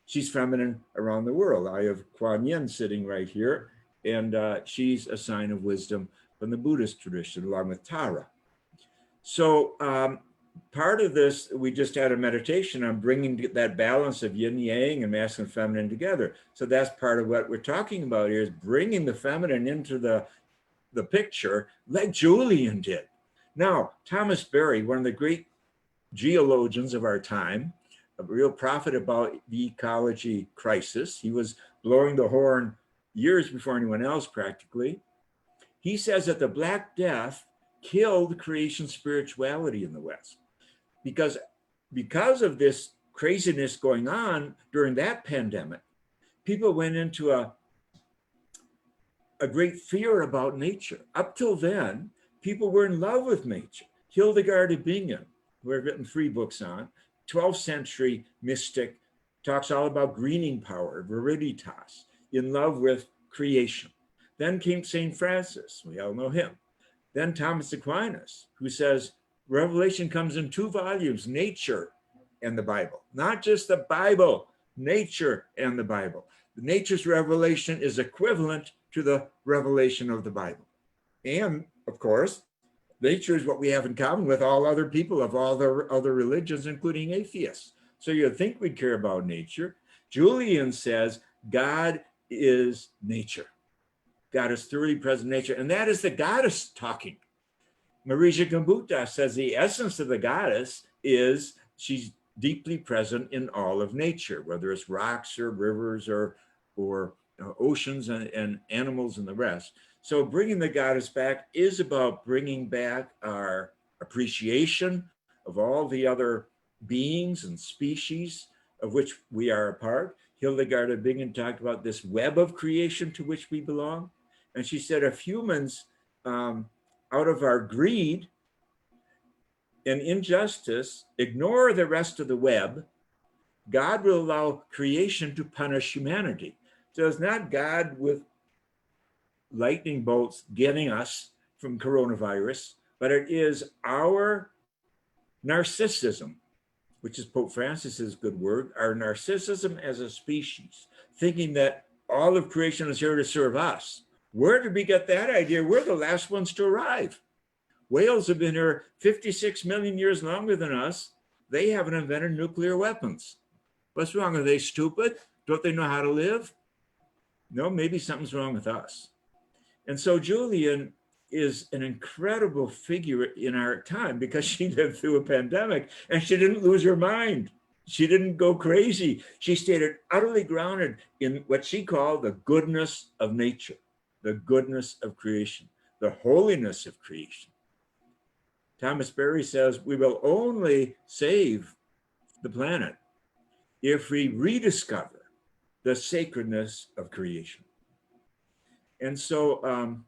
she's feminine around the world. I have Kuan Yin sitting right here, and she's a sign of wisdom from the Buddhist tradition, along with Tara. So part of this, we just had a meditation on bringing that balance of yin yang and masculine and feminine together. So that's part of what we're talking about here, is bringing the feminine into the picture like Julian did. Now, Thomas Berry, one of the great geologians of our time, a real prophet about the ecology crisis. He was blowing the horn years before anyone else practically. He says that the Black Death killed creation spirituality in the West. Because of this craziness going on during that pandemic, people went into a great fear about nature. Up till then, people were in love with nature. Hildegard of Bingen, who I've written 3 books on, 12th century mystic, talks all about greening power, viriditas, in love with creation. Then came St. Francis, we all know him. Then Thomas Aquinas, who says Revelation comes in 2 volumes, nature and the Bible. Not just the Bible, nature and the Bible. Nature's revelation is equivalent to the revelation of the Bible. And of course, nature is what we have in common with all other people of all the other religions, including atheists. So you'd think we'd care about nature. Julian says God is nature. God is thoroughly present in nature, and that is the goddess talking. Marija Gimbutas says the essence of the goddess is she's deeply present in all of nature, whether it's rocks or rivers or oceans and animals and the rest. So bringing the goddess back is about bringing back our appreciation of all the other beings and species of which we are a part. Hildegard of Bingen talked about this web of creation to which we belong. And she said, if humans, out of our greed and injustice, ignore the rest of the web, God will allow creation to punish humanity. So it's not God with lightning bolts getting us from coronavirus, but it is our narcissism, which is Pope Francis's good word, our narcissism as a species, thinking that all of creation is here to serve us. Where did we get that idea? We're the last ones to arrive. Whales have been here 56 million years longer than us. They haven't invented nuclear weapons. What's wrong? Are they stupid? Don't they know how to live? No, maybe something's wrong with us. And so Julian is an incredible figure in our time because she lived through a pandemic and she didn't lose her mind. She didn't go crazy. She stayed utterly grounded in what she called the goodness of nature, the goodness of creation, the holiness of creation. Thomas Berry says we will only save the planet if we rediscover the sacredness of creation. And so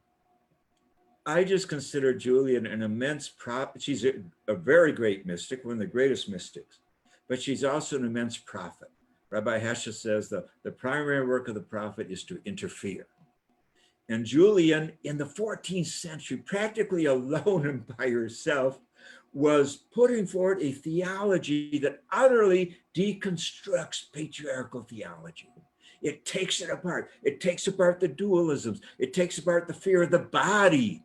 I just consider Julian an immense prophet. She's a very great mystic, one of the greatest mystics, but she's also an immense prophet. Rabbi Heschel says the primary work of the prophet is to interfere. And Julian, in the 14th century, practically alone and by herself, was putting forward a theology that utterly deconstructs patriarchal theology. It takes it apart. It takes apart the dualisms. It takes apart the fear of the body.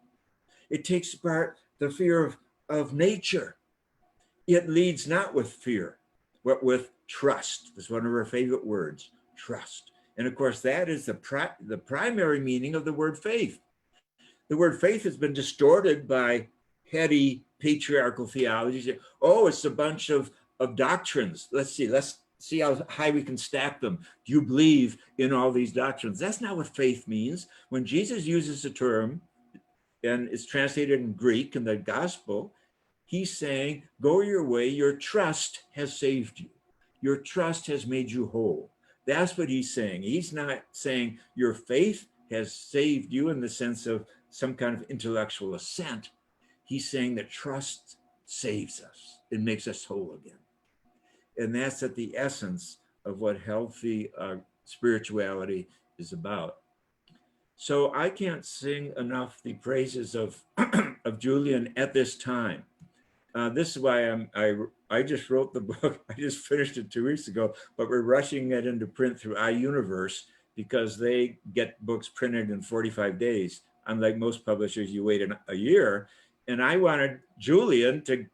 It takes apart the fear of nature. It leads not with fear, but with trust. That's one of her favorite words, trust. And of course, that is the primary meaning of the word faith. The word faith has been distorted by heady patriarchal theology. Oh, it's a bunch of doctrines. Let's see how high we can stack them. Do you believe in all these doctrines? That's not what faith means. When Jesus uses the term, and it's translated in Greek in the gospel, he's saying, go your way, your trust has saved you. Your trust has made you whole. That's what he's saying. He's not saying your faith has saved you in the sense of some kind of intellectual assent. He's saying that trust saves us. It makes us whole again. And that's at the essence of what healthy spirituality is about. So I can't sing enough the praises of, of Julian at this time. This is why I just wrote the book. I just finished it 2 weeks ago, but we're rushing it into print through iUniverse because they get books printed in 45 days. Unlike most publishers, you wait a year. And I wanted Julian to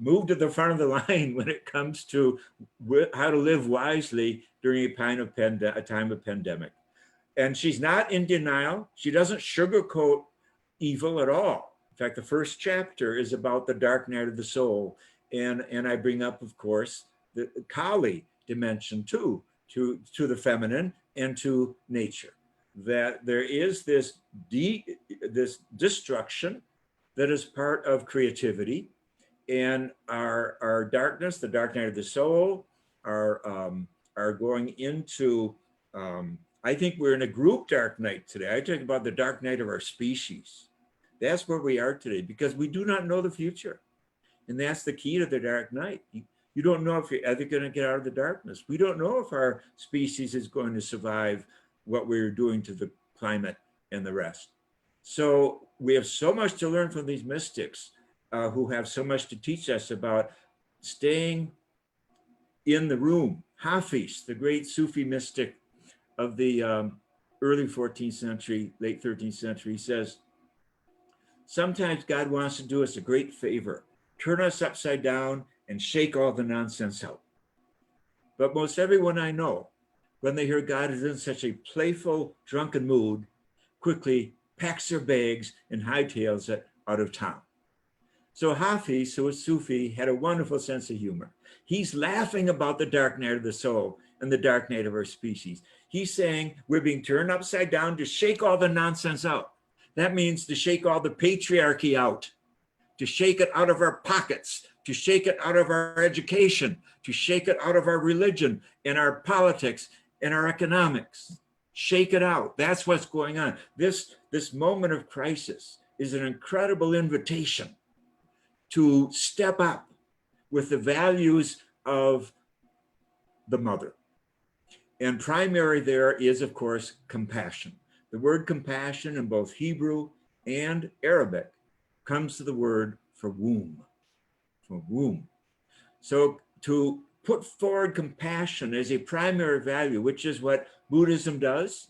move to the front of the line when it comes to how to live wisely during a time of pandemic. And she's not in denial. She doesn't sugarcoat evil at all. In fact, the first chapter is about the dark night of the soul. And I bring up, of course, the Kali dimension too, to the feminine and to nature. That there is this destruction that is part of creativity. And our darkness, the dark night of the soul, are going into, I think we're in a group dark night today. I talk about the dark night of our species. That's where we are today because we do not know the future. And that's the key to the dark night. You don't know if you're ever going to get out of the darkness. We don't know if our species is going to survive what we're doing to the climate and the rest. So we have so much to learn from these mystics who have so much to teach us about staying in the room. Hafiz, the great Sufi mystic of the early 14th century, late 13th century, says, sometimes God wants to do us a great favor, turn us upside down and shake all the nonsense out. But most everyone I know, when they hear God is in such a playful, drunken mood, quickly packs their bags and hightails it out of town. So Hafiz, who was Sufi, had a wonderful sense of humor. He's laughing about the dark night of the soul and the dark night of our species. He's saying we're being turned upside down to shake all the nonsense out. That means to shake all the patriarchy out, to shake it out of our pockets, to shake it out of our education, to shake it out of our religion and our politics and our economics. Shake it out. That's what's going on. This moment of crisis is an incredible invitation to step up with the values of the mother. And primary there is, of course, compassion. The word compassion in both Hebrew and Arabic comes to the word for womb, for womb. So to put forward compassion as a primary value, which is what Buddhism does.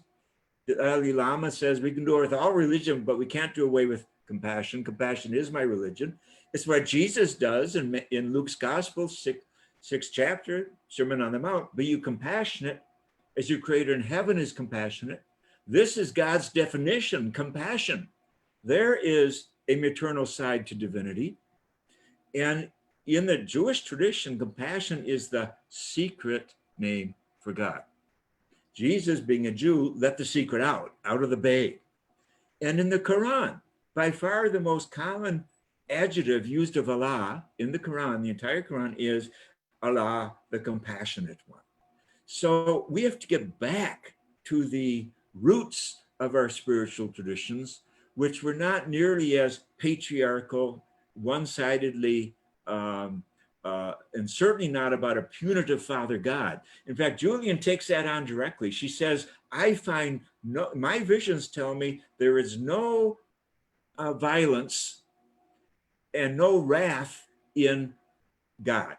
The Dalai Lama says we can do it with all religion, but we can't do away with compassion. Compassion is my religion. It's what Jesus does in Luke's Gospel, sixth chapter, Sermon on the Mount. Be you compassionate as your Creator in heaven is compassionate. This is God's definition, compassion. There is a maternal side to divinity. And in the Jewish tradition, compassion is the secret name for God. Jesus, being a Jew, let the secret out of the bag. And in the Quran, by far the most common adjective used of Allah in the Quran, the entire Quran, is Allah, the compassionate one. So we have to get back to the roots of our spiritual traditions, which were not nearly as patriarchal, one-sidedly, and certainly not about a punitive Father God. In fact, Julian takes that on directly. She says, I find my visions tell me there is no violence and no wrath in God.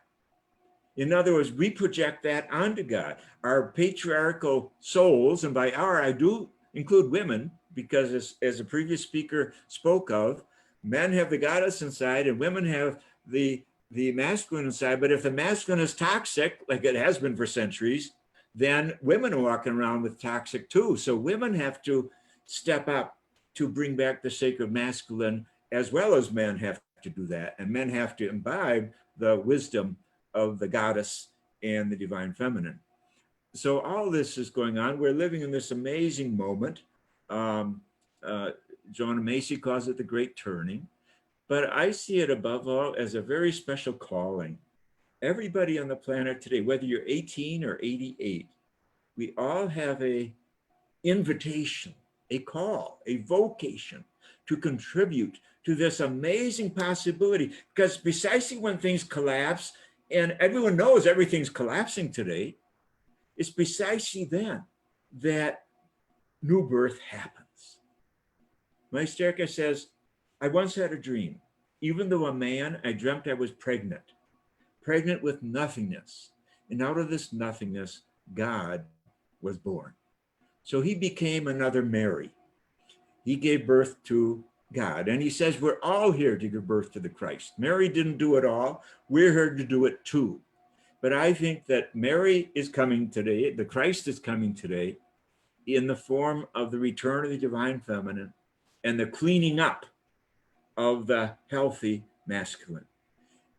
In other words, we project that onto God. Our patriarchal souls, and by our, I do include women, because as a previous speaker spoke of, men have the goddess inside and women have the masculine inside. But if the masculine is toxic, like it has been for centuries, then women are walking around with toxic too. So women have to step up to bring back the sacred masculine, as well as men have to do that. And men have to imbibe the wisdom of the goddess and the divine feminine. So all this is going on. We're living in this amazing moment. Joanna Macy calls it the Great Turning. But I see it above all as a very special calling. Everybody on the planet today, whether you're 18 or 88, we all have a invitation, a call, a vocation to contribute to this amazing possibility. Because precisely when things collapse, and everyone knows everything's collapsing today, it's precisely then that new birth happens. Meisterka says, I once had a dream even though a man, I dreamt I was pregnant with nothingness. And out of this nothingness, God was born. So he became another Mary. He gave birth to God. And he says we're all here to give birth to the Christ. Mary didn't do it all. We're here to do it too. But I think that Mary is coming today, the Christ is coming today in the form of the return of the divine feminine and the cleaning up of the healthy masculine.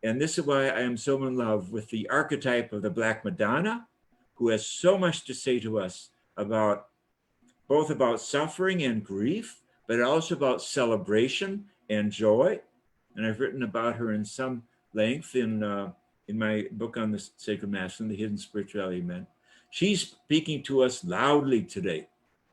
And this is why I am so in love with the archetype of the Black Madonna, who has so much to say to us about both about suffering and grief, but also about celebration and joy. And I've written about her in some length in my book on the Sacred Masculine, The Hidden Spirituality of Men. She's speaking to us loudly today.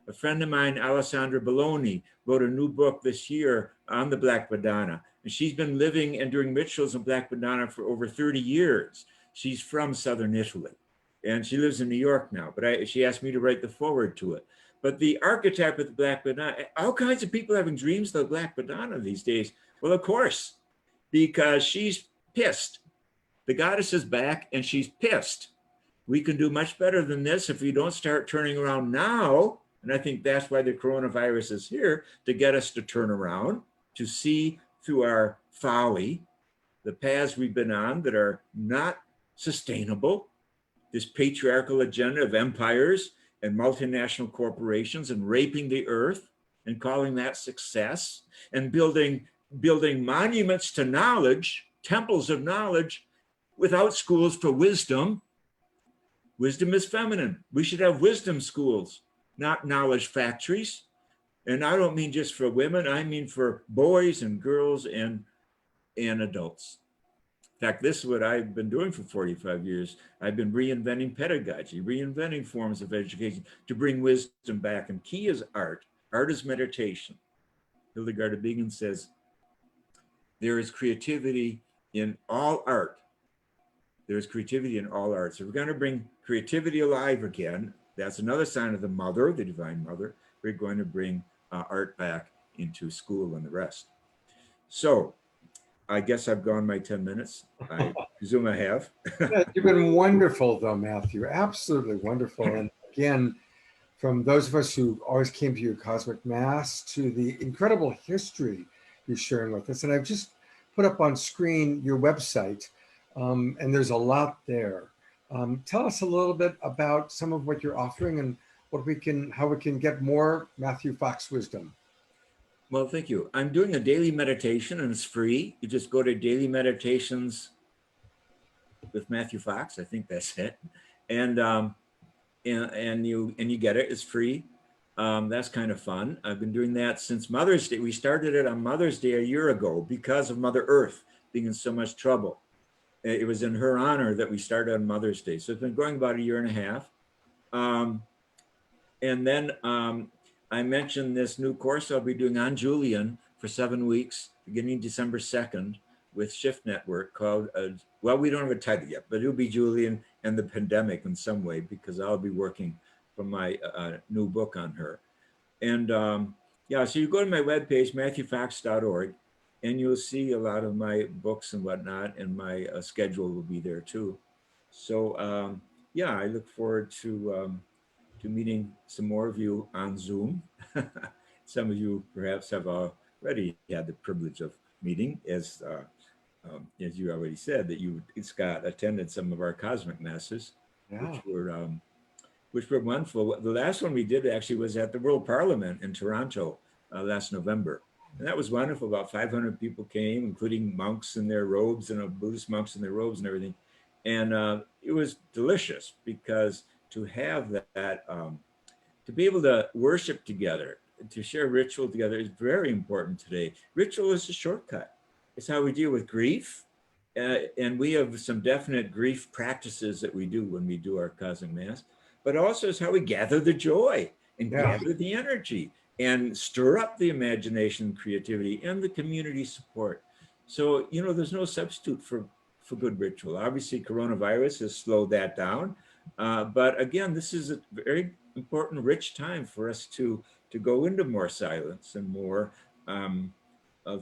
A friend of mine, Alessandra Belloni, wrote a new book this year on the Black Madonna. And she's been living and doing rituals of Black Madonna for over 30 years. She's from Southern Italy. And she lives in New York now, but she asked me to write the foreword to it. But the archetype of the Black Madonna, all kinds of people having dreams of the Black Madonna these days. Well, of course, because she's pissed. The goddess is back and she's pissed. We can do much better than this if we don't start turning around now. And I think that's why the coronavirus is here, to get us to turn around, to see through our folly, the paths we've been on that are not sustainable, this patriarchal agenda of empires and multinational corporations and raping the earth and calling that success, and building monuments to knowledge, temples of knowledge, without schools for wisdom. Wisdom is feminine. We should have wisdom schools, not knowledge factories. And I don't mean just for women, I mean for boys and girls and adults. In fact, this is what I've been doing for 45 years. I've been reinventing pedagogy, reinventing forms of education to bring wisdom back. And key is art. Art is meditation. Hildegard of Bingen says, there is creativity in all art. There is creativity in all art. So we're going to bring creativity alive again. That's another sign of the mother, the divine mother. We're going to bring art back into school and the rest. So I guess I've gone my 10 minutes. I presume I have. Yeah, you've been wonderful though, Matthew. Absolutely wonderful. And again, from those of us who always came to your Cosmic Mass to the incredible history you're sharing with us. And I've just put up on screen your website, and there's a lot there. Tell us a little bit about some of what you're offering and how we can get more Matthew Fox wisdom. Well, thank you. I'm doing a daily meditation and it's free. You just go to Daily Meditations with Matthew Fox. I think that's it. And you get it. It's free. That's kind of fun. I've been doing that since Mother's Day. We started it on Mother's Day a year ago because of Mother Earth being in so much trouble. It was in her honor that we started on Mother's Day. So it's been going about a year and a half. And then I mentioned this new course I'll be doing on Julian for 7 weeks, beginning December 2nd with Shift Network called, well, we don't have a title yet, but it'll be Julian and the Pandemic in some way, because I'll be working from my new book on her. And yeah, so you go to my webpage, matthewfox.org, and you'll see a lot of my books and whatnot, and my schedule will be there too. So yeah, I look forward to meeting some more of you on Zoom. Some of you perhaps have already had the privilege of meeting, as you already said, that you, Scott, attended some of our Cosmic Masses, yeah, which were wonderful. The last one we did actually was at the World Parliament in Toronto last November. And that was wonderful. About 500 people came, including monks in their robes and Buddhist monks in their robes and everything. And it was delicious, because to have that, to be able to worship together, to share ritual together is very important today. Ritual is a shortcut. It's how we deal with grief. And we have some definite grief practices that we do when we do our Cosmic Mass, but also it's how we gather the joy and gather the energy and stir up the imagination, creativity, and the community support. So, you know, there's no substitute for good ritual. Obviously, coronavirus has slowed that down. But again, this is a very important, rich time for us to go into more silence and more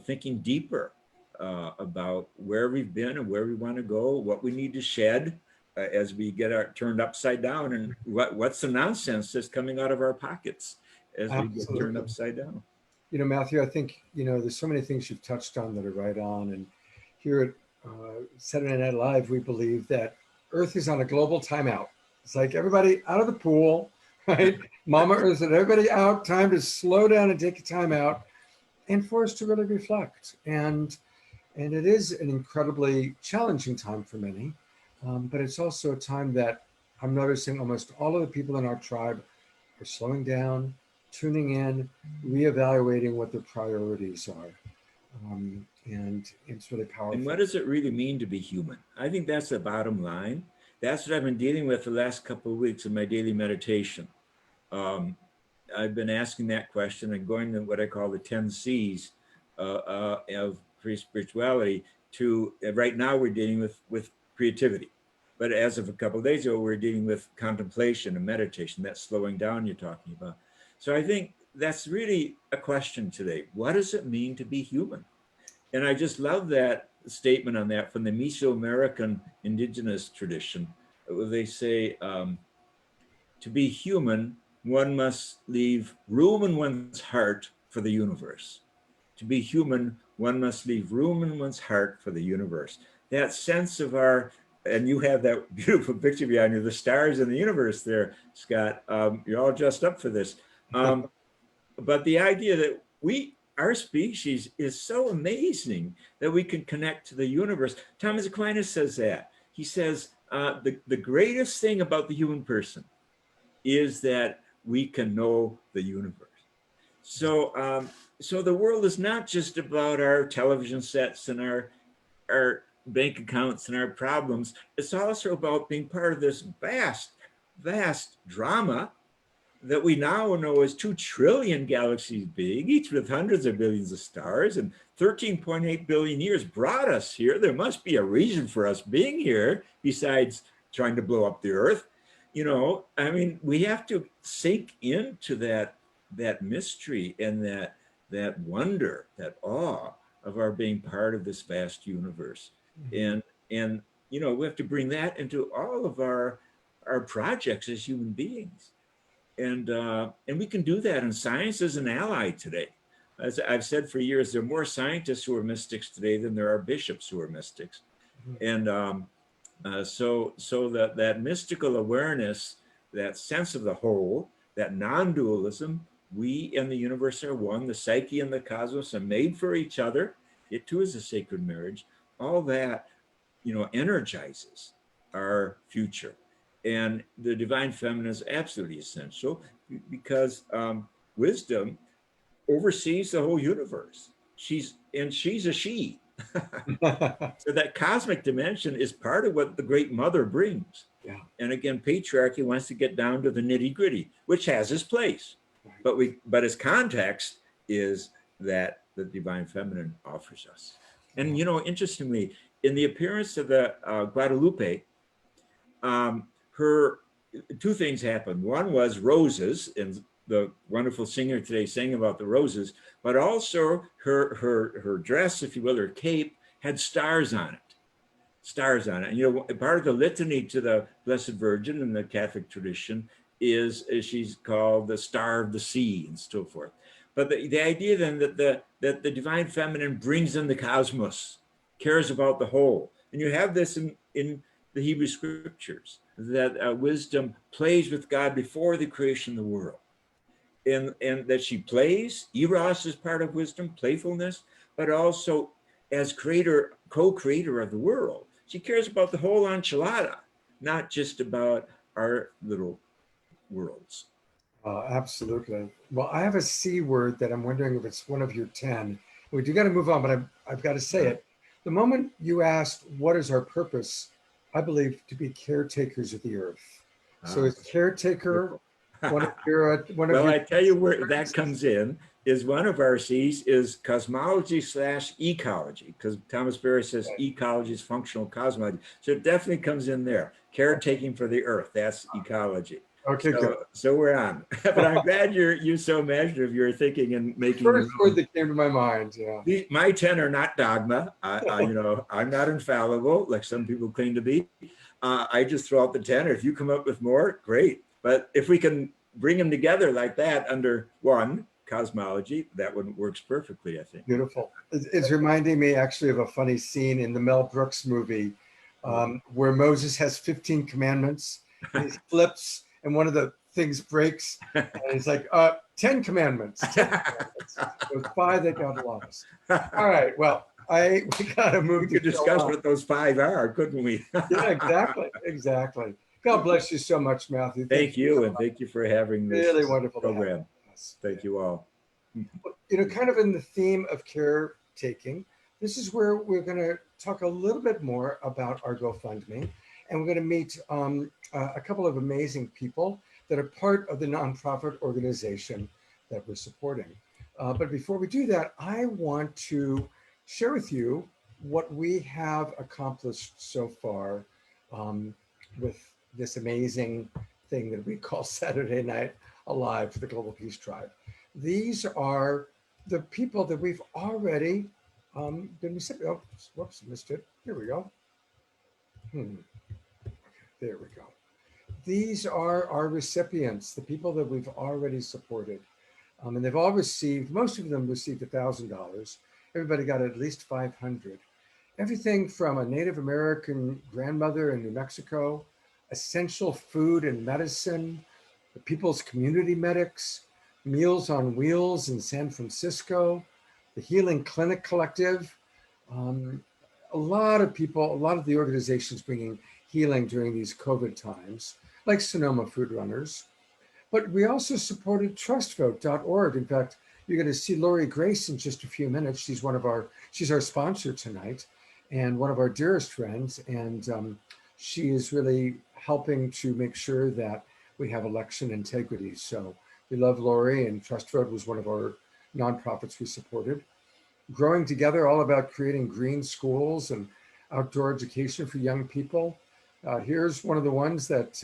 thinking deeper about where we've been and where we want to go, what we need to shed as we get turned upside down, and what's the nonsense that's coming out of our pockets as we get turned upside down. You know, Matthew, I think, you know, there's so many things you've touched on that are right on. And here at Saturday Night Live, we believe that Earth is on a global timeout. It's like everybody out of the pool, right? Mama Earth and everybody out, time to slow down and take a time out and for us to really reflect. And it is an incredibly challenging time for many, but it's also a time that I'm noticing almost all of the people in our tribe are slowing down, tuning in, reevaluating what their priorities are. And it's really powerful. And what does it really mean to be human? I think that's the bottom line. That's what I've been dealing with the last couple of weeks in my daily meditation. I've been asking that question and going to what I call the 10 C's of free spirituality to, right now we're dealing with creativity. But as of a couple of days ago, we're dealing with contemplation and meditation, that slowing down you're talking about. So I think that's really a question today. What does it mean to be human? And I just love that statement on that from the Mesoamerican indigenous tradition, where they say, to be human, one must leave room in one's heart for the universe. To be human, one must leave room in one's heart for the universe. That sense of our, and you have that beautiful picture behind you, the stars in the universe there, Scott. You're all dressed up for this. But the idea that our species is so amazing that we can connect to the universe. Thomas Aquinas says that. He says, the greatest thing about the human person is that we can know the universe. So, so the world is not just about our television sets and our bank accounts and our problems. It's also about being part of this vast, vast drama that we now know is 2 trillion galaxies big, each with hundreds of billions of stars, and 13.8 billion years brought us here. There must be a reason for us being here besides trying to blow up the Earth. You know, I mean, we have to sink into that mystery and that wonder, that awe of our being part of this vast universe. And you know, we have to bring that into all of our projects as human beings. And we can do that, and science is an ally today. As I've said for years, there are more scientists who are mystics today than there are bishops who are mystics. And so that mystical awareness, that sense of the whole, that non-dualism, we and the universe are one, the psyche and the cosmos are made for each other. It too is a sacred marriage. All that, you know, energizes our future. And the divine feminine is absolutely essential because wisdom oversees the whole universe. She's a she. So that cosmic dimension is part of what the great mother brings. Yeah. And again, patriarchy wants to get down to the nitty gritty, which has its place. Right. But its context is that the divine feminine offers us. And, you know, interestingly, in the appearance of the Guadalupe, her 2 things happened. One was roses, and the wonderful singer today sang about the roses, but also her dress, if you will, her cape, had stars on it. Stars on it. And, you know, part of the litany to the Blessed Virgin in the Catholic tradition is she's called the Star of the Sea and so forth. But the idea then that the divine feminine brings in the cosmos, cares about the whole. And you have this in the Hebrew scriptures, that wisdom plays with God before the creation of the world. And that she plays, eros is part of wisdom, playfulness, but also as creator, co-creator of the world. She cares about the whole enchilada, not just about our little worlds. Absolutely. Well, I have a C word that I'm wondering if it's one of your 10. We do got to move on, but I've got to say it. The moment you asked, what is our purpose? I believe to be caretakers of the earth. So is caretaker one of your I tell you where that comes in is one of our C's is cosmology / ecology, because Thomas Berry says ecology is functional cosmology. So it definitely comes in there. Caretaking for the earth, that's ecology. Okay, good. So we're on. But I'm glad you're so imaginative. You're thinking and making. First word that came to my mind. Yeah. My 10 are not dogma. I'm not infallible like some people claim to be. I just throw out the 10. Or if you come up with more, great. But if we can bring them together like that under one cosmology, that one works perfectly, I think. Beautiful. It's reminding me actually of a funny scene in the Mel Brooks movie where Moses has 15 commandments and he flips and one of the things breaks and it's like 10 commandments. 10 commandments. There's 5 that got lost. All right. Well, we gotta move. We could discuss what those 5 are, couldn't we? Yeah, exactly. God bless you so much, Matthew. Thank you, and thank you for having this really wonderful program. Thank you all. Kind of in the theme of caretaking, this is where we're going to talk a little bit more about our GoFundMe, and we're going to meet a couple of amazing people that are part of the nonprofit organization that we're supporting. But before we do that, I want to share with you what we have accomplished so far with this amazing thing that we call Saturday Night Alive for the Global Peace Tribe. These are the people that we've already been recipients. Oh, whoops, missed it. Here we go. There we go. These are our recipients, the people that we've already supported. And they've all received, most of them received $1,000. Everybody got at least 500. Everything from a Native American grandmother in New Mexico, essential food and medicine, the People's Community Medics, Meals on Wheels in San Francisco, the Healing Clinic Collective, a lot of people, a lot of the organizations bringing healing during these COVID times, like Sonoma Food Runners. But we also supported trustvote.org. In fact, you're going to see Lori Grace in just a few minutes. She's she's our sponsor tonight and one of our dearest friends. And she is really helping to make sure that we have election integrity. So we love Lori, and Trust Vote was one of our nonprofits we supported. Growing Together, all about creating green schools and outdoor education for young people. Here's one of the ones that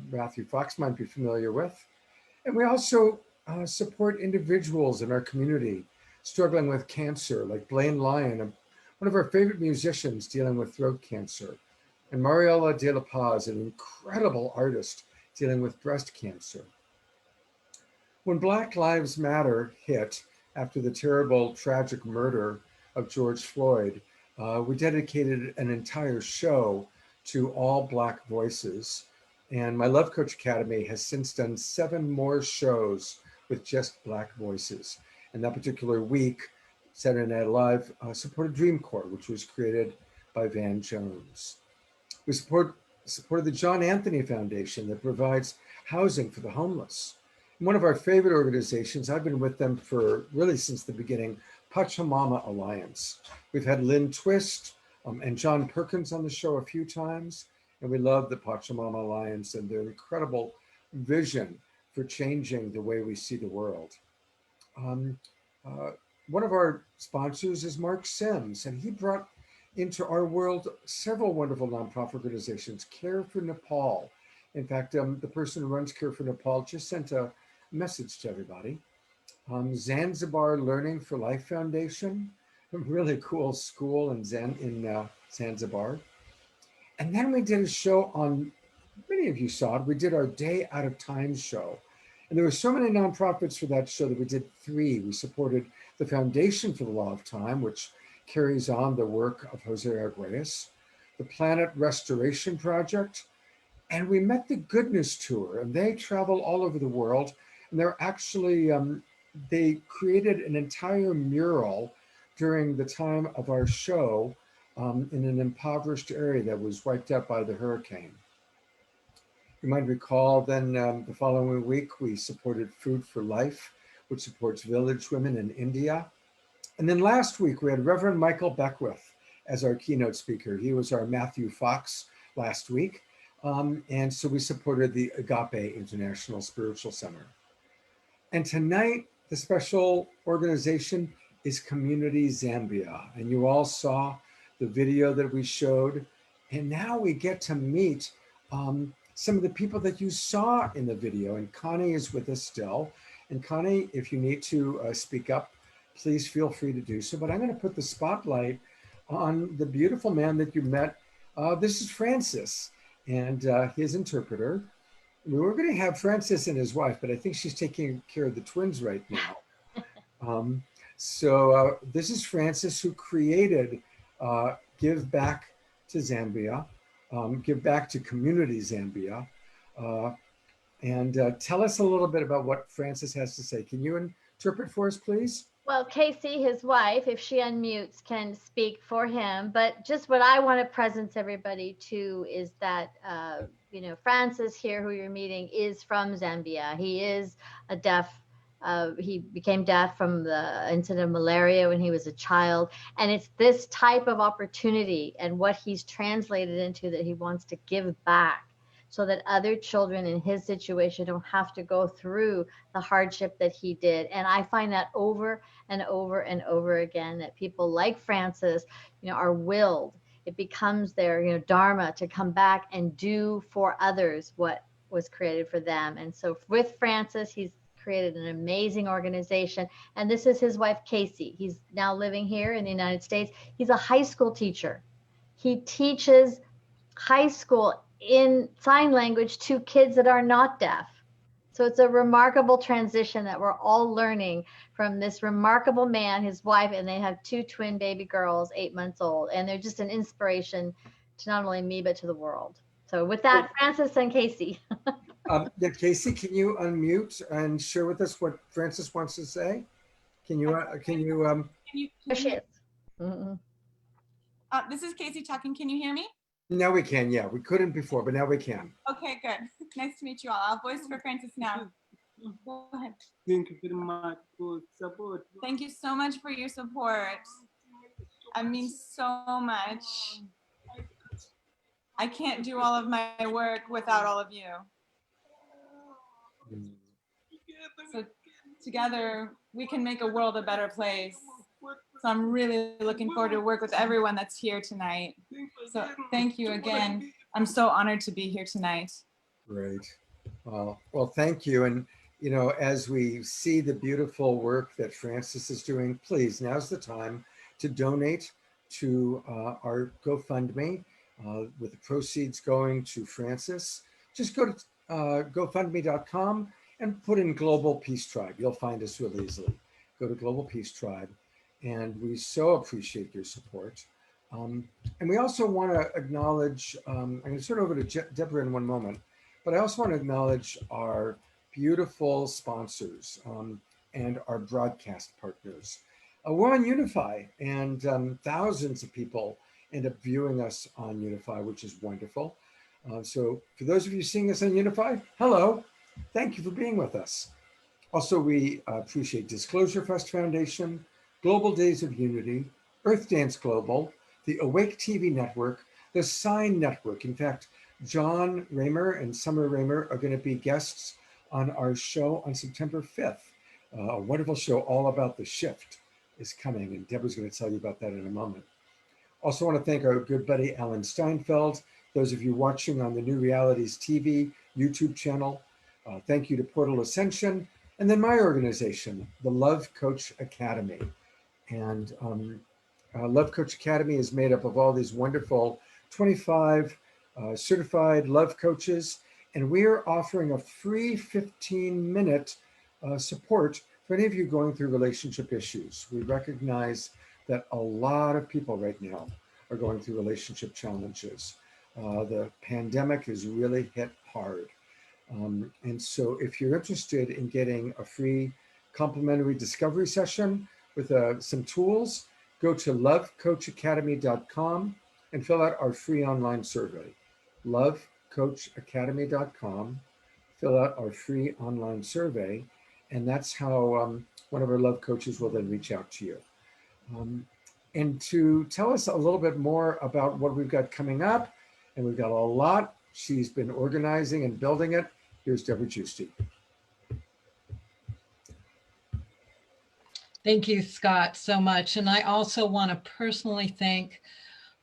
Matthew Fox might be familiar with. And we also support individuals in our community struggling with cancer, like Blaine Lyon, one of our favorite musicians dealing with throat cancer, and Mariela de la Paz, an incredible artist dealing with breast cancer. When Black Lives Matter hit after the terrible, tragic murder of George Floyd, we dedicated an entire show to all Black voices. And my Love Coach Academy has since done 7 more shows with just Black voices. And that particular week, Saturday Night Live supported Dream Corps, which was created by Van Jones. We supported the John Anthony Foundation that provides housing for the homeless. And one of our favorite organizations, I've been with them for really since the beginning, Pachamama Alliance. We've had Lynn Twist and John Perkins on the show a few times, and we love the Pachamama Alliance and their incredible vision for changing the way we see the world. One of our sponsors is Mark Sims, and he brought into our world several wonderful nonprofit organizations. Care for Nepal. In fact, the person who runs Care for Nepal just sent a message to everybody. Zanzibar Learning for Life Foundation, a really cool school in Zanzibar. And then we did a show on, many of you saw it, we did our Day Out of Time show. And there were so many nonprofits for that show that we did 3. We supported the Foundation for the Law of Time, which carries on the work of Jose Arguelles, the Planet Restoration Project, and we met the Goodness Tour, and they travel all over the world. And they're actually, they created an entire mural during the time of our show in an impoverished area that was wiped out by the hurricane. You might recall then the following week, we supported Food for Life, which supports village women in India. And then last week, we had Reverend Michael Beckwith as our keynote speaker. He was our Matthew Fox last week. And so we supported the Agape International Spiritual Center. And tonight, the special organization is Community Zambia. And you all saw the video that we showed. And now we get to meet some of the people that you saw in the video. And Connie is with us still. And Connie, if you need to speak up, please feel free to do so. But I'm going to put the spotlight on the beautiful man that you met. This is Francis and his interpreter. We were going to have Francis and his wife, but I think she's taking care of the twins right now. So this is Francis, who created Give Back to Zambia, Give Back to Community Zambia. And tell us a little bit about what Francis has to say. Can you interpret for us, please? Well, Casey, his wife, if she unmutes, can speak for him. But just what I want to present everybody to is that, Francis here, who you're meeting, is from Zambia. He is a deaf. He became deaf from the incident of malaria when he was a child. And it's this type of opportunity and what he's translated into that he wants to give back, so that other children in his situation don't have to go through the hardship that he did. And I find that over and over and over again, that people like Francis, are willed. It becomes their, dharma to come back and do for others what was created for them. And so with Francis, he's created an amazing organization. And this is his wife, Casey. He's now living here in the United States. He's a high school teacher. He teaches high school in sign language to kids that are not deaf. So it's a remarkable transition that we're all learning from this remarkable man, his wife, and they have 2 twin baby girls, 8 months old. And they're just an inspiration to not only me, but to the world. So with that, Francis and Casey. Casey, can you unmute and share with us what Francis wants to say? Can you? There she is. This is Casey talking. Can you hear me? Now we can, yeah. We couldn't before, but now we can. Okay, good. Nice to meet you all. I'll voice for Francis now. Go ahead. Thank you very much for support. Thank you so much for your support. It means so much. I can't do all of my work without all of you. So together we can make a world a better place. So I'm really looking forward to work with everyone that's here tonight. So thank you again. I'm so honored to be here tonight. Great. Well, thank you. And, as we see the beautiful work that Francis is doing, please, now's the time to donate to our GoFundMe with the proceeds going to Francis. Just go to GoFundMe.com and put in Global Peace Tribe. You'll find us real easily. Go to Global Peace Tribe. And we so appreciate your support. And we also want to acknowledge, I'm going to turn over to Deborah in one moment, but I also want to acknowledge our beautiful sponsors and our broadcast partners. We're on Unify, and thousands of people end up viewing us on Unify, which is wonderful. So for those of you seeing us on Unify, hello, thank you for being with us. Also, we appreciate Disclosure Fest Foundation, Global Days of Unity, Earth Dance Global, the Awake TV Network, the Sign Network. In fact, John Raymer and Summer Raymer are going to be guests on our show on September 5th. A wonderful show all about the shift is coming, and Deborah's going to tell you about that in a moment. Also want to thank our good buddy, Alan Steinfeld. Those of you watching on the New Realities TV YouTube channel, thank you to Portal Ascension, and then my organization, the Love Coach Academy. And Love Coach Academy is made up of all these wonderful 25 certified love coaches, and we are offering a free 15-minute support for any of you going through relationship issues. We recognize that a lot of people right now are going through relationship challenges. The pandemic has really hit hard. And so if you're interested in getting a free complimentary discovery session with some tools, go to lovecoachacademy.com and fill out our free online survey. Lovecoachacademy.com, fill out our free online survey, and that's how one of our love coaches will then reach out to you. And to tell us a little bit more about what we've got coming up, and we've got a lot, she's been organizing and building it. Here's Deborah Giusti. Thank you, Scott, so much. And I also want to personally thank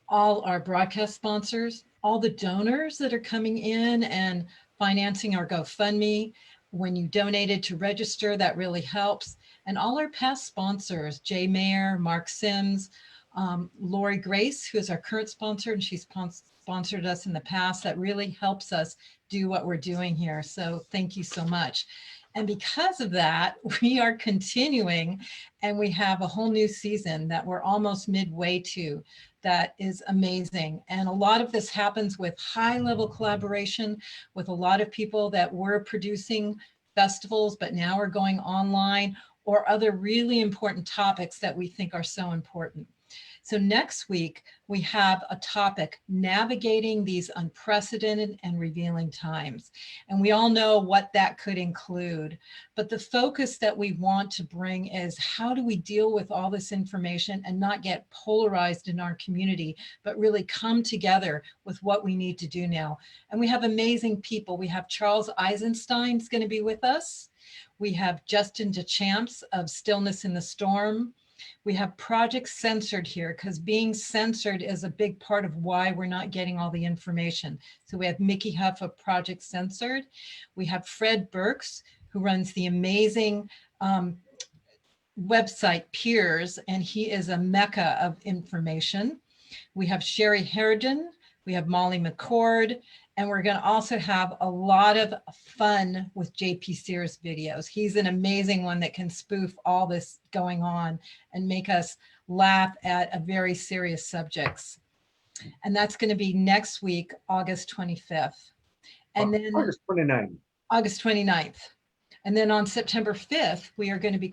all our broadcast sponsors all the donors that are coming in and financing our GoFundMe. When you donated to register, that really helps. And all our past sponsors, Jay Mayer, Mark Sims, Lori Grace, who is our current sponsor, and she's sponsored us in the past. That really helps us do what we're doing here. So thank you so much. And because of that, we are continuing, and we have a whole new season that we're almost midway to. That is amazing. And a lot of this happens with high-level collaboration with a lot of people that were producing festivals, but now are going online, or other really important topics that we think are so important. So next week, we have a topic, navigating these unprecedented and revealing times. And we all know what that could include. But the focus that we want to bring is, how do we deal with all this information and not get polarized in our community, but really come together with what we need to do now. And we have amazing people. We have Charles Eisenstein's going to be with us. We have Justin DeChamps of Stillness in the Storm. We have Project Censored here, because being censored is a big part of why we're not getting all the information. So we have Mickey Huff of Project Censored. We have Fred Burks, who runs the amazing website Peers, and he is a mecca of information. We have Sherry Harridan. We have Molly McCord. And we're going to also have a lot of fun with JP Sears videos. He's an amazing one that can spoof all this going on and make us laugh at a very serious subjects. And that's going to be next week, August 25th. And then August 29th. August 29th. And then on September 5th, we are going to be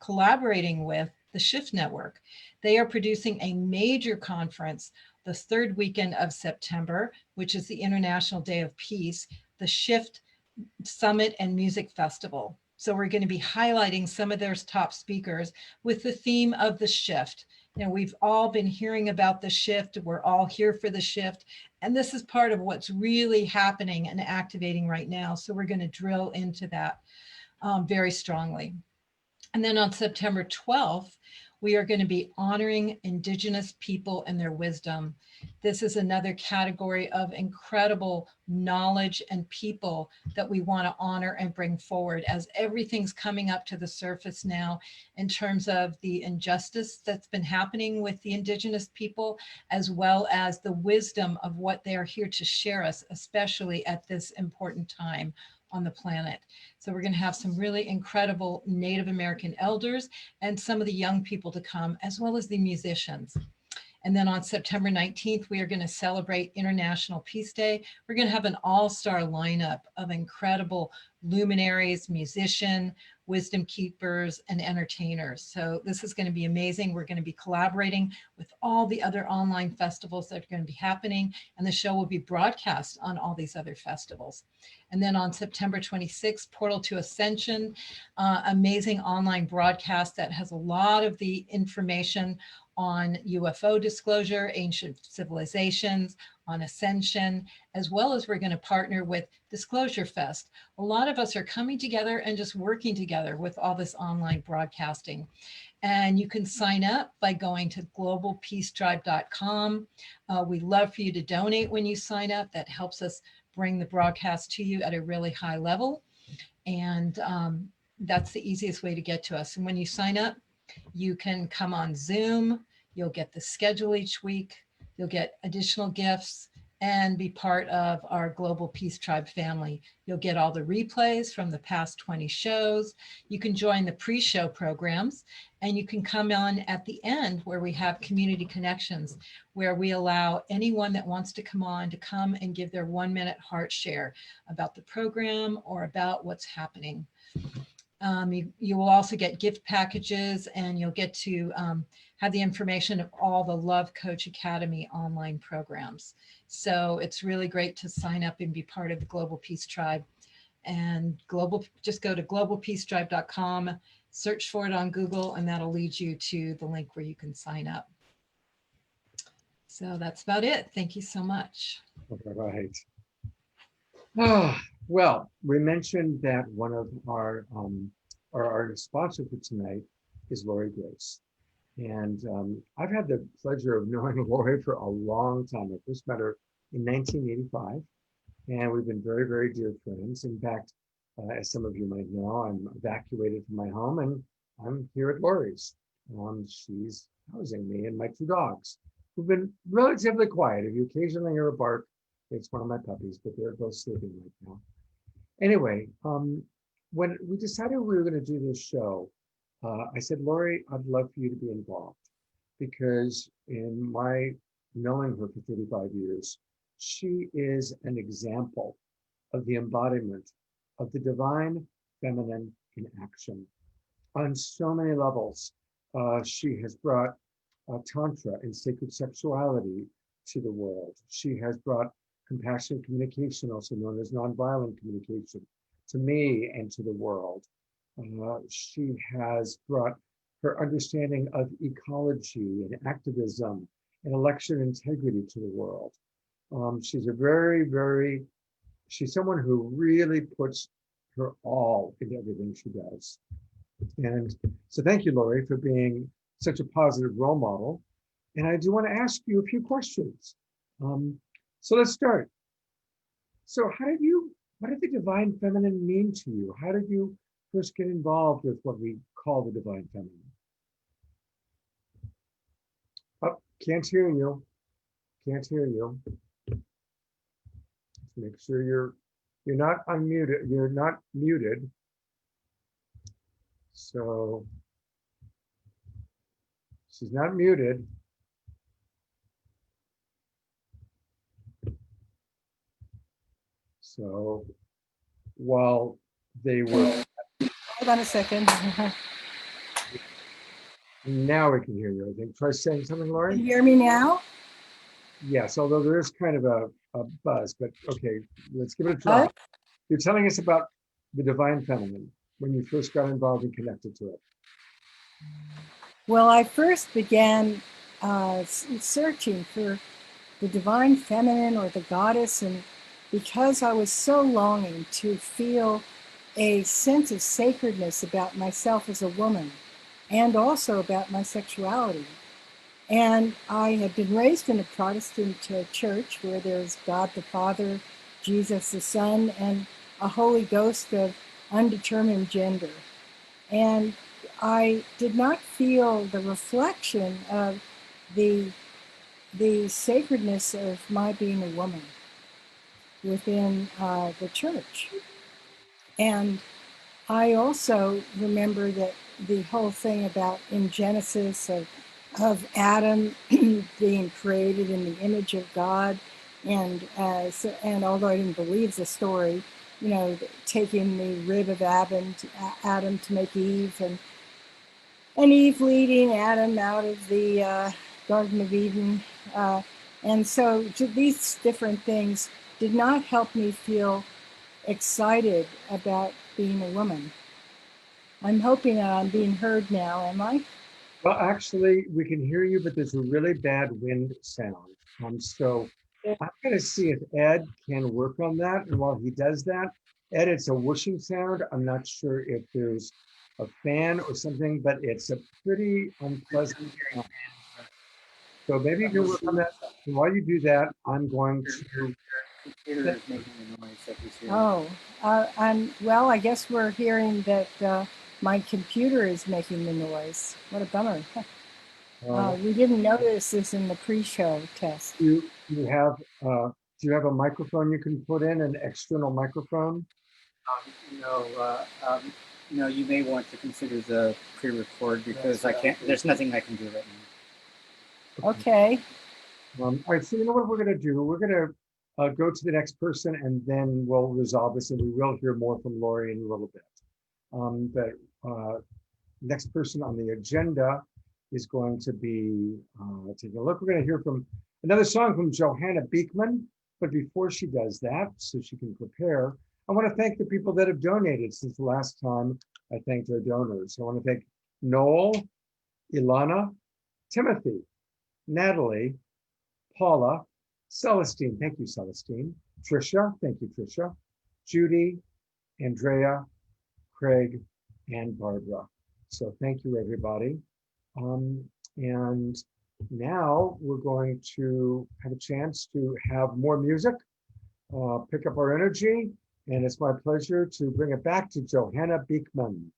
collaborating with the Shift Network. They are producing a major conference the third weekend of September, which is the International Day of Peace, the Shift Summit and Music Festival. So we're going to be highlighting some of their top speakers with the theme of the shift. You know, we've all been hearing about the shift. We're all here for the shift. And this is part of what's really happening and activating right now. So we're going to drill into that very strongly. And then on September 12th, we are going to be honoring Indigenous people and their wisdom. This is another category of incredible knowledge and people that we want to honor and bring forward, as everything's coming up to the surface now in terms of the injustice that's been happening with the Indigenous people, as well as the wisdom of what they are here to share us, especially at this important time on the planet. So we're going to have some really incredible Native American elders and some of the young people to come, as well as the musicians. And then on September 19th, we are going to celebrate International Peace Day. We're going to have an all-star lineup of incredible luminaries, musicians, wisdom keepers, and entertainers. So this is going to be amazing. We're going to be collaborating with all the other online festivals that are going to be happening, and the show will be broadcast on all these other festivals. And then on September 26th, Portal to Ascension, amazing online broadcast that has a lot of the information on UFO disclosure, ancient civilizations, on ascension, as well as we're going to partner with Disclosure Fest. A lot of us are coming together and just working together with all this online broadcasting. And you can sign up by going to globalpeacetribe.com. We'd love for you to donate when you sign up. That helps us bring the broadcast to you at a really high level. And that's the easiest way to get to us. And when you sign up, you can come on Zoom. You'll get the schedule each week. You'll get additional gifts and be part of our Global Peace Tribe family. You'll get all the replays from the past 20 shows. You can join the pre-show programs, and you can come on at the end where we have community connections, where we allow anyone that wants to come on to come and give their 1-minute heart share about the program or about what's happening. You will also get gift packages, and you'll get to have the information of all the Love Coach Academy online programs. So it's really great to sign up and be part of the Global Peace Tribe. And just go to globalpeacetribe.com, search for it on Google, and that'll lead you to the link where you can sign up. So that's about it. Thank you so much. All right. Oh, well, we mentioned that one of our sponsor for tonight is Lori Grace. And I've had the pleasure of knowing Lori for a long time. I first met her in 1985, and we've been very, very dear friends. In fact, as some of you might know, I'm evacuated from my home and I'm here at Lori's. She's housing me and my two dogs, who've been relatively quiet. If you occasionally hear a bark, it's one of my puppies, but they're both sleeping right now. Anyway, when we decided we were going to do this show, I said, Lori, I'd love for you to be involved, because in my knowing her for 35 years, she is an example of the embodiment of the divine feminine in action on so many levels. She has brought Tantra and sacred sexuality to the world. She has brought compassionate communication, also known as nonviolent communication, to me and to the world. She has brought her understanding of ecology and activism and election integrity to the world. She's someone who really puts her all into everything she does. And so thank you, Lori, for being such a positive role model. And I do want to ask you a few questions. So let's start. So what did the divine feminine mean to you? How did you first get involved with what we call the divine feminine? Oh, can't hear you. Can't hear you. Make sure you're not unmuted. You're not muted. So she's not muted. So while they were, hold on a second. Now we can hear you. I think. Try saying something, Lori. Can you hear me now? Yes, although there is kind of a buzz, but okay, let's give it a try. You're telling us about the divine feminine when you first got involved and connected to it. Well, I first began searching for the divine feminine or the goddess, and because I was so longing to feel a sense of sacredness about myself as a woman and also about my sexuality. And I had been raised in a Protestant church where there's God the Father, Jesus the Son, and a Holy Ghost of undetermined gender. And I did not feel the reflection of the sacredness of my being a woman within the church. And I also remember that the whole thing about in Genesis of Adam being created in the image of God, and although I didn't believe the story, you know, taking the rib of Adam to make Eve, and Eve leading Adam out of the Garden of Eden, and so these different things did not help me feel excited about being a woman. I'm hoping that I'm being heard now, am I? Well, actually, we can hear you, but there's a really bad wind sound. So I'm going to see if Ed can work on that. And while he does that, Ed, it's a whooshing sound. I'm not sure if there's a fan or something, but it's a pretty unpleasant sound. So maybe you can work on that. And while you do that, I'm going to... Computer is making the noise that he's hearing. Oh, well, I guess we're hearing that my computer is making the noise. What a bummer. We didn't notice this in the pre-show test. Do you have a microphone you can put in, an external microphone? No, you may want to consider the pre-record because I can't. There's nothing I can do right now. Okay. All right. So you know what we're going to do? We're going to go to the next person, and then we'll resolve this, and we will hear more from Lori in a little bit. The next person on the agenda is going to be taking a look. We're going to hear from another song from Johanna Beekman, but before she does that, so she can prepare, I want to thank the people that have donated since the last time I thanked our donors. I want to thank Noel, Ilana, Timothy, Natalie, Paula, Celestine, thank you, Celestine, Trisha, thank you, Trisha, Judy, Andrea, Craig, and Barbara. So thank you, everybody. And Now we're going to have a chance to have more music, pick up our energy, and it's my pleasure to bring it back to Johanna Beekman.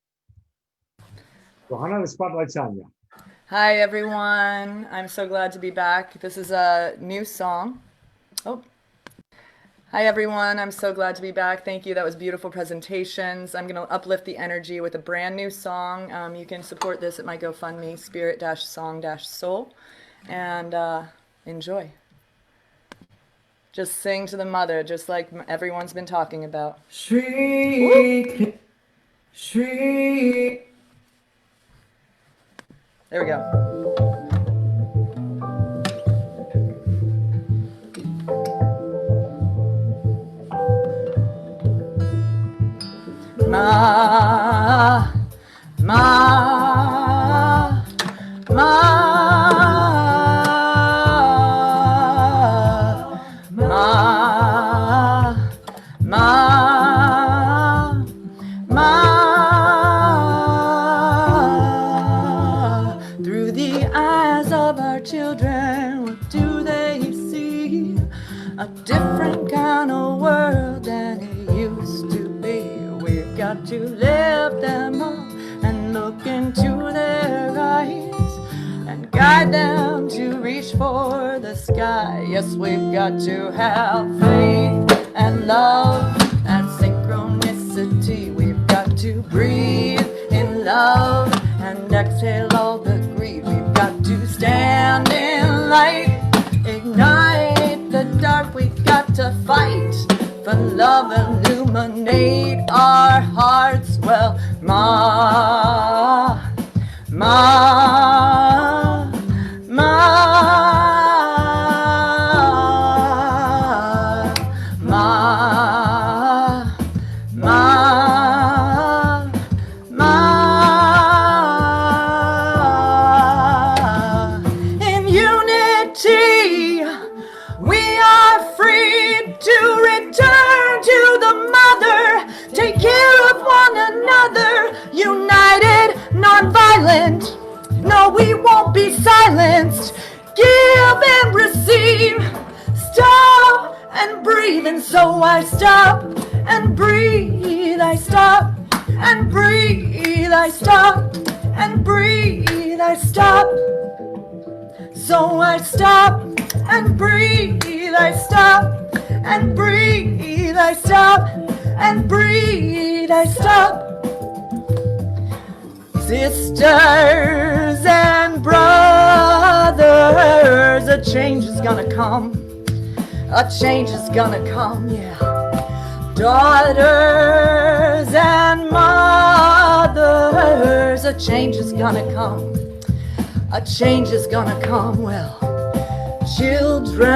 Johanna, the spotlight's on you. Hi, everyone. I'm so glad to be back. This is a new song. Oh. Hi, everyone. I'm so glad to be back. Thank you. That was beautiful presentations. I'm going to uplift the energy with a brand new song. You can support this at my GoFundMe, spirit-song-soul, and enjoy. Just sing to the mother, just like everyone's been talking about. Shri, Shri. There we go. Ma, ma, through the eyes of our children, what do they see? A different kind of world than it used to be. We've got to lift them up and look into their eyes and guide them to reach for the sky. Yes, we've got to have faith and love and synchronicity. We've got to breathe in love and exhale all the greed. We've got to stand in light, ignite the dark. We've got to fight for love, illuminate our hearts. Well, Ma, Ma, in unity, we are free to return to the mother, take care of one another, united, non-violent. No, we won't be silenced. Give and receive. Stop and breathe. And so I stop and breathe. I stop and breathe. I stop and breathe. I stop. So I stop and breathe. I stop and breathe. I stop and breathe. I stop. Sisters and brothers, a change is gonna come. A change is gonna come, yeah. Daughters and mothers, a change is gonna come. A change is gonna come, well. Children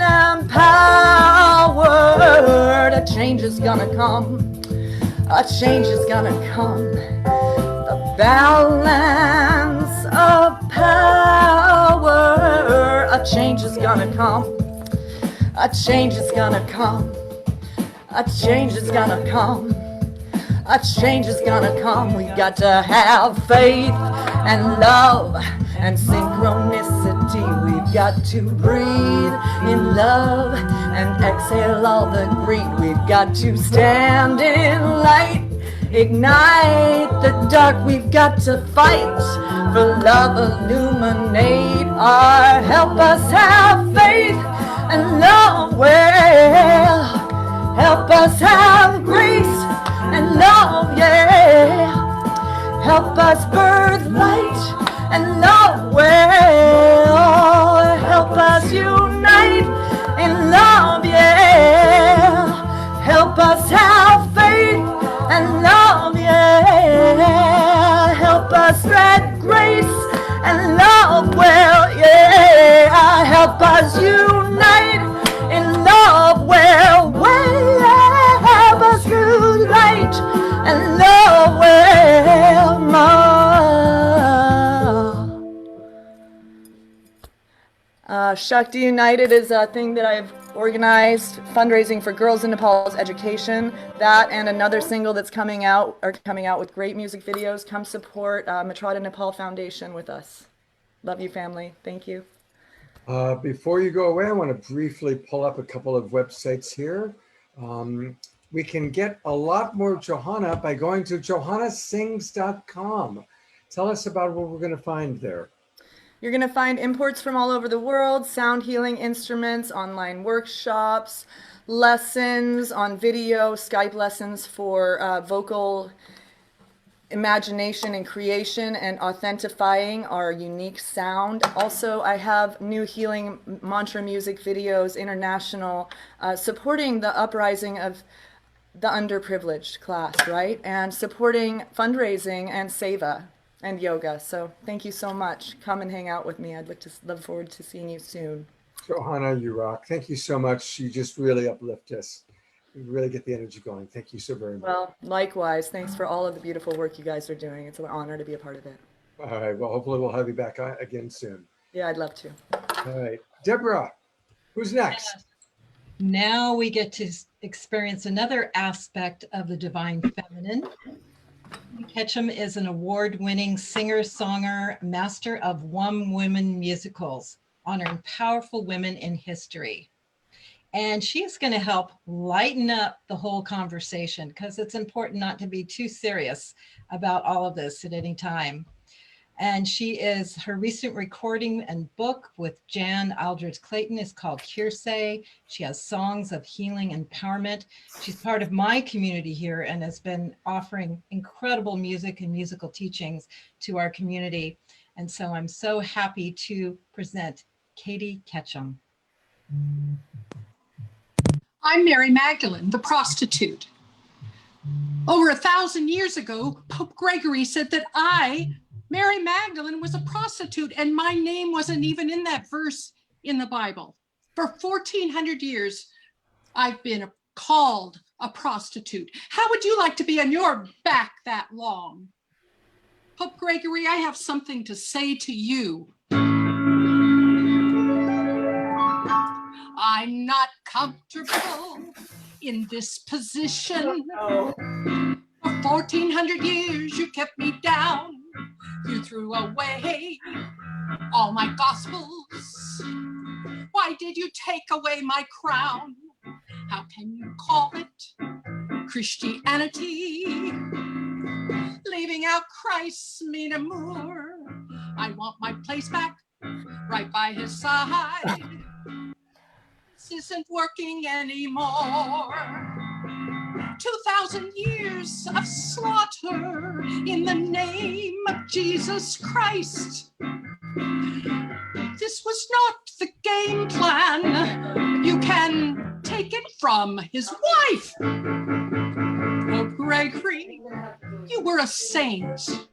empowered, a change is gonna come. A change is gonna come. The balance of power, a change is gonna come. A change is gonna come. A change is gonna come. A change is gonna come. We've got to have faith and love and synchronicity. We've got to breathe in love and exhale all the greed. We've got to stand in light, ignite the dark. We've got to fight for love, illuminate our. Help us have faith and love. Well, help us have grace and love, yeah. Help us birth light and love, well. Help us unite in love, yeah. Help us have faith and love, yeah. Help us spread grace and love, well, yeah. Help us unite in love, well, well. Help us through light and love, well, Ma. Shakti United is a thing that I've organized, fundraising for girls in Nepal's education. That and another single that's coming out with great music videos. Come support Matrada Nepal Foundation with us. Love you, family. Thank you. Before you go away, I want to briefly pull up a couple of websites here. We can get a lot more Johanna by going to johannasings.com. Tell us about what we're going to find there. You're going to find imports from all over the world, sound healing instruments, online workshops, lessons on video, Skype lessons for vocal imagination and creation and authentifying our unique sound. Also, I have new healing mantra music videos, international, supporting the uprising of the underprivileged class, right? And supporting fundraising and seva and yoga. So thank you so much. Come and hang out with me. I'd look forward to seeing you soon. Johanna, you rock. Thank you so much. You just really uplift us. You really get the energy going. Thank you so very much. Well, likewise. Thanks for all of the beautiful work you guys are doing. It's an honor to be a part of it. All right. Well, hopefully we'll have you back again soon. Yeah, I'd love to. All right. Deborah, who's next? Yes. Now we get to experience another aspect of the divine feminine. Ketchum is an award-winning singer-songwriter, master of one-woman musicals, honoring powerful women in history. And she's going to help lighten up the whole conversation because it's important not to be too serious about all of this at any time. And her recent recording and book with Jan Aldridge Clayton is called Hearsay. She has songs of healing empowerment. She's part of my community here and has been offering incredible music and musical teachings to our community. And so I'm so happy to present Katie Ketchum. I'm Mary Magdalene, the prostitute. Over 1,000 years ago, Pope Gregory said that Mary Magdalene, was a prostitute, and my name wasn't even in that verse in the Bible. For 1,400 years, I've been called a prostitute. How would you like to be on your back that long? Pope Gregory, I have something to say to you. I'm not comfortable in this position. For 1,400 years, you kept me down. You threw away all my gospels. Why did you take away my crown? How can you call it Christianity? Leaving out Christ's mean amour. I want my place back right by his side. This isn't working anymore. 2,000 years of slaughter in the name of Jesus Christ. This was not the game plan. You can take it from his wife. Pope Gregory, you were a saint.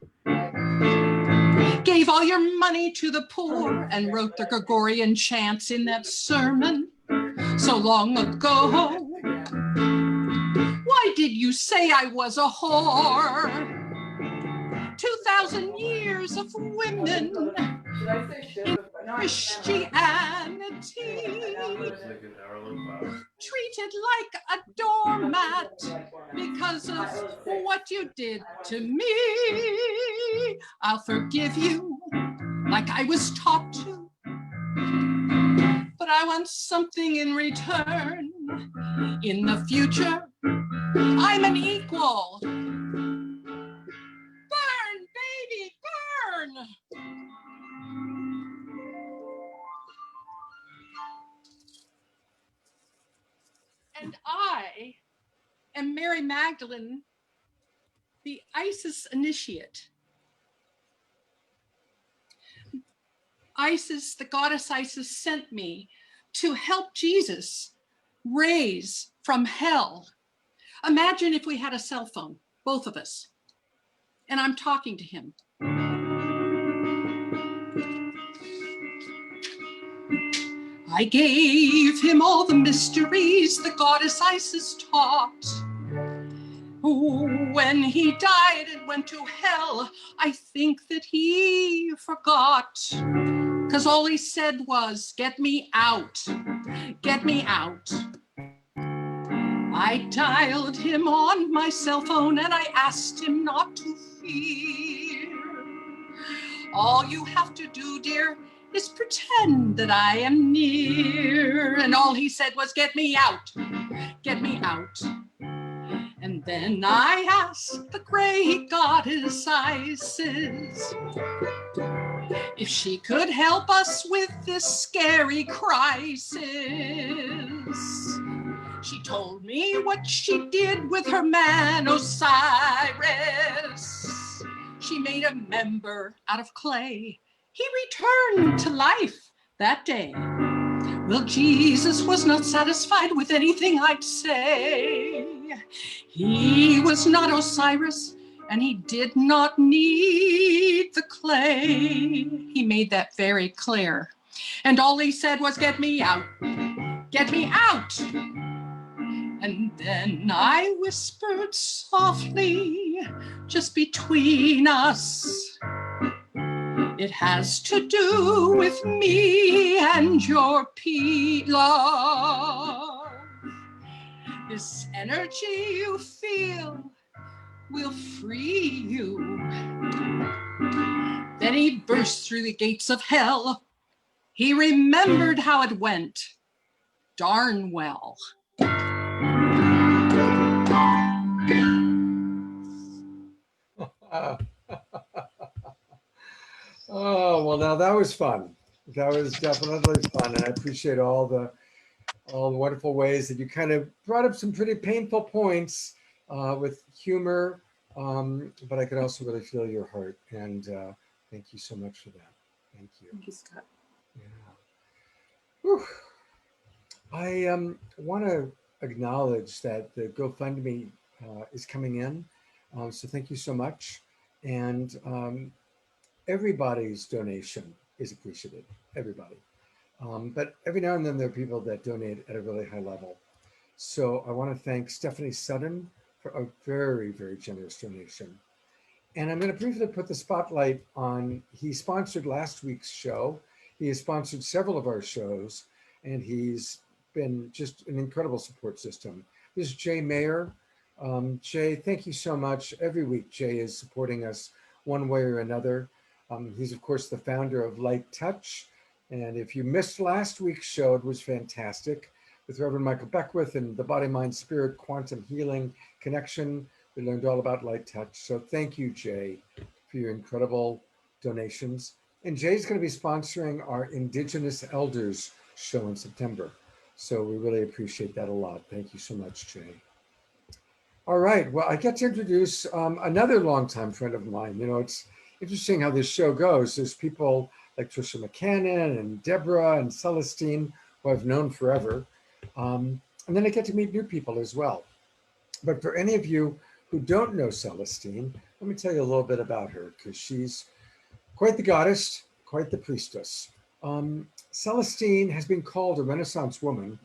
Gave all your money to the poor and wrote the Gregorian chants in that sermon so long ago. Why did you say I was a whore? 2,000 years of women in Christianity, treated like a doormat because of what you did to me. I'll forgive you like I was taught to, but I want something in return. In the future, I'm an equal. Burn, baby, burn! And I am Mary Magdalene, the Isis initiate. Isis, the goddess Isis, sent me to help Jesus raise from hell. Imagine if we had a cell phone, both of us, and I'm talking to him. I gave him all the mysteries the goddess Isis taught. When he died and went to hell, I think that he forgot. 'Cause all he said was, get me out, get me out. I dialed him on my cell phone and I asked him not to fear. All you have to do, dear, is pretend that I am near. And all he said was, get me out, get me out. And then I asked the great goddess Isis if she could help us with this scary crisis. She told me what she did with her man Osiris. She made a member out of clay. He returned to life that day. Well, Jesus was not satisfied with anything I'd say. He was not Osiris, and he did not need the clay. He made that very clear. And all he said was, get me out, get me out. And then I whispered softly, just between us, it has to do with me and your love. This energy you feel will free you. Then he burst through the gates of hell. He remembered how it went darn well. Oh, well, now that was fun. That was definitely fun. And I appreciate all the wonderful ways that you kind of brought up some pretty painful points with humor. But I could also really feel your heart. And thank you so much for that. Thank you. Thank you, Scott. Yeah. Whew. I want to acknowledge that the GoFundMe is coming in. So thank you so much. And everybody's donation is appreciated, everybody. But every now and then there are people that donate at a really high level. So I want to thank Stephanie Sutton for a very, very generous donation. And I'm going to briefly put the spotlight on, he sponsored last week's show. He has sponsored several of our shows, and he's been just an incredible support system. This is Jay Mayer. Jay, thank you so much. Every week, Jay is supporting us one way or another. He's, of course, the founder of Light Touch. And if you missed last week's show, it was fantastic with Reverend Michael Beckwith and the Body, Mind, Spirit Quantum Healing Connection. We learned all about Light Touch. So thank you, Jay, for your incredible donations. And Jay's going to be sponsoring our Indigenous Elders show in September. So we really appreciate that a lot. Thank you so much, Jay. All right, well, I get to introduce another longtime friend of mine. You know, it's interesting how this show goes. There's people like Trisha McCannon and Deborah and Celestine, who I've known forever. And then I get to meet new people as well. But for any of you who don't know Celestine, let me tell you a little bit about her, because she's quite the goddess, quite the priestess. Celestine has been called a Renaissance woman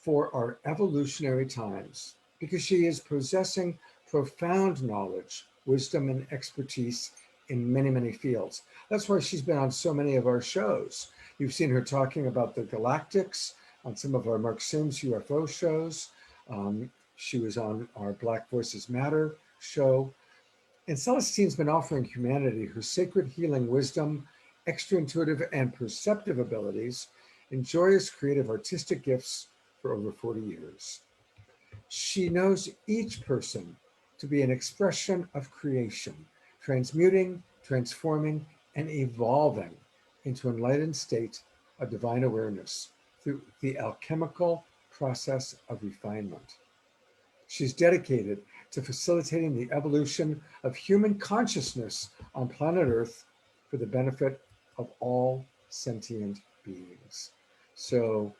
for our evolutionary times, because she is possessing profound knowledge, wisdom, and expertise in many, many fields. That's why she's been on so many of our shows. You've seen her talking about the galactics on some of our Mark Sims UFO shows. She was on our Black Voices Matter show. And Celestine's been offering humanity her sacred healing wisdom, extra intuitive and perceptive abilities, and joyous creative artistic gifts for over 40 years. She knows each person to be an expression of creation, transmuting, transforming, and evolving into an enlightened state of divine awareness through the alchemical process of refinement. She's dedicated to facilitating the evolution of human consciousness on planet Earth for the benefit of all sentient beings. So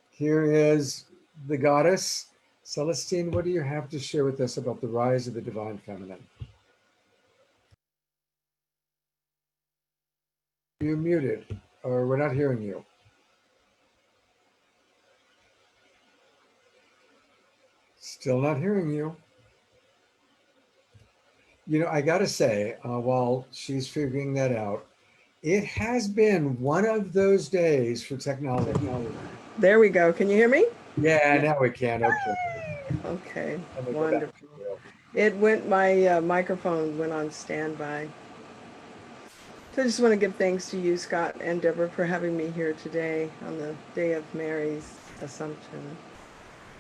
here is the goddess. Celestine, what do you have to share with us about the rise of the divine feminine? You're muted, or we're not hearing you. Still not hearing you. You know, I gotta say, while she's figuring that out, it has been one of those days for technology. There we go. Can you hear me? Yeah, now we can. Okay. Okay. Let me go back Wonderful. to you. It went, my microphone went on standby. So I just want to give thanks to you, Scott and Deborah, for having me here today on the day of Mary's Assumption.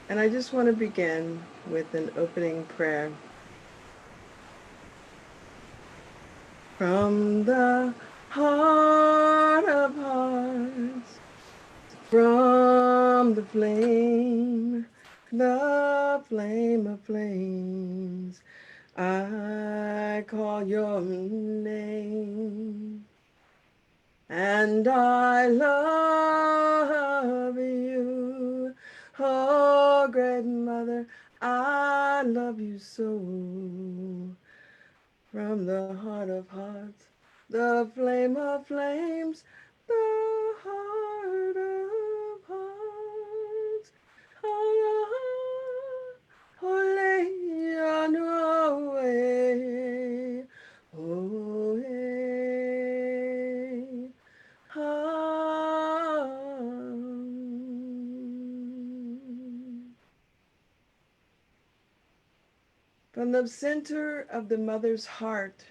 And I just want to begin with an opening prayer. From the heart of hearts, from the flame of flames, I call your name, and I love you, oh great mother, I love you so. From the heart of hearts, the flame of flames, the heart of hearts, from the center of the mother's heart,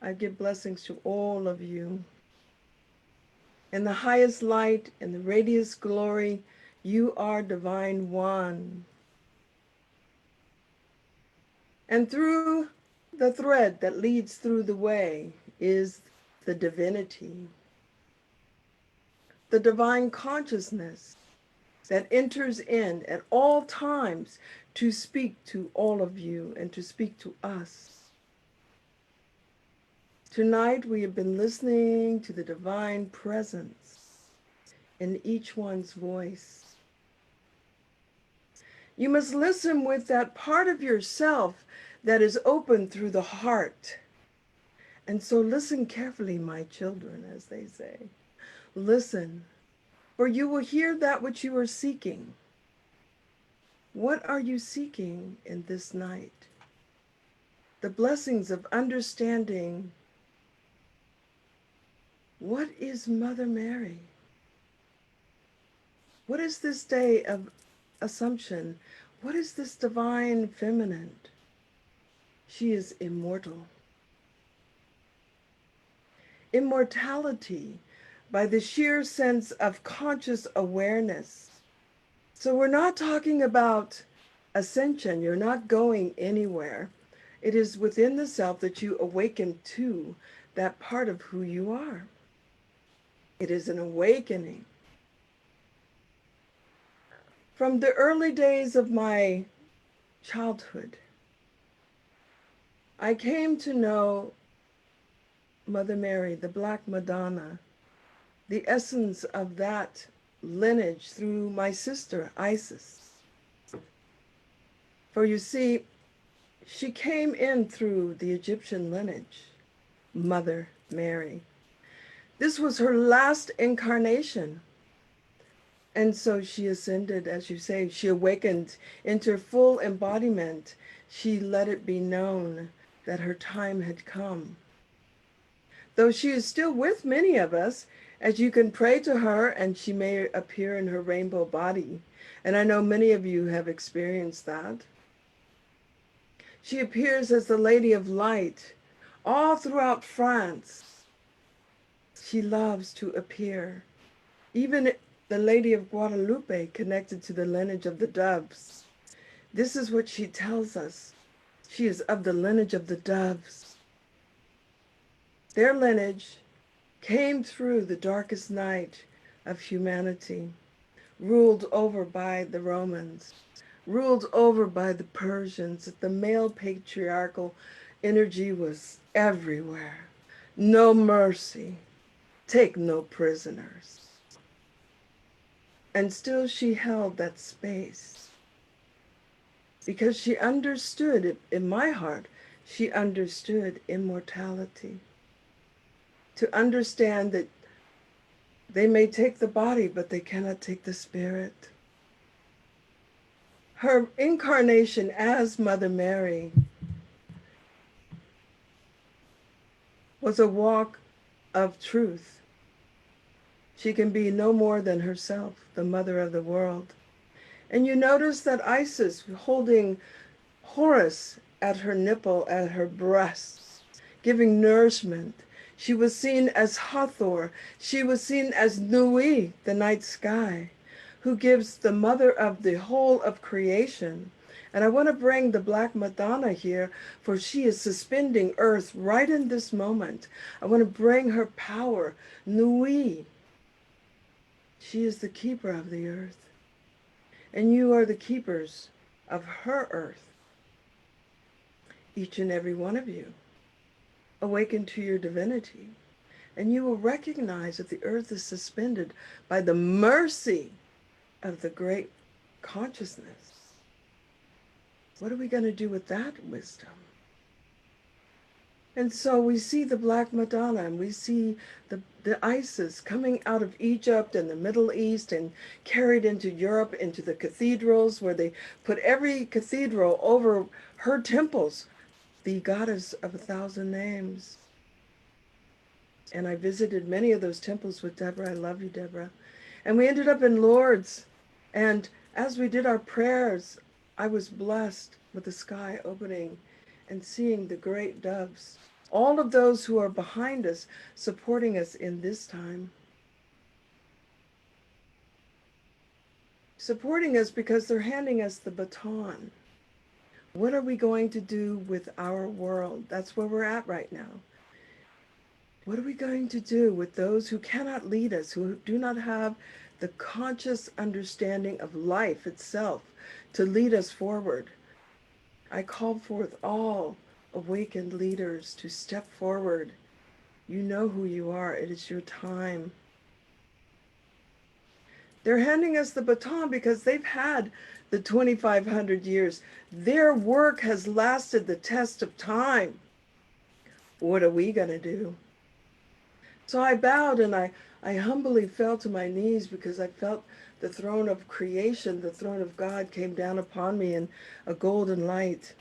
I give blessings to all of you. In the highest light and the radiant glory, you are divine one. And through the thread that leads through the way is the divinity, the divine consciousness that enters in at all times to speak to all of you and to speak to us. Tonight we have been listening to the divine presence in each one's voice. You must listen with that part of yourself that is open through the heart. And so listen carefully, my children, as they say. Listen, for you will hear that which you are seeking. What are you seeking in this night? The blessings of understanding. What is Mother Mary? What is this day of Assumption? What is this divine feminine? She is immortal. Immortality by the sheer sense of conscious awareness. So we're not talking about ascension. You're not going anywhere. It is within the self that you awaken to that part of who you are. It is an awakening. From the early days of my childhood, I came to know Mother Mary, the Black Madonna, the essence of that lineage through my sister, Isis. For you see, she came in through the Egyptian lineage, Mother Mary. This was her last incarnation. And so she ascended, as you say, she awakened into full embodiment. She let it be known that her time had come. Though she is still with many of us, as you can pray to her and she may appear in her rainbow body. And I know many of you have experienced that. She appears as the Lady of Light all throughout France. She loves to appear. Even the Lady of Guadalupe, connected to the lineage of the doves. This is what she tells us. She is of the lineage of the doves. Their lineage came through the darkest night of humanity, ruled over by the Romans, ruled over by the Persians. The male patriarchal energy was everywhere. No mercy, take no prisoners. And still she held that space because she understood, in my heart, she understood immortality. To understand that they may take the body, but they cannot take the spirit. Her incarnation as Mother Mary was a walk of truth. She can be no more than herself, the mother of the world. And you notice that Isis holding Horus at her nipple, at her breasts, giving nourishment. She was seen as Hathor. She was seen as Nui, the night sky, who gives the mother of the whole of creation. And I want to bring the Black Madonna here, for she is suspending earth right in this moment. I want to bring her power, Nui. She is the keeper of the earth. And you are the keepers of her earth. Each and every one of you. Awaken to your divinity. And you will recognize that the earth is suspended by the mercy of the great consciousness. What are we going to do with that wisdom? And so we see the Black Madonna, and we see the Isis coming out of Egypt and the Middle East and carried into Europe, into the cathedrals, where they put every cathedral over her temples, the goddess of 1,000 names. And I visited many of those temples with Deborah. I love you, Deborah. And we ended up in Lourdes. And as we did our prayers, I was blessed with the sky opening and seeing the great doves. All of those who are behind us, supporting us in this time. Supporting us because they're handing us the baton. What are we going to do with our world? That's where we're at right now. What are we going to do with those who cannot lead us, who do not have the conscious understanding of life itself to lead us forward? I call forth all awakened leaders to step forward. You know who you are. It is your time. They're handing us the baton because they've had the 2,500 years. Their work has lasted the test of time. What are we going to do? So I bowed and I humbly fell to my knees because I felt the throne of creation, the throne of God came down upon me in a golden light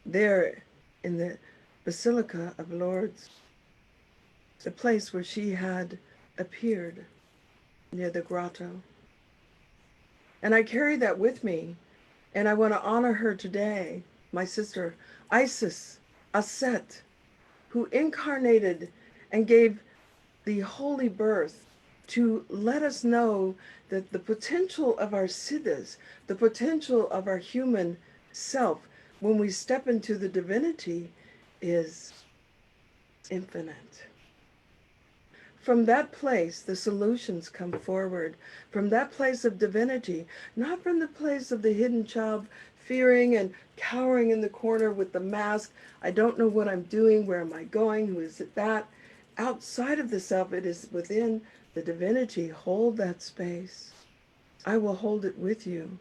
there in the Basilica of Lourdes, the place where she had appeared near the grotto. And I carry that with me, and I want to honor her today, my sister Isis Aset, who incarnated and gave the holy birth to let us know that the potential of our siddhas, the potential of our human self, when we step into the divinity, is infinite. From that place, the solutions come forward. From that place of divinity, not from the place of the hidden child fearing and cowering in the corner with the mask. I don't know what I'm doing. Where am I going? Who is it that? Outside of the self, it is within the divinity. Hold that space. I will hold it with you.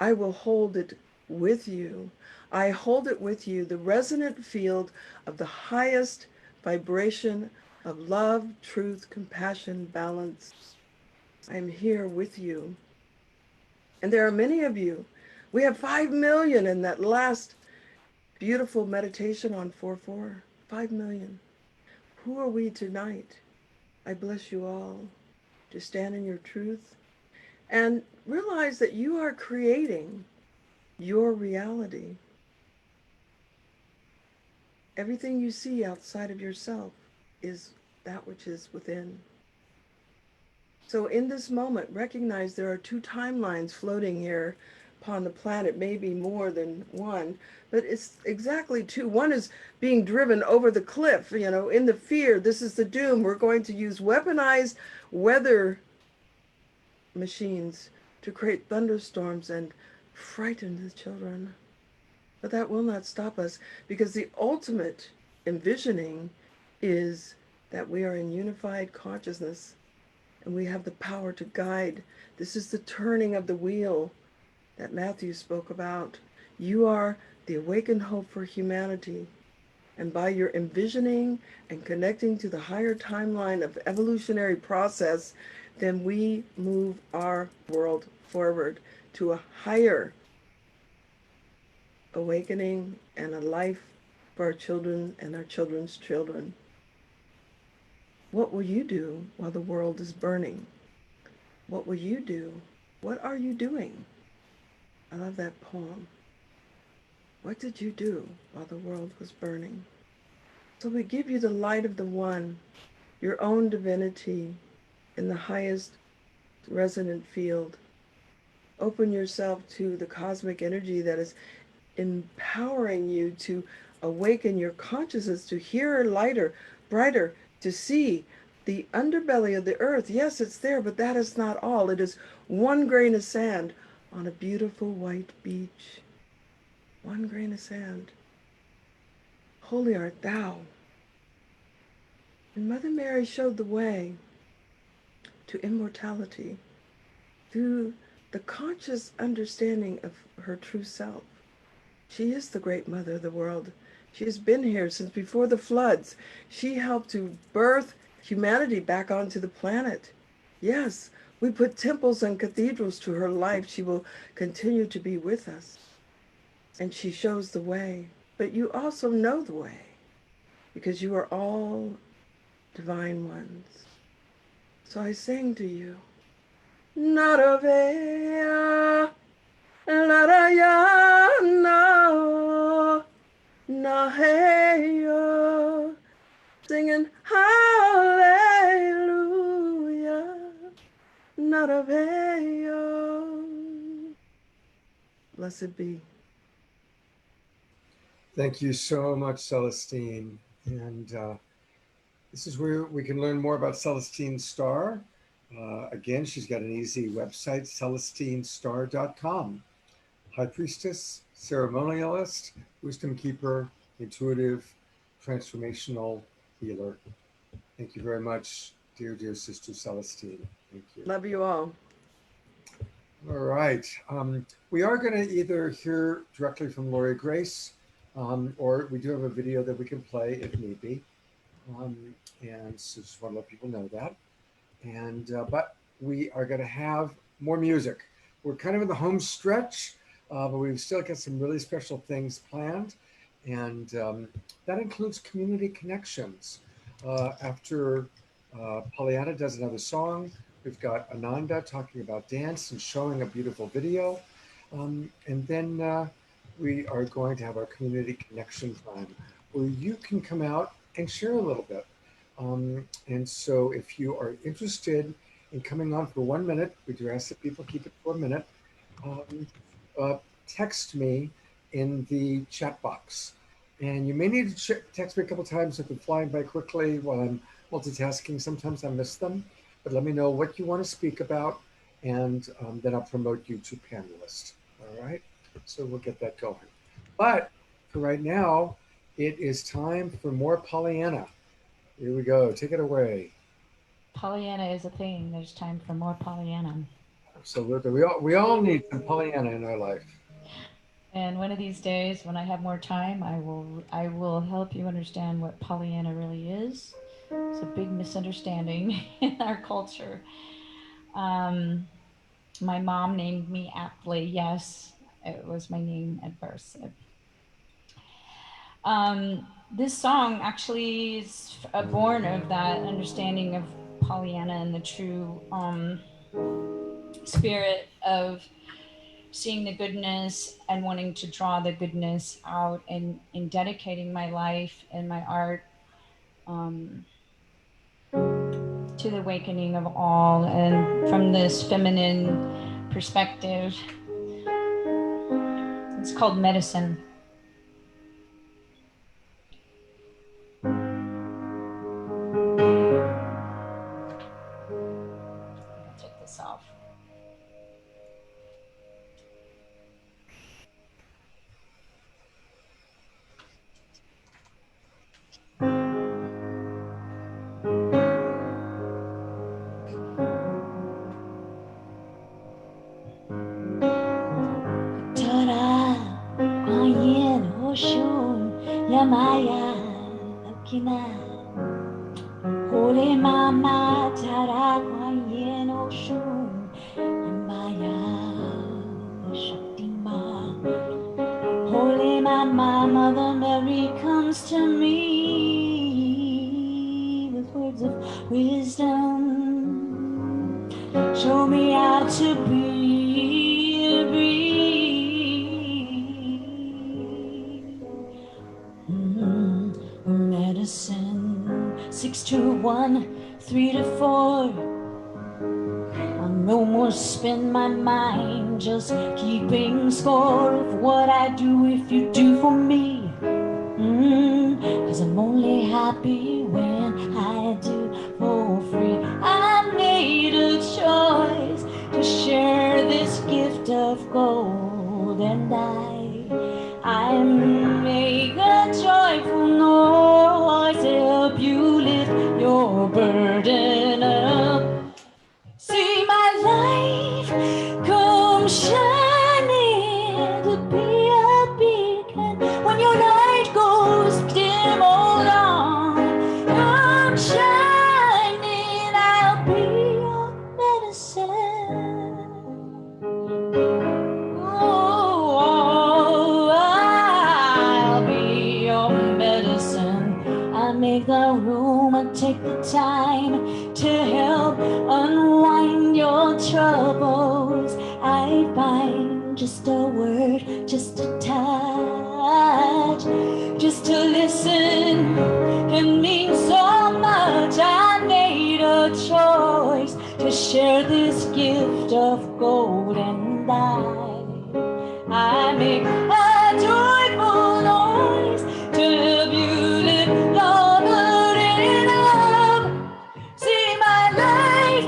I will hold it with you. I hold it with you, the resonant field of the highest vibration of love, truth, compassion, balance. I'm here with you. And there are many of you. We have 5 million in that last beautiful meditation on 4-4. 5 million. Who are we tonight? I bless you all to stand in your truth and realize that you are creating your reality. Everything you see outside of yourself is that which is within. So in this moment, recognize there are 2 timelines floating here upon the planet, maybe more than one, but it's exactly 2. One is being driven over the cliff, in the fear. This is the doom. We're going to use weaponized weather machines to create thunderstorms and frighten the children. But that will not stop us, because the ultimate envisioning is that we are in unified consciousness and we have the power to guide. This is the turning of the wheel that Matthew spoke about. You are the awakened hope for humanity. And by your envisioning and connecting to the higher timeline of evolutionary process, then we move our world forward to a higher awakening and a life for our children and our children's children. What will you do while the world is burning? What will you do? What are you doing? I love that poem. What did you do while the world was burning? So we give you the light of the one, your own divinity in the highest resonant field. Open yourself to the cosmic energy that is empowering you to awaken your consciousness, to hear lighter, brighter, to see the underbelly of the earth. Yes, it's there, but that is not all. It is one grain of sand on a beautiful white beach. One grain of sand. Holy art thou. And Mother Mary showed the way to immortality through the conscious understanding of her true self. She is the great mother of the world. She has been here since before the floods. She helped to birth humanity back onto the planet. Yes, we put temples and cathedrals to her life. She will continue to be with us. And she shows the way. But you also know the way, because you are all divine ones. So I sing to you. Naravea, Narayana, Naheyo, singing hallelujah, Naraveo. Blessed be. Thank you so much, Celestine. And this is where we can learn more about Celestine Starr. Again, she's got an easy website, celestinestarr.com. High priestess, ceremonialist, wisdom keeper, intuitive, transformational healer. Thank you very much, dear, dear Sister Celestine. Thank you. Love you all. All right. We are going to either hear directly from Laurie Grace, or we do have a video that we can play if need be. And so just want to let people know that. And but we are going to have more music. We're kind of in the home stretch, but we've still got some really special things planned. And that includes community connections. After Pollyanna does another song, we've got Ananda talking about dance and showing a beautiful video. And then we are going to have our community connection time where you can come out and share a little bit. And so if you are interested in coming on for 1 minute, we do ask that people keep it for a minute, text me in the chat box. And you may need to text me a couple times if I'm flying by quickly while I'm multitasking. Sometimes I miss them, but let me know what you want to speak about, and then I'll promote you to panelist. All right, so we'll get that going. But for right now, it is time for more Pollyanna. Here we go. Take it away. Pollyanna is a thing. There's time for more Pollyanna. Absolutely. We all need some Pollyanna in our life. And one of these days, when I have more time, I will help you understand what Pollyanna really is. It's a big misunderstanding in our culture. My mom named me aptly. Yes, it was my name at birth. This song actually is born of that understanding of Pollyanna and the true spirit of seeing the goodness and wanting to draw the goodness out, and in dedicating my life and my art to the awakening of all, and from this feminine perspective. It's called Medicine. Take this off. Maya Kina Holy Mama Tara Kwayen Oshun Maya Shakti Ma Holy Mama Mother Mary comes to me with words of wisdom. Show me how to breathe. 1, 3 to 4. I'll no more spend my mind just keeping score of what I do if you do for me. 'Cause I'm only happy when I do for free. I made a choice to share this gift of gold, and I make a joyful noise to help you lift your burden up. See my life come shining to be a beacon when your light goes dim. Hold on, come shining, I'll be your medicine. Oh, I'll be your medicine. I make the room, I take the time to help unwind your troubles. I find just a word, just a touch, just to listen can mean so much. I made a choice to share this gift of gold, and I make a joyful noise to help you lift your burden up. See my light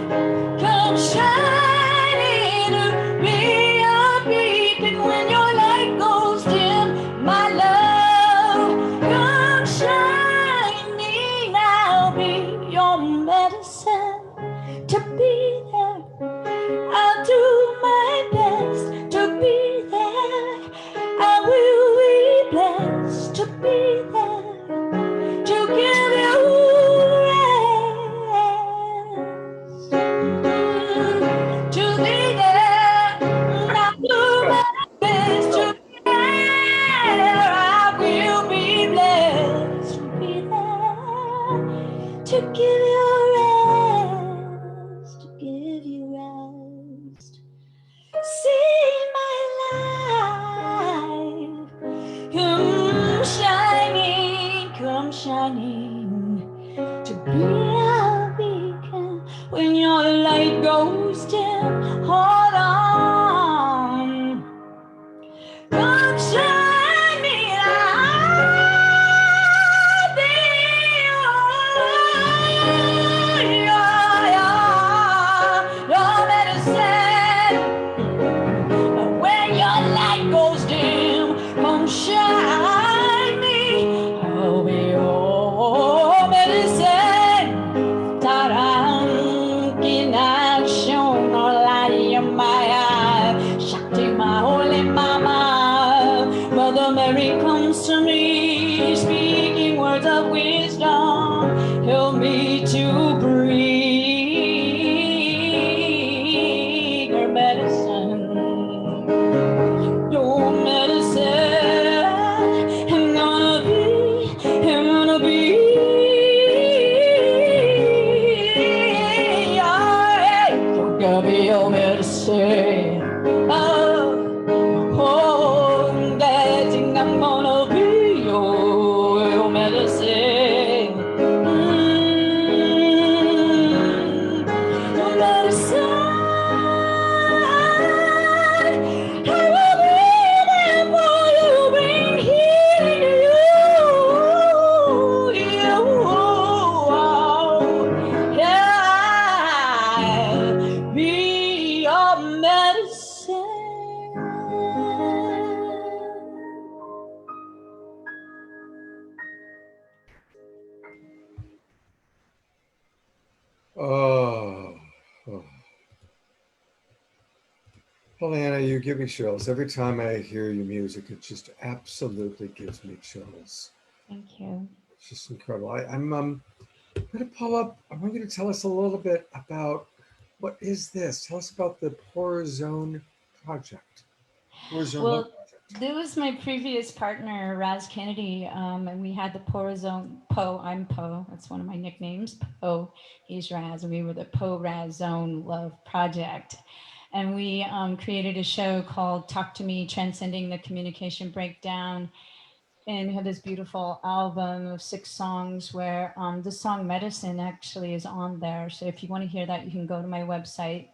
come shining to be a beacon when your light goes dim. My love, come shining, I'll be your medicine to be there. I'll do my best to be there. I will be blessed to be there, to give you rest, to be there. I'll do my best to be there. I will be blessed to be there, to give you rest, to give you rest. See my life come shining to be a beacon when your light goes dim. Hold on, come shining, I'll be your medicine. When your light goes dim, come shine me. I'll be your medicine. Ta-da, in action, all light in my eye. Shakti, my holy mama. Mother Mary comes to me, speaking words of wisdom. Help me to breathe her medicine. Your medicine, I'm gonna be your medicine. Oh, dancing, I'm gonna be your medicine. Your medicine. I will be there for you, bring healing to you. Yeah, be your medicine. Oh. Pollyanna, you give me chills. Every time I hear your music, it just absolutely gives me chills. Thank you. It's just incredible. I'm going to pull up, I want you to tell us a little bit about what is this? Tell us about the Poor Zone Project. Poor Zone Well, Love Project. there was my previous partner, Raz Kennedy, and we had the Poor Zone, Poe, I'm Poe, that's one of my nicknames, Poe, he's Raz, and we were the Poe Raz Zone Love Project. And we created a show called Talk to Me, Transcending the Communication Breakdown. and we have this beautiful album of 6 songs where the song Medicine actually is on there. So if you want to hear that, you can go to my website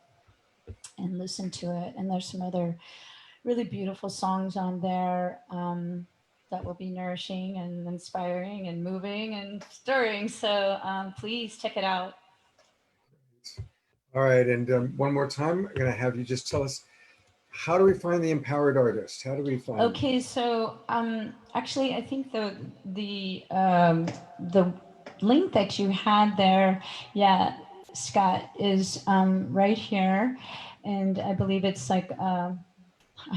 and listen to it. And there's some other really beautiful songs on there that will be nourishing and inspiring and moving and stirring. So please check it out. All right, and one more time, I'm going to have you just tell us, how do we find the empowered artist? How do we find them? Okay, so actually, I think the link that you had there, yeah, Scott, is right here, and I believe it's like I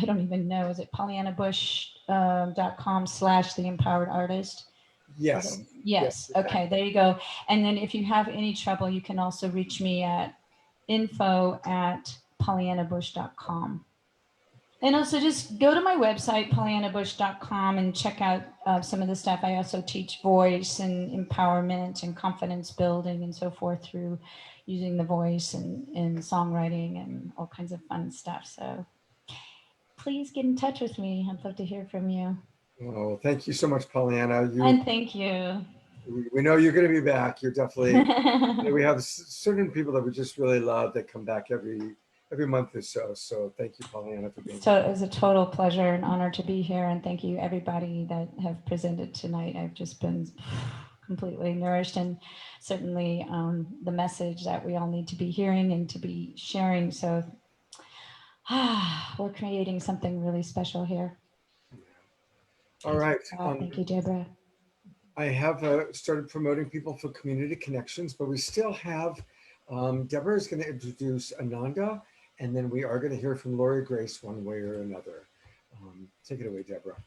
don't even know. Is it pollyannabush.com/the empowered artist? Yes. Yes. Okay, there you go. And then if you have any trouble, you can also reach me at info@pollyannabush.com. And also just go to my website, pollyannabush.com, and check out some of the stuff. I also teach voice and empowerment and confidence building and so forth through using the voice and songwriting and all kinds of fun stuff. So please get in touch with me. I'd love to hear from you. Oh, thank you so much, Pollyanna. And thank you. We know you're going to be back. You're definitely, we have certain people that we just really love that come back every month or so. So thank you, Pollyanna, for being So here. it was a total pleasure and honor to be here. And thank you, everybody that have presented tonight. I've just been completely nourished, and certainly the message that we all need to be hearing and to be sharing. So we're creating something really special here. All right. Thank you, Deborah. I have started promoting people for community connections, but we still have, Deborah is going to introduce Ananda, and then we are going to hear from Lori Grace one way or another. Take it away, Deborah.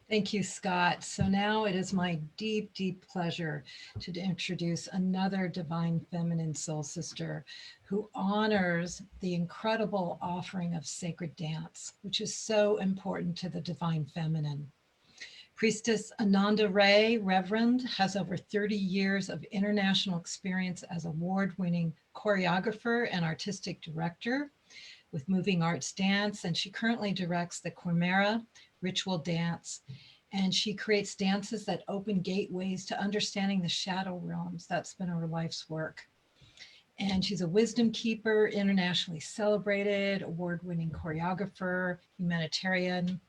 Thank you, Scott. So now it is my deep, deep pleasure to introduce another divine feminine soul sister who honors the incredible offering of sacred dance, which is so important to the divine feminine. Priestess Ananda Ray, Reverend, has over 30 years of international experience as award-winning choreographer and artistic director with Moving Arts Dance, and she currently directs the Quimera Ritual Dance, and she creates dances that open gateways to understanding the shadow realms. That's been her life's work. And she's a wisdom keeper, internationally celebrated, award-winning choreographer, humanitarian,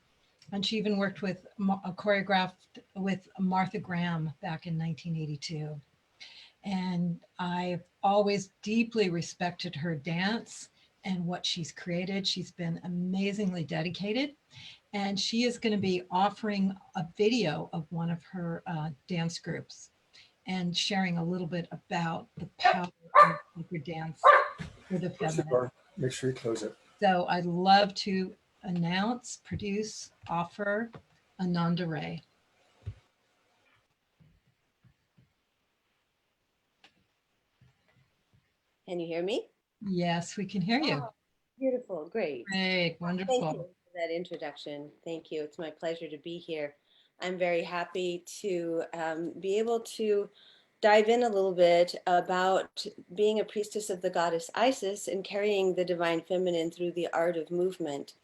and she even worked with choreographed with Martha Graham back in 1982. And I've always deeply respected her dance and what she's created. She's been amazingly dedicated. And she is going to be offering a video of one of her dance groups and sharing a little bit about the power of sacred dance for the feminine. Make sure you close it. So I'd love to announce, produce, offer Ananda Ray. Can you hear me? Yes, we can hear you. Oh, beautiful, great. Great, wonderful. Thank you for that introduction. Thank you. It's my pleasure to be here. I'm very happy to be able to dive in a little bit about being a priestess of the goddess Isis and carrying the divine feminine through the art of movement.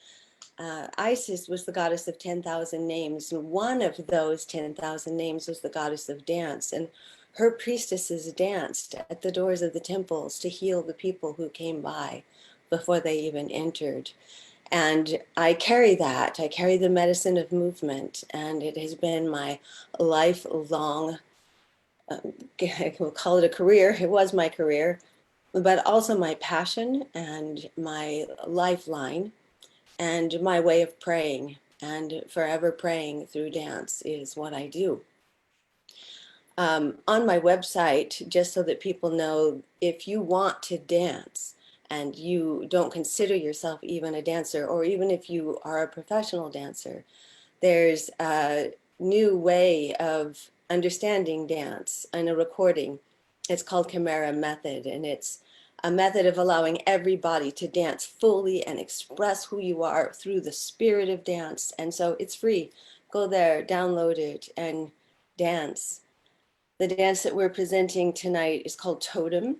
Isis was the goddess of 10,000 names, and one of those 10,000 names was the goddess of dance. And her priestesses danced at the doors of the temples to heal the people who came by before they even entered. And I carry that. I carry the medicine of movement, and it has been my lifelong, we'll call it a career. It was my career, but also my passion and my lifeline. And my way of praying, and forever praying through dance is what I do. On my website, just so that people know, if you want to dance and you don't consider yourself even a dancer, or even if you are a professional dancer, there's a new way of understanding dance and a recording. It's called Chimera Method, and it's a method of allowing everybody to dance fully and express who you are through the spirit of dance. And so it's free. Go there, download it, and dance. The dance that we're presenting tonight is called Totem.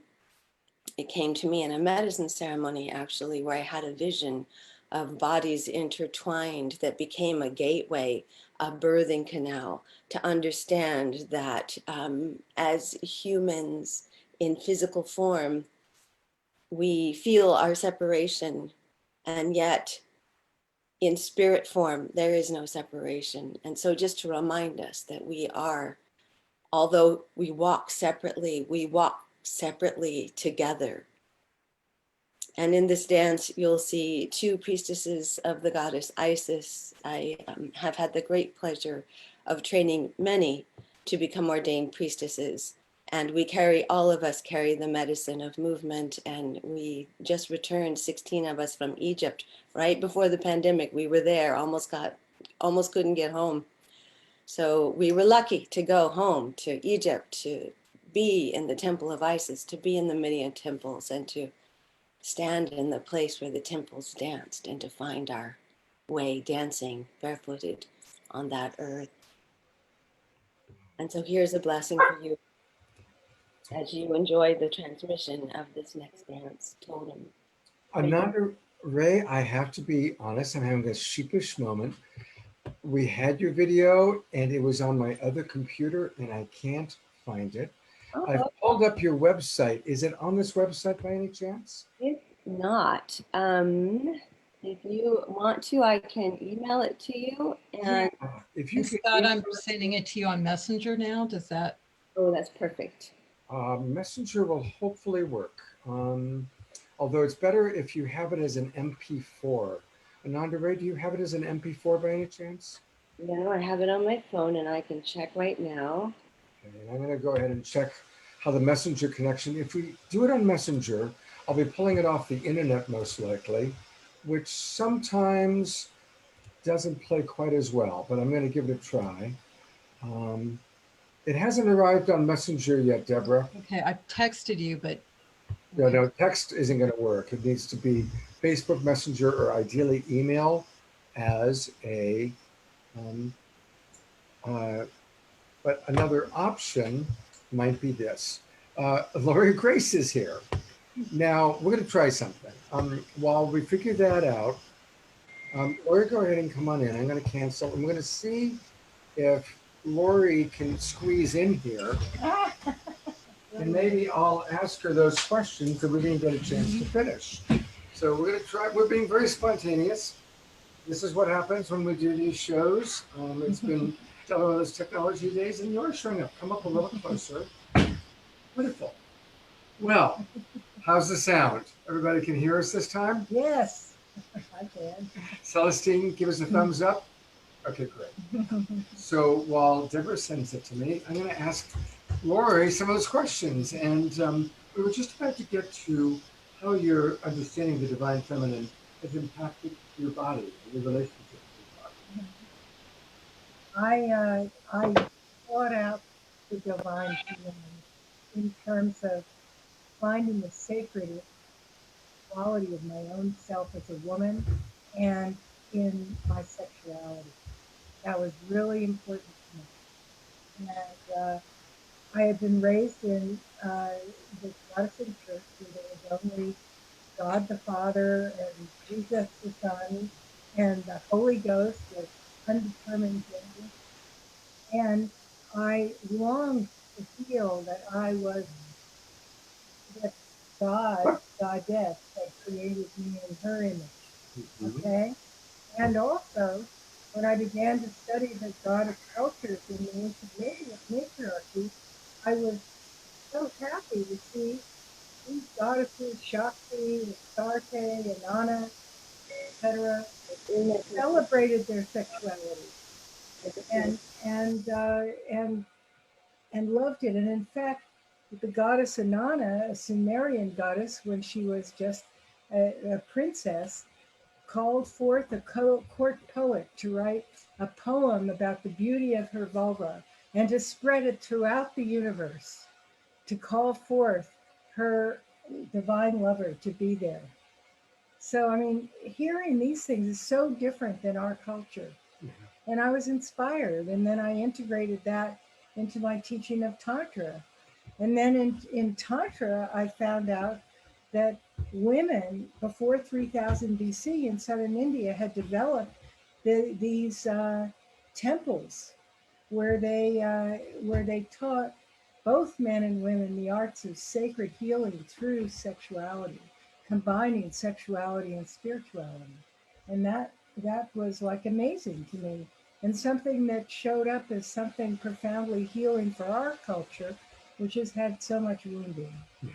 It came to me in a medicine ceremony, actually, where I had a vision of bodies intertwined that became a gateway a birthing canal to understand that as humans in physical form, we feel our separation, and yet in spirit form, there is no separation. And so just to remind us that we are, although we walk separately together. And in this dance, you'll see two priestesses of the goddess Isis. I have had the great pleasure of training many to become ordained priestesses. And we all of us carry the medicine of movement. And we just returned, 16 of us, from Egypt right before the pandemic. We were there, almost couldn't get home. So we were lucky to go home to Egypt, to be in the temple of Isis, to be in the Midian temples, and to stand in the place where the temples danced, and to find our way dancing barefooted on that earth. And so here's a blessing for you as you enjoy the transmission of this next dance, Totem. Ananda Ray, I have to be honest, I'm having a sheepish moment. We had your video and it was on my other computer and I can't find it. Oh, I've pulled up your website. Is it on this website by any chance? If not, if you want to, I can email it to you. And if you could, Scott, I'm sending it to you on Messenger now. Does that? Oh, that's perfect. Messenger will hopefully work. Although it's better if you have it as an MP4. Ananda Ray, do you have it as an MP4 by any chance? No, I have it on my phone and I can check right now. Okay, and I'm going to go ahead and check how the Messenger connection, if we do it on Messenger, I'll be pulling it off the internet most likely, which sometimes doesn't play quite as well, but I'm going to give it a try. It hasn't arrived on Messenger yet, Deborah. Okay, I've texted you, but No, text isn't going to work. It needs to be Facebook Messenger or ideally email as a, but another option might be this. Lori Grace is here. Now, we're going to try something. While we figure that out, Lori, go ahead and come on in. I'm going to cancel. I'm going to see if Lori can squeeze in here. And maybe I'll ask her those questions that we didn't get a chance to finish. So we're going to try. We're being very spontaneous. This is what happens when we do these shows. It's been one of those technology days, and you're showing up. Come up a little closer. Wonderful. Well, how's the sound? Everybody can hear us this time? Yes, I can. Celestine, give us a thumbs up. Okay, great. So while Deborah sends it to me, I'm going to ask Lori some of those questions. And we were just about to get to how your understanding the divine feminine has impacted your body, your relationship with your body. I thought out the divine feminine in terms of finding the sacred quality of my own self as a woman and in my sexuality. That was really important to me. And I had been raised in the Protestant church where there was only God the Father and Jesus the Son and the Holy Ghost with undetermined gender. And I longed to feel that I was, that God, Goddess, had created me in her image. Okay? And also, when I began to study the goddess cultures in the ancient matriarchy, I was so happy to see these goddesses, Shakti, Astarte, Inanna, etc., celebrated their sexuality and loved it. And in fact, the goddess Inanna, a Sumerian goddess, when she was just a princess, called forth a court poet to write a poem about the beauty of her vulva and to spread it throughout the universe, to call forth her divine lover to be there. So, I mean, hearing these things is so different than our culture. And I was inspired. And then I integrated that into my teaching of Tantra. And then in Tantra, I found out that women before 3000 BC in southern India had developed these temples where they taught both men and women the arts of sacred healing through sexuality, combining sexuality and spirituality. And that was like amazing to me, and something that showed up as something profoundly healing for our culture, which has had so much wounding. Yeah.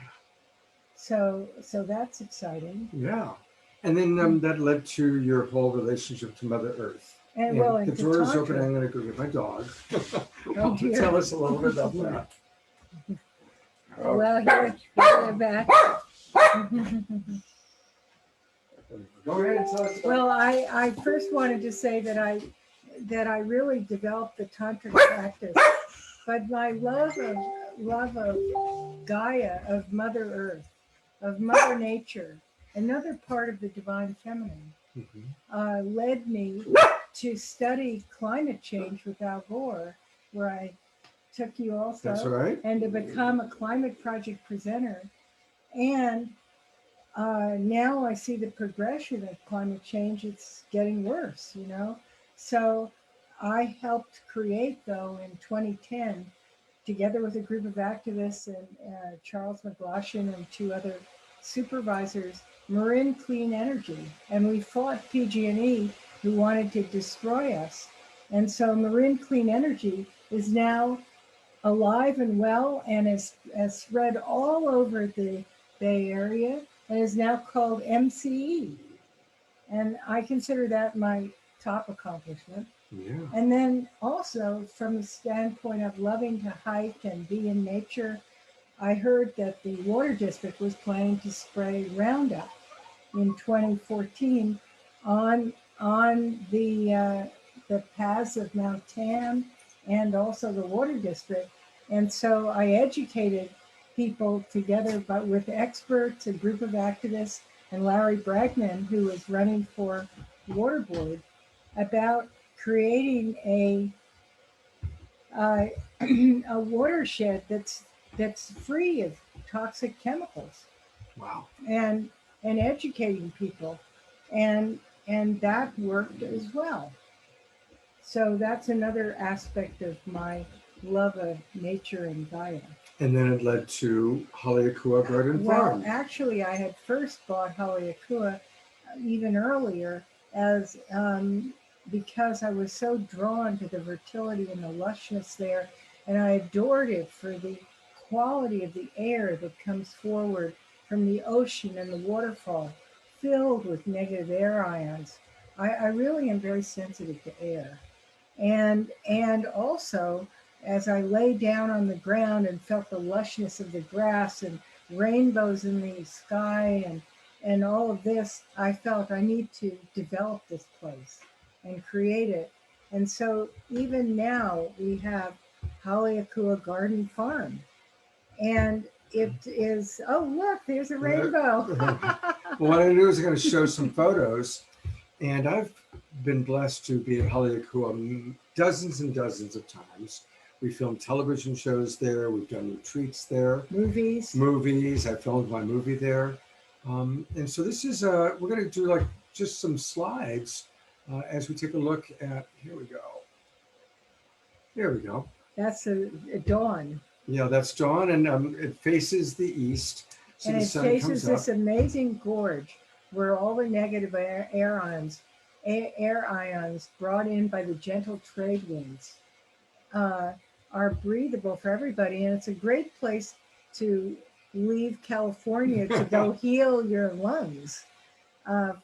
So that's exciting. Yeah. And then that led to your whole relationship to Mother Earth. And well, and the to door is Tantra. open. I'm going to go get my dog. Oh, dear. Tell us a little bit about that. Well, here we're back. Go ahead and tell us. Well, I first wanted to say that I really developed the tantric practice, but my love of Gaia, of Mother Earth, of Mother Nature, another part of the divine feminine, led me to study climate change with Al Gore, where I took you also. That's right. And to become a climate project presenter. And now I see the progression of climate change. It's getting worse, you know. So I helped create, though, in 2010, together with a group of activists and Charles McLaughlin and 2 other supervisors, Marin Clean Energy. And we fought PG&E, who wanted to destroy us. And so Marin Clean Energy is now alive and well and has spread all over the Bay Area and is now called MCE. And I consider that my top accomplishment. Yeah. And then also from the standpoint of loving to hike and be in nature, I heard that the Water District was planning to spray Roundup in 2014 on the paths of Mount Tam and also the Water District. And so I educated people together, but with experts, a group of activists, and Larry Bragman, who was running for Water Board, about creating a watershed that's free of toxic chemicals. Wow. And educating people, and that worked as well. So that's another aspect of my love of nature and Gaia. And then it led to Haleakua Garden Farm. Well, actually, I had first bought Haleakua even earlier as because I was so drawn to the fertility and the lushness there, and I adored it for the quality of the air that comes forward from the ocean and the waterfall, filled with negative air ions. I really am very sensitive to air. And also, as I lay down on the ground and felt the lushness of the grass and rainbows in the sky and all of this, I felt I need to develop this place and create it. And so even now we have Haleakua Garden Farm. And it is, oh, look, there's a rainbow. Well, what I do is I'm going to show some photos. And I've been blessed to be at Haleakua dozens and dozens of times. We filmed television shows there. We've done retreats there. Movies. I filmed my movie there. And so this is, we're going to do like just some slides as we take a look at, here we go. There we go. That's a dawn. Yeah, that's dawn, and it faces the east. So And the it sun faces comes this up. amazing gorge where all the negative air ions brought in by the gentle trade winds are breathable for everybody. And it's a great place to leave California to go heal your lungs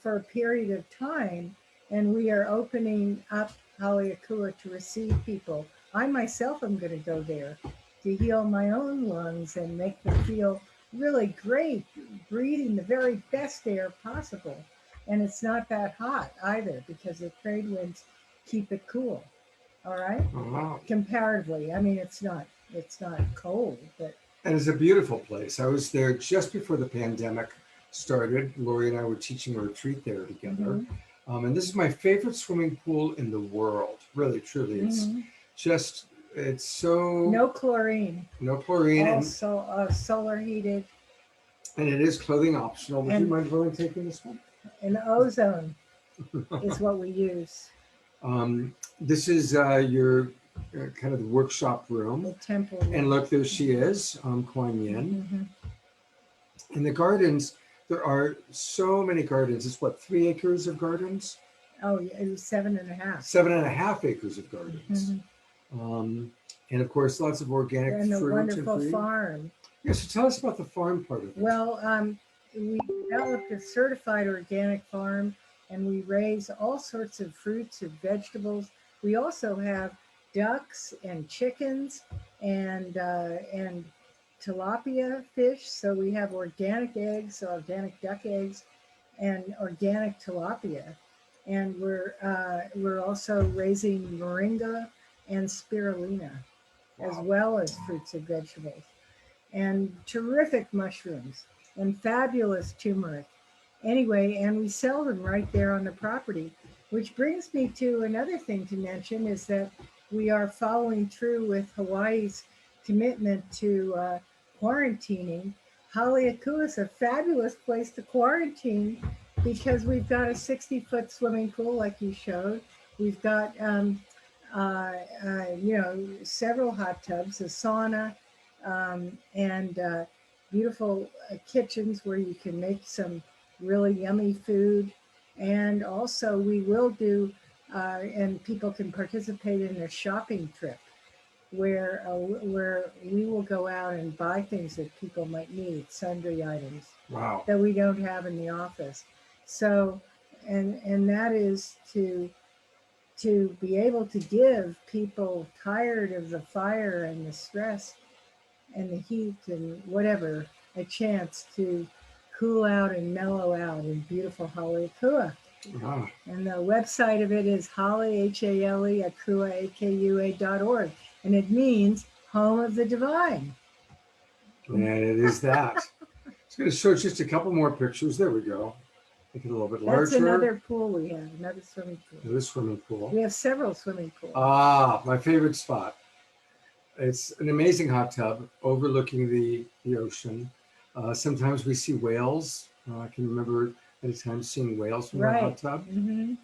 for a period of time. And we are opening up Haleakua to receive people. I myself am going to go there to heal my own lungs and make them feel really great, breathing the very best air possible. And it's not that hot either because the trade winds keep it cool. All right. Wow. Comparatively, I mean, it's not cold, but And it's a beautiful place. I was there just before the pandemic started. Lori and I were teaching a retreat there together. And this is my favorite swimming pool in the world. Really, truly. It's just, it's so... no chlorine. No chlorine. Also solar heated. And it is clothing optional. Would you And- mind really taking this one? And ozone is what we use. This is your kind of the workshop room. Temple. And look, there she is, Kuan Yin. Mhm. In the gardens, there are so many gardens. It's what, 3 acres of gardens? Oh, yeah, it was 7.5. 7.5 acres of gardens. And of course, lots of organic And the fruit wonderful and breed. farm. Yeah, so tell us about the farm part of it. Well, we developed a certified organic farm, and we raise all sorts of fruits and vegetables. We also have ducks and chickens and tilapia fish. So we have organic eggs, organic duck eggs, and organic tilapia. And we're also raising moringa and spirulina, as well as fruits and vegetables, and terrific mushrooms and fabulous turmeric. Anyway, and we sell them right there on the property, which brings me to another thing to mention is that we are following through with Hawaii's commitment to quarantining. Haleakua is a fabulous place to quarantine because we've got a 60-foot swimming pool, like you showed. We've got, several hot tubs, a sauna, and beautiful kitchens where you can make some really yummy food. And also we will do, and people can participate in a shopping trip where we will go out and buy things that people might need, sundry items. Wow. That we don't have in the office. So, and that is to be able to give people tired of the fire and the stress and the heat and whatever a chance to cool out and mellow out in beautiful Haleakua. Wow. And the website of it is Hale, H-A-L-E, Akua, A-K-U-A.org. And it means home of the divine. And it is that. It's going to show just a couple more pictures. There we go. Make it a little bit larger. That's another pool we have, another swimming pool. Another swimming pool. We have several swimming pools. Ah, my favorite spot. It's an amazing hot tub overlooking the ocean. Sometimes we see whales. I can remember at a time seeing whales from the hot tub. Mhm.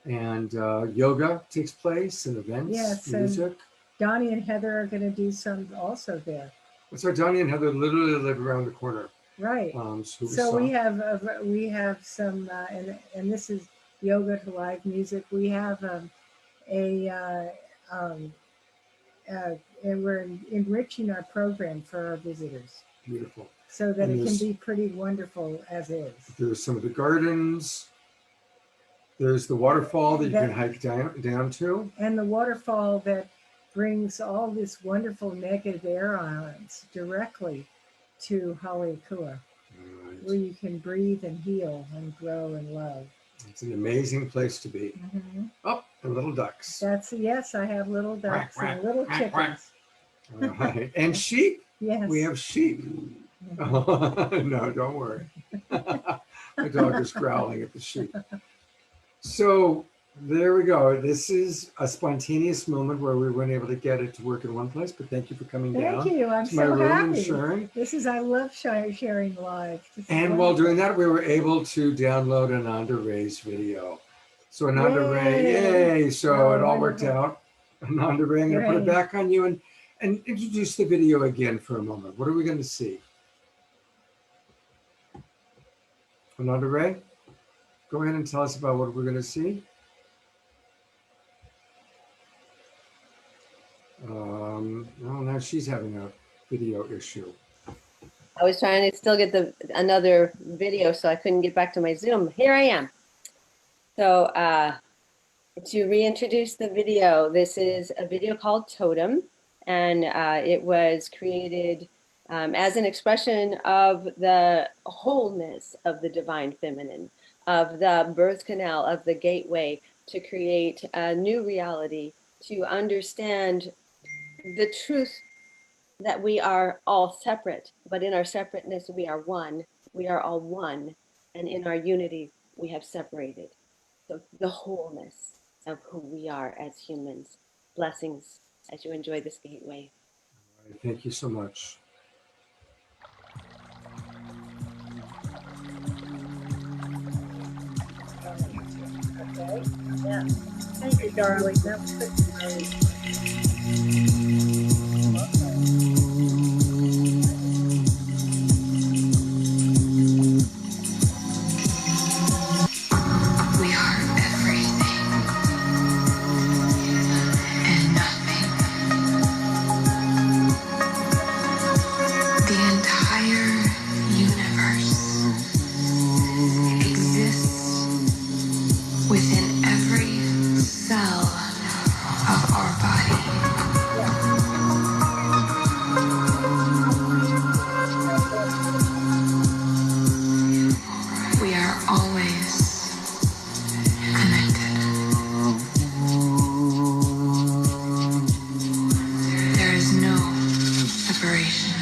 And yoga takes place and events, Yes, music. and Donnie and Heather are going to do some also there. So Donnie and Heather literally live around the corner. Right. So we have some, and this is yoga to live music. We have and we're enriching our program for our visitors beautiful. so that And it can there's- be pretty wonderful as is. There's some of the gardens. There's the waterfall that you can hike down to. And the waterfall that brings all this wonderful negative air ions directly to Haleakua, where you can breathe and heal and grow and love. It's an amazing place to be. Mhm. Oh, and little ducks. Yes, I have little ducks and little chickens. All right. And sheep. Yes. We have sheep. No, don't worry. My dog is growling at the sheep. So there we go. This is a spontaneous moment where we weren't able to get it to work in one place, but thank you for coming down. Thank you. I'm to my so room and happy. sharing. I love sharing live. This is And while wonderful. doing that, we were able to download Ananda Ray's video. So Ananda Ray, yay! So Oh, it all worked wonderful. out. Ananda Ray, I'm going to put it Great. back on you and introduce the video again for a moment. What are we going to see? Ananda Ray, go ahead and tell us about what we're going to see. Oh, now she's having a video issue. I was trying to still get another video, so I couldn't get back to my Zoom. Here I am. So to reintroduce the video, this is a video called Totem, and it was created as an expression of the wholeness of the divine feminine, of the birth canal, of the gateway to create a new reality, to understand the truth that we are all separate, but in our separateness, we are one. We are all one. And in our unity, we have separated. So the wholeness of who we are as humans. Blessings as you enjoy this gateway. All right, thank you so much. Okay. right? Yeah. Thank you, darling. That was such a We are everything and nothing. The entire universe exists within every cell of our body. We are always connected. There is no separation.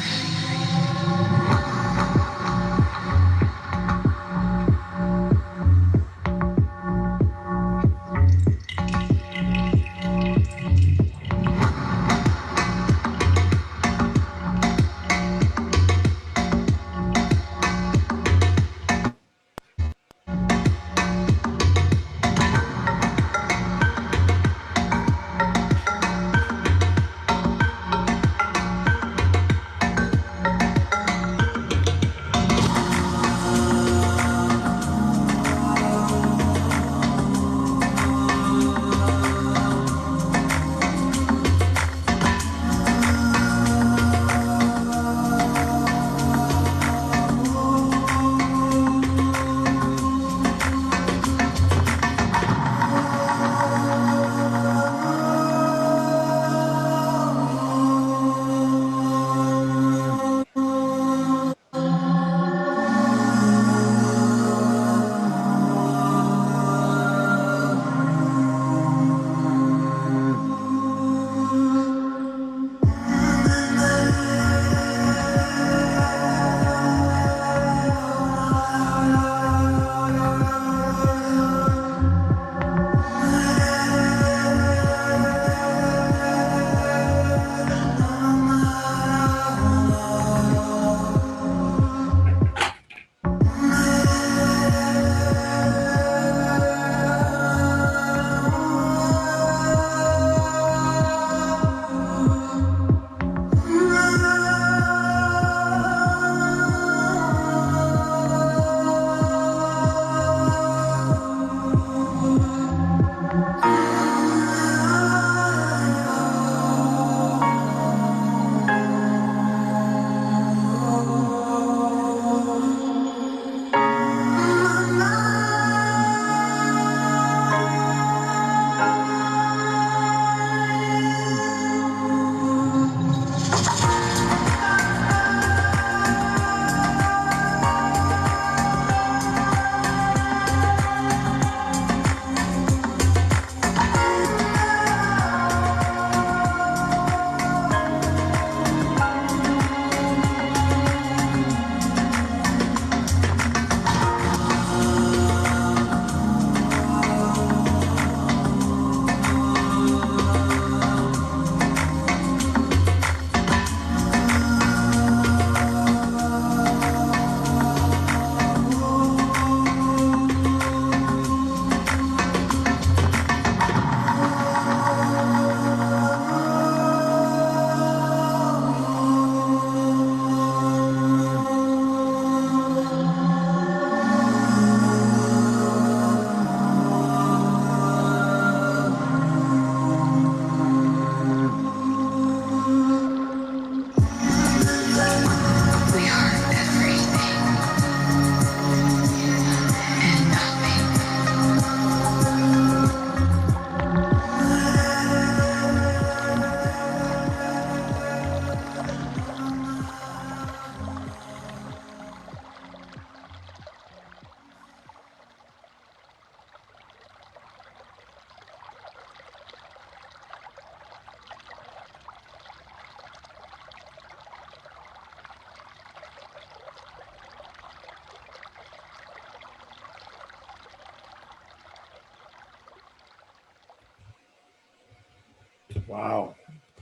Wow.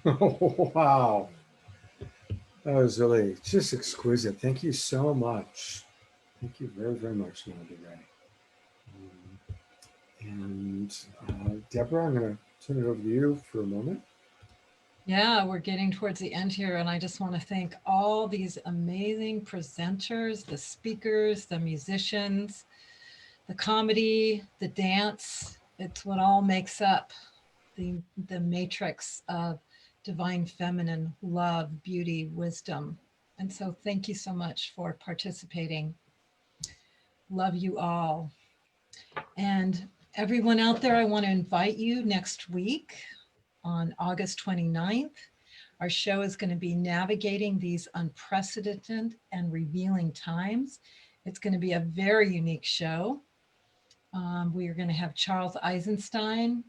Wow. That was really just exquisite. Thank you so much. Thank you very, very much, Nandine. And And Deborah, I'm going to turn it over to you for a moment. Yeah, we're getting towards the end here, and I just want to thank all these amazing presenters, the speakers, the musicians, the comedy, the dance. It's what all makes up the matrix of divine feminine love, beauty, wisdom. And so thank you so much for participating. Love you all. And everyone out there, I want to invite you next week on August 29th. Our show is going to be navigating these unprecedented and revealing times. It's going to be a very unique show. We are going to have Charles Eisenstein.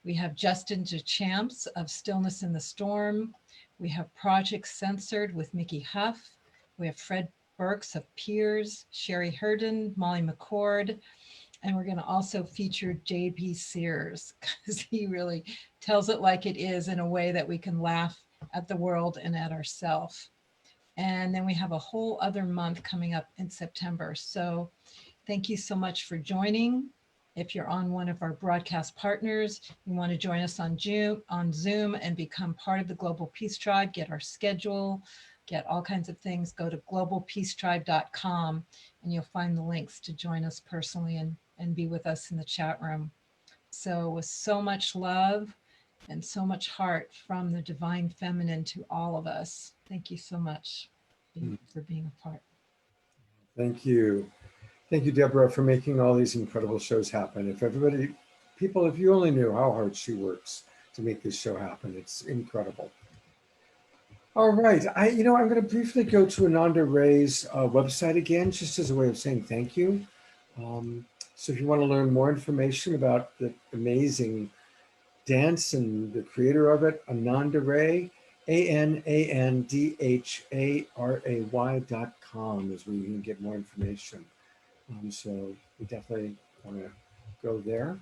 We have Justin DeChamps of Stillness in the Storm. We have Project Censored with Mickey Huff. We have Fred Burks of Peers, Sherry Herden, Molly McCord. And we're going to also feature J.P. Sears, because he really tells it like it is in a way that we can laugh at the world and at ourselves. And then we have a whole other month coming up in September. So thank you so much for joining. If you're on one of our broadcast partners, you want to join us on Zoom and become part of the Global Peace Tribe, get our schedule, get all kinds of things, go to globalpeacetribe.com and you'll find the links to join us personally and be with us in the chat room. So with so much love and so much heart from the divine feminine to all of us, thank you so much for being a part. Thank you. Thank you, Deborah, for making all these incredible shows happen. If you only knew how hard she works to make this show happen, it's incredible. All right, I'm going to briefly go to Ananda Ray's website again, just as a way of saying thank you. So if you want to learn more information about the amazing dance and the creator of it, Ananda Ray, ANANDHARAY.com is where you can get more information. So we definitely want to go there.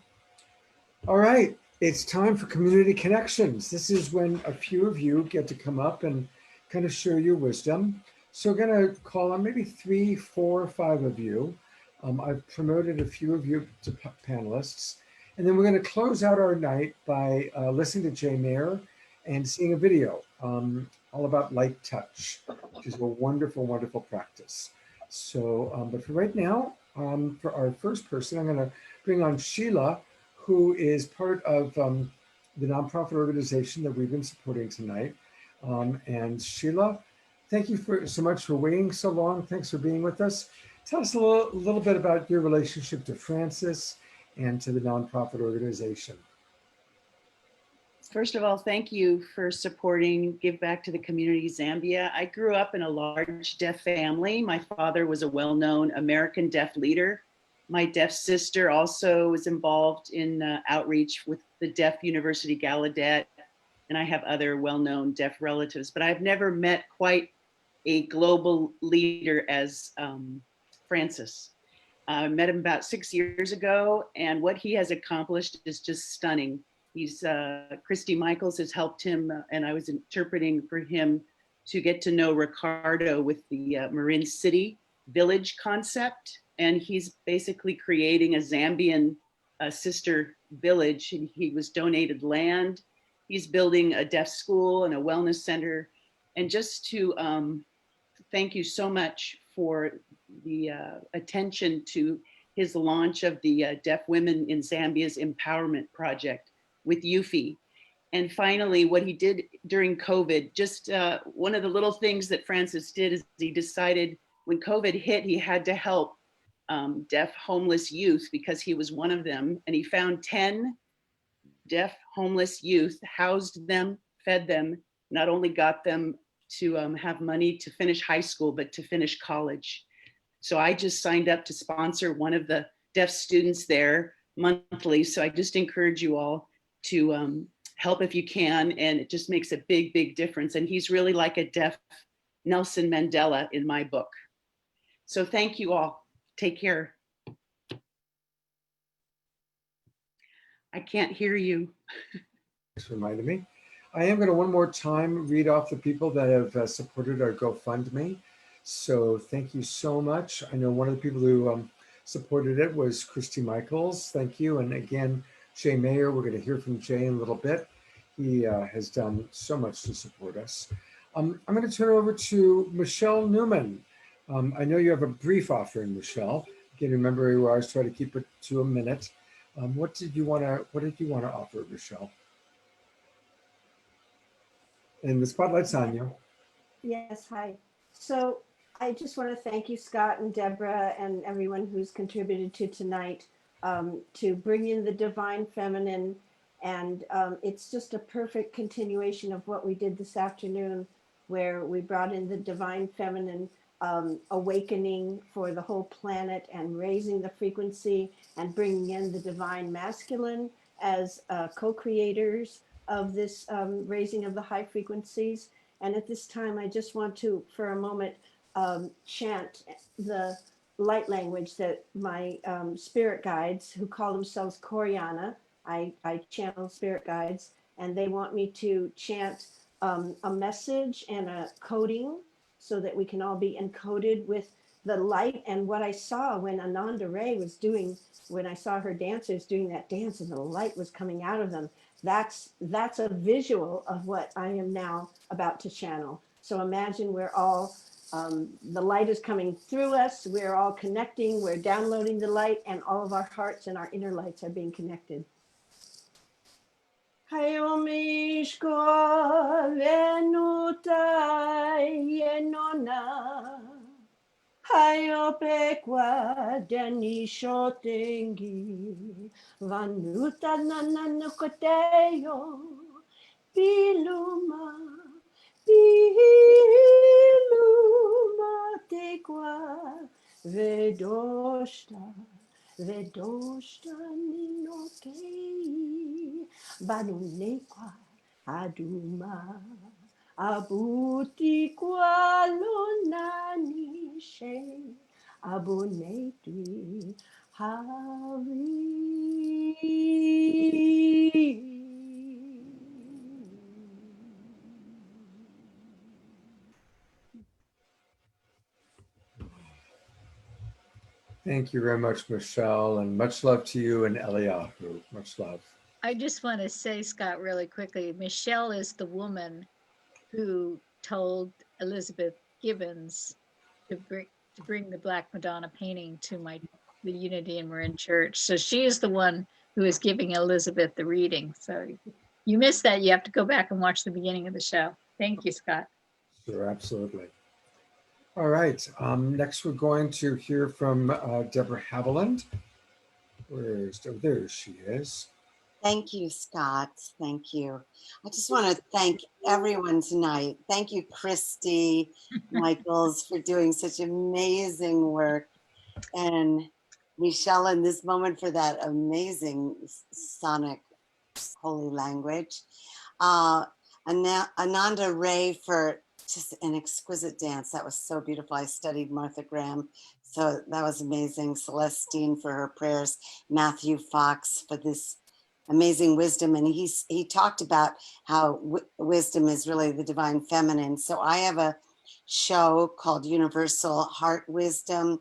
All right, it's time for community connections. This is when a few of you get to come up and kind of share your wisdom. So we're going to call on maybe 3, 4, 5 of you. I've promoted a few of you to panelists. And then we're going to close out our night by listening to Jay Mayer and seeing a video all about light touch, which is a wonderful, wonderful practice. So, but for right now, for our first person, I'm going to bring on Sheila, who is part of the nonprofit organization that we've been supporting tonight. And Sheila, thank you so much for waiting so long. Thanks for being with us. Tell us a little bit about your relationship to Francis and to the nonprofit organization. First of all, thank you for supporting Give Back to the Community Zambia. I grew up in a large deaf family. My father was a well-known American deaf leader. My deaf sister also was involved in outreach with the Deaf University Gallaudet, and I have other well-known deaf relatives, but I've never met quite a global leader as Francis. I met him about 6 years ago, and what he has accomplished is just stunning. He's Christy Michaels has helped him, and I was interpreting for him to get to know Ricardo with the Marin City village concept, and he's basically creating a Zambian sister village. And he was donated land. He's building a deaf school and a wellness center, and just to thank you so much for the attention to his launch of the Deaf Women in Zambia's Empowerment Project with Yufi. And finally, what he did during COVID, just one of the little things that Francis did is he decided when COVID hit, he had to help deaf homeless youth because he was one of them. And he found 10 deaf homeless youth, housed them, fed them, not only got them to have money to finish high school, but to finish college. So I just signed up to sponsor one of the deaf students there monthly. So I just encourage you all to help if you can. And it just makes a big, big difference. And he's really like a deaf Nelson Mandela in my book. So thank you all. Take care. I can't hear you. Just reminded me. I am going to one more time read off the people that have supported our GoFundMe. So thank you so much. I know one of the people who supported it was Christy Michaels. Thank you. And again, Jay Mayer. We're going to hear from Jay in a little bit. He has done so much to support us. I'm going to turn it over to Michelle Newman. I know you have a brief offering, Michelle. Again, remember you always try to keep it to a minute. What did you want to offer, Michelle? And the spotlight's on you. Yes, hi. So I just want to thank you, Scott and Deborah, and everyone who's contributed to tonight to bring in the divine feminine. And it's just a perfect continuation of what we did this afternoon, where we brought in the divine feminine awakening for the whole planet and raising the frequency and bringing in the divine masculine as co-creators of this raising of the high frequencies. And at this time, I just want to, for a moment, chant the light language that my spirit guides, who call themselves Koryana, I channel spirit guides, and they want me to chant a message and a coding so that we can all be encoded with the light. And what I saw when Ananda Ray was doing, when I saw her dancers doing that dance and the light was coming out of them, that's a visual of what I am now about to channel. So imagine we're all, the light is coming through us, we're all connecting, we're downloading the light, and all of our hearts and our inner lights are being connected. Hayomishko venutai yenona Hayopekwa deni shotengi vanuta nananukoteyo piluma piluma tekwa vedoshta vedoshta ninokei banunekwa aduma abuti kwa lonani she aboneti hari. Thank you very much, Michelle, and much love to you and Eliyahu. Much love. I just want to say, Scott, really quickly, Michelle is the woman who told Elizabeth Gibbons to bring the Black Madonna painting to the Unity in Marin Church. So she is the one who is giving Elizabeth the reading. So you missed that. You have to go back and watch the beginning of the show. Thank you, Scott. Sure, absolutely. All right. Next, we're going to hear from Deborah Haviland. There she is. Thank you, Scott. Thank you. I just want to thank everyone tonight. Thank you, Christy Michaels, for doing such amazing work. And Michelle in this moment for that amazing sonic holy language. Ananda Ray for just an exquisite dance. That was so beautiful. I studied Martha Graham, so that was amazing. Celestine for her prayers. Matthew Fox for this amazing wisdom. And he talked about how wisdom is really the divine feminine. So I have a show called Universal Heart Wisdom.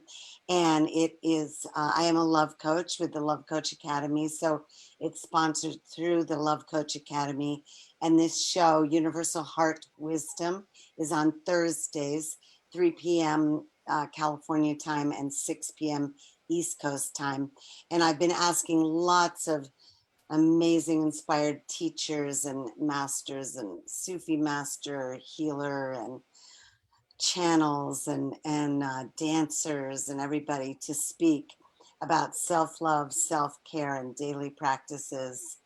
And it is, I am a love coach with the Love Coach Academy. So it's sponsored through the Love Coach Academy. And this show, Universal Heart Wisdom, is on Thursdays, 3 p.m. California time and 6 p.m. East Coast time. And I've been asking lots of amazing inspired teachers and masters and Sufi master, healer, and channels and dancers and everybody to speak about self-love, self-care, and daily practices.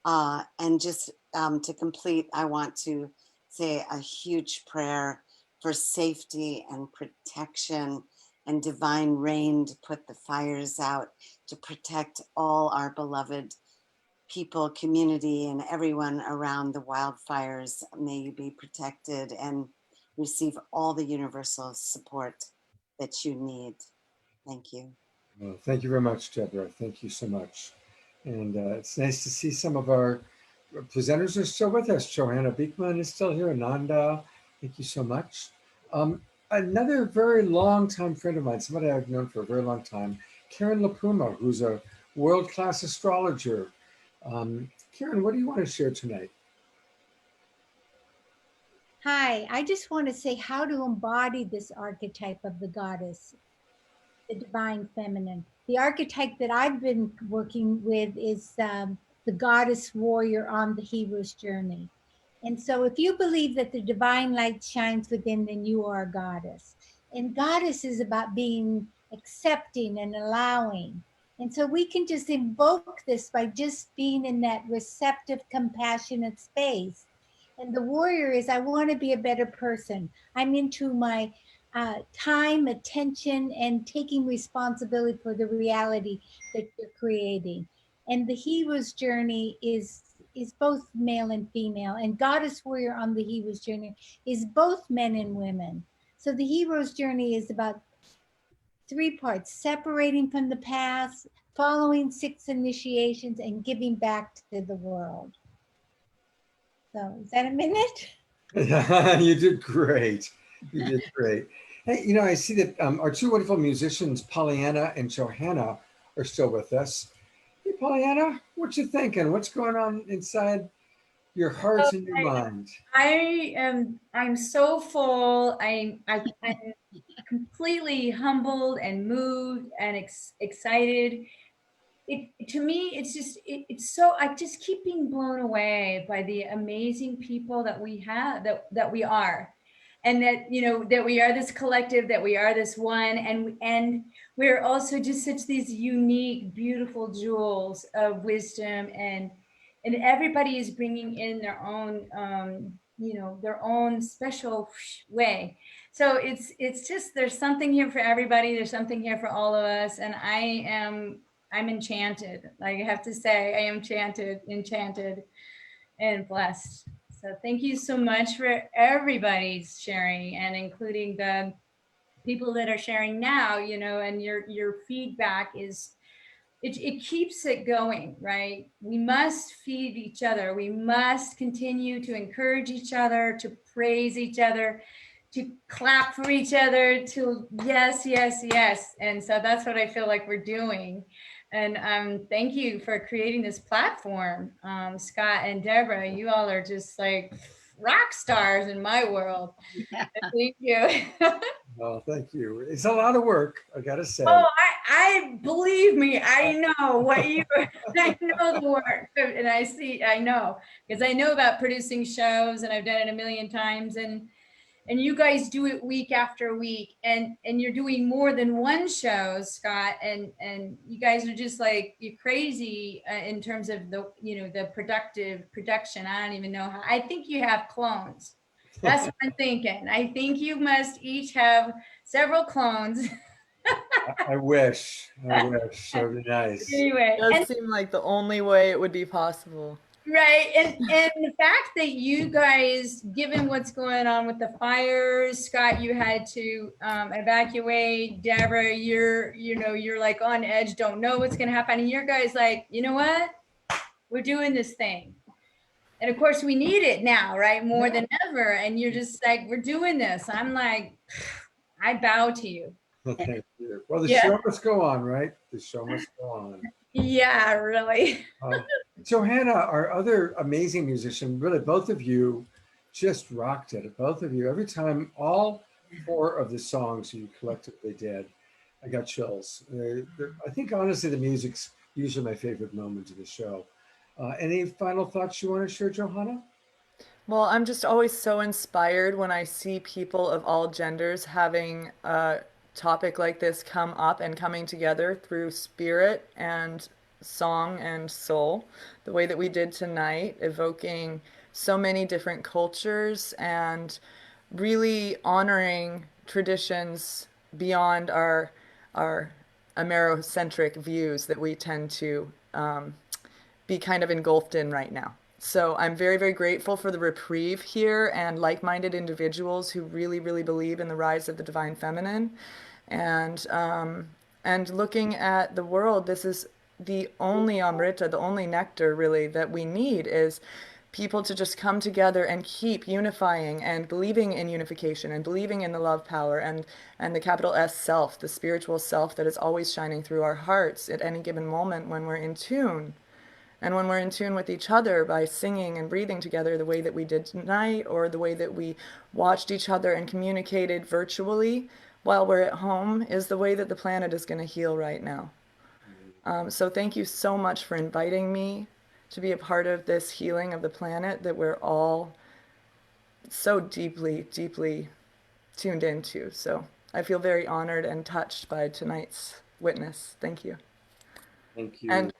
And just to complete, I want to say a huge prayer for safety and protection and divine rain to put the fires out, to protect all our beloved people, community, and everyone around the wildfires. May you be protected and receive all the universal support that you need. Thank you. Well, thank you very much, Deborah. Thank you so much. And it's nice to see some of our presenters are still with us. Johanna Beekman is still here. Ananda, thank you so much. Another very long time friend of mine, somebody I've known for a very long time, Karen LaPuma, who's a world-class astrologer. Karen, what do you want to share tonight? Hi, I just want to say how to embody this archetype of the goddess, the divine feminine. The archetype that I've been working with is the goddess warrior on the hero's journey. And so if you believe that the divine light shines within, then you are a goddess. And goddess is about being accepting and allowing. And so we can just invoke this by just being in that receptive, compassionate space. And the warrior is, I want to be a better person. I'm into my time, attention, and taking responsibility for the reality that you're creating. And the hero's journey is both male and female. And goddess warrior on the hero's journey is both men and women. So the hero's journey is about 3 parts: separating from the past, following 6 initiations, and giving back to the world. So is that a minute? You did great. You did great. Hey, you know, I see that our 2 wonderful musicians, Pollyanna and Johanna, are still with us. Hey, Pollyanna, what you thinking? What's going on inside your heart and your mind? I'm so full. I'm completely humbled and moved and excited. To me, it's so, I just keep being blown away by the amazing people that we have, that we are, and that, you know, that we are this collective, that we are this one, and we're also just such these unique, beautiful jewels of wisdom, and everybody is bringing in their own, you know, their own special way. So it's just, there's something here for everybody. There's something here for all of us, and I'm enchanted. Like, I have to say, I am enchanted and blessed. So thank you so much for everybody's sharing, and including the people that are sharing now, you know, and your feedback is, it keeps it going, right? We must feed each other. We must continue to encourage each other, to praise each other, to clap for each other, to yes, yes, yes. And so that's what I feel like we're doing. And thank you for creating this platform, Scott and Deborah. You all are just like rock stars in my world. Thank you. Well, thank you. It's a lot of work, I gotta say. Oh, I believe me, I know what you, I know the work, and I know, because I know about producing shows, and I've done it a million times, and you guys do it week after week, and you're doing more than one show, Scott, and you guys are just like, you're crazy in terms of the, you know, the production. I don't even know how. I think you have clones. That's what I'm thinking. I think you must each have several clones. I wish. So nice. Anyway, It does seem like the only way it would be possible. Right, and the fact that you guys, given what's going on with the fires, Scott, you had to evacuate. Deborah, you're like on edge, don't know what's going to happen. And your guys like, you know what? We're doing this thing. And of course we need it now, right? More than ever. And you're just like, we're doing this. I'm like, I bow to you. Well, thank you. Well, the show must go on, right? The show must go on. Yeah, really. Johanna, our other amazing musician, really both of you just rocked it. Both of you, every time, all 4 of the songs you collectively did, I got chills. I think honestly, the music's usually my favorite moment of the show. Any final thoughts you want to share, Johanna? Well, I'm just always so inspired when I see people of all genders having a topic like this come up and coming together through spirit and song and soul, the way that we did tonight, evoking so many different cultures and really honoring traditions beyond our Amerocentric views that we tend to be kind of engulfed in right now. So I'm very, very grateful for the reprieve here and like-minded individuals who really, really believe in the rise of the divine feminine. And looking at the world, this is the only Amrita, the only nectar really that we need, is people to just come together and keep unifying and believing in unification and believing in the love power and the capital S self, the spiritual self that is always shining through our hearts at any given moment when we're in tune And when we're in tune with each other by singing and breathing together the way that we did tonight, or the way that we watched each other and communicated virtually while we're at home, is the way that the planet is going to heal right now. So thank you so much for inviting me to be a part of this healing of the planet that we're all so deeply, deeply tuned into. So I feel very honored and touched by tonight's witness. Thank you. Thank you. And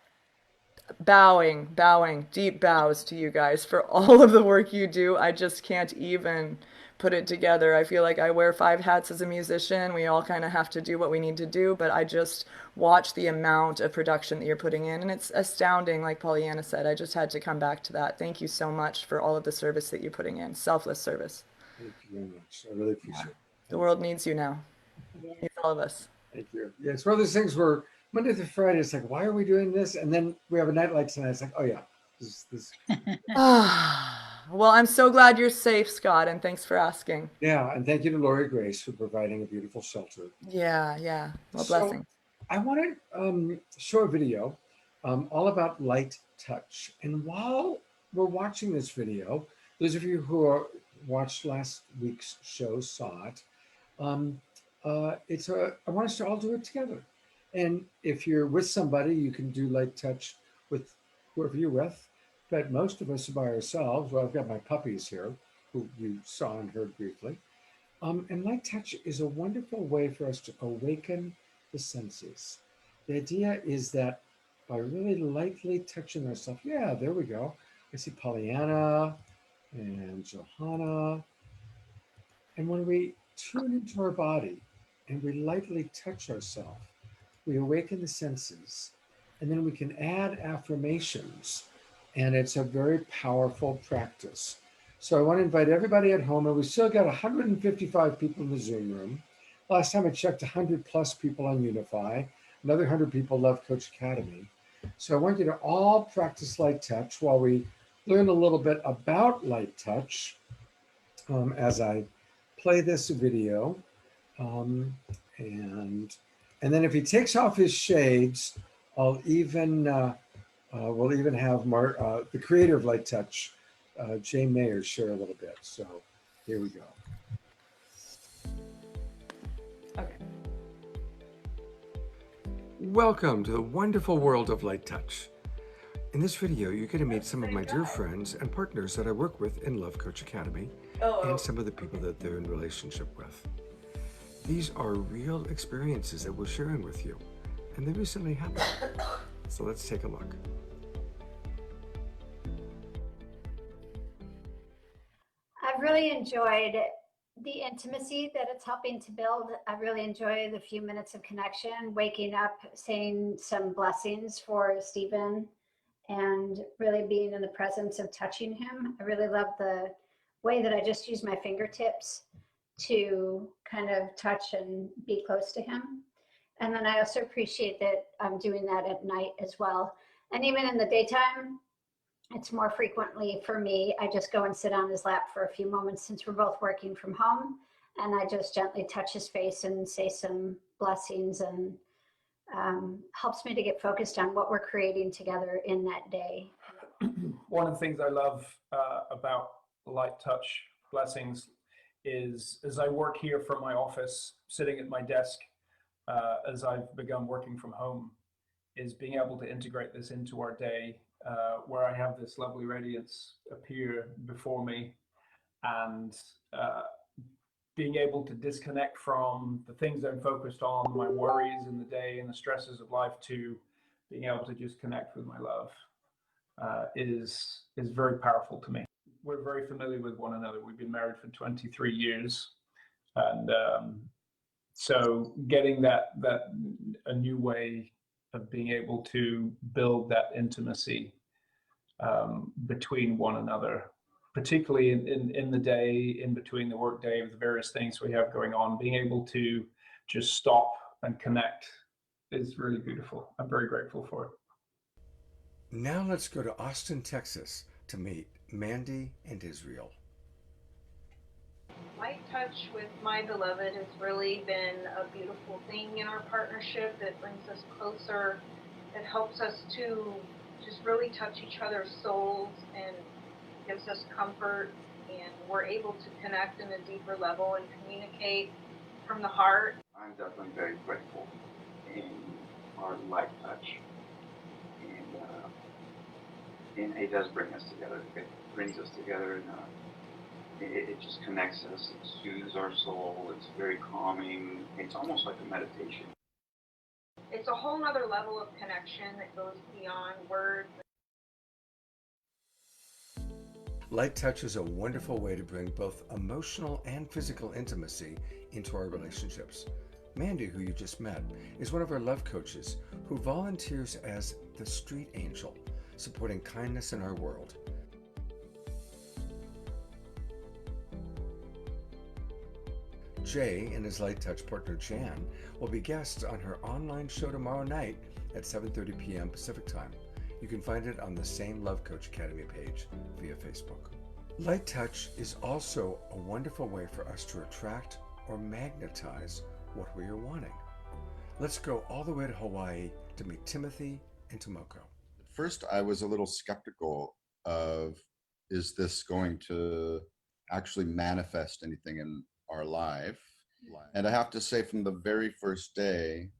bowing, deep bows to you guys for all of the work you do. I just can't even put it together. I feel like I wear 5 hats as a musician. We all kind of have to do what we need to do, but I just watch the amount of production that you're putting in, and it's astounding, like Pollyanna said. I just had to come back to that. Thank you so much for all of the service that you're putting in, selfless service. Thank you very much. I really appreciate it. The world needs you now. Needs all of us. Thank you. Yeah, it's one of those things where Monday through Friday, it's like, why are we doing this? And then we have a night like tonight. It's like, oh yeah, this. Well, I'm so glad you're safe, Scott, and thanks for asking. Yeah, and thank you to Lori Grace for providing a beautiful shelter. Yeah. Well, So, blessings. I want to show a video all about light touch. And while we're watching this video, those of you who watched last week's show saw it. I want us to all do it together. And if you're with somebody, you can do light touch with whoever you're with. But most of us are by ourselves. Well, I've got my puppies here, who you saw and heard briefly. And light touch is a wonderful way for us to awaken the senses. The idea is that by really lightly touching ourselves, yeah, there we go. I see Pollyanna and Johanna. And when we tune into our body and we lightly touch ourselves, we awaken the senses, and then we can add affirmations. And it's a very powerful practice. So I want to invite everybody at home, and we still got 155 people in the Zoom room. Last time I checked, 100 plus people on Unify. Another 100 people love Coach Academy. So I want you to all practice light touch while we learn a little bit about light touch as I play this video. And then if he takes off his shades, I'll even we'll even have the creator of Light Touch, Jay Mayer, share a little bit. So here we go. Okay. Welcome to the wonderful world of Light Touch. In this video, you're going to meet some of my dear friends and partners that I work with in Love Coach Academy, and some of the people that they're in relationship with. These are real experiences that we're sharing with you, and they recently happened. So let's take a look. I've really enjoyed the intimacy that it's helping to build. I really enjoy the few minutes of connection, waking up, saying some blessings for Stephen, and really being in the presence of touching him. I really love the way that I just use my fingertips to kind of touch and be close to him. And then I also appreciate that I'm doing that at night as well. And even in the daytime, it's more frequently for me. I just go and sit on his lap for a few moments since we're both working from home. And I just gently touch his face and say some blessings, and helps me to get focused on what we're creating together in that day. One of the things I love about light touch blessings is as I work here from my office, sitting at my desk, as I've begun working from home, is being able to integrate this into our day, where I have this lovely radiance appear before me, and being able to disconnect from the things I'm focused on, my worries in the day and the stresses of life, to being able to just connect with my love is very powerful to me. We're very familiar with one another. We've been married for 23 years. And so getting a new way of being able to build that intimacy between one another, particularly in the day, in between the work day, with the various things we have going on, being able to just stop and connect is really beautiful. I'm very grateful for it. Now let's go to Austin, Texas to meet Mandy and Israel. Light touch with my beloved has really been a beautiful thing in our partnership. It brings us closer. It helps us to just really touch each other's souls and gives us comfort, and we're able to connect in a deeper level and communicate from the heart. I'm definitely very grateful in our light touch, and it does bring us together. It brings us together, and it just connects us. It soothes our soul. It's very calming. It's almost like a meditation. It's a whole nother level of connection that goes beyond words. Light touch is a wonderful way to bring both emotional and physical intimacy into our relationships. Mandy, who you just met, is one of our love coaches who volunteers as the street angel, supporting kindness in our world. Jay and his light touch partner Jan will be guests on her online show tomorrow night at 7:30 p.m. Pacific time. You can find it on the same Love Coach Academy page via Facebook. Light touch is also a wonderful way for us to attract or magnetize what we are wanting. Let's go all the way to Hawaii to meet Timothy and Tomoko. First, I was a little skeptical of, is this going to actually manifest anything in our life? And I have to say, from the very first day,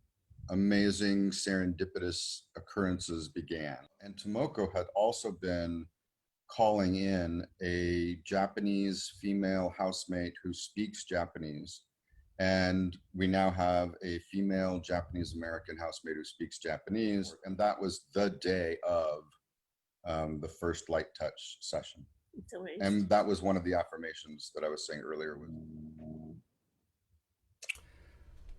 amazing serendipitous occurrences began. And Tomoko had also been calling in a Japanese female housemate who speaks Japanese. And we now have a female Japanese American housemate who speaks Japanese. And that was the day of the first light touch session. And that was one of the affirmations that I was saying earlier.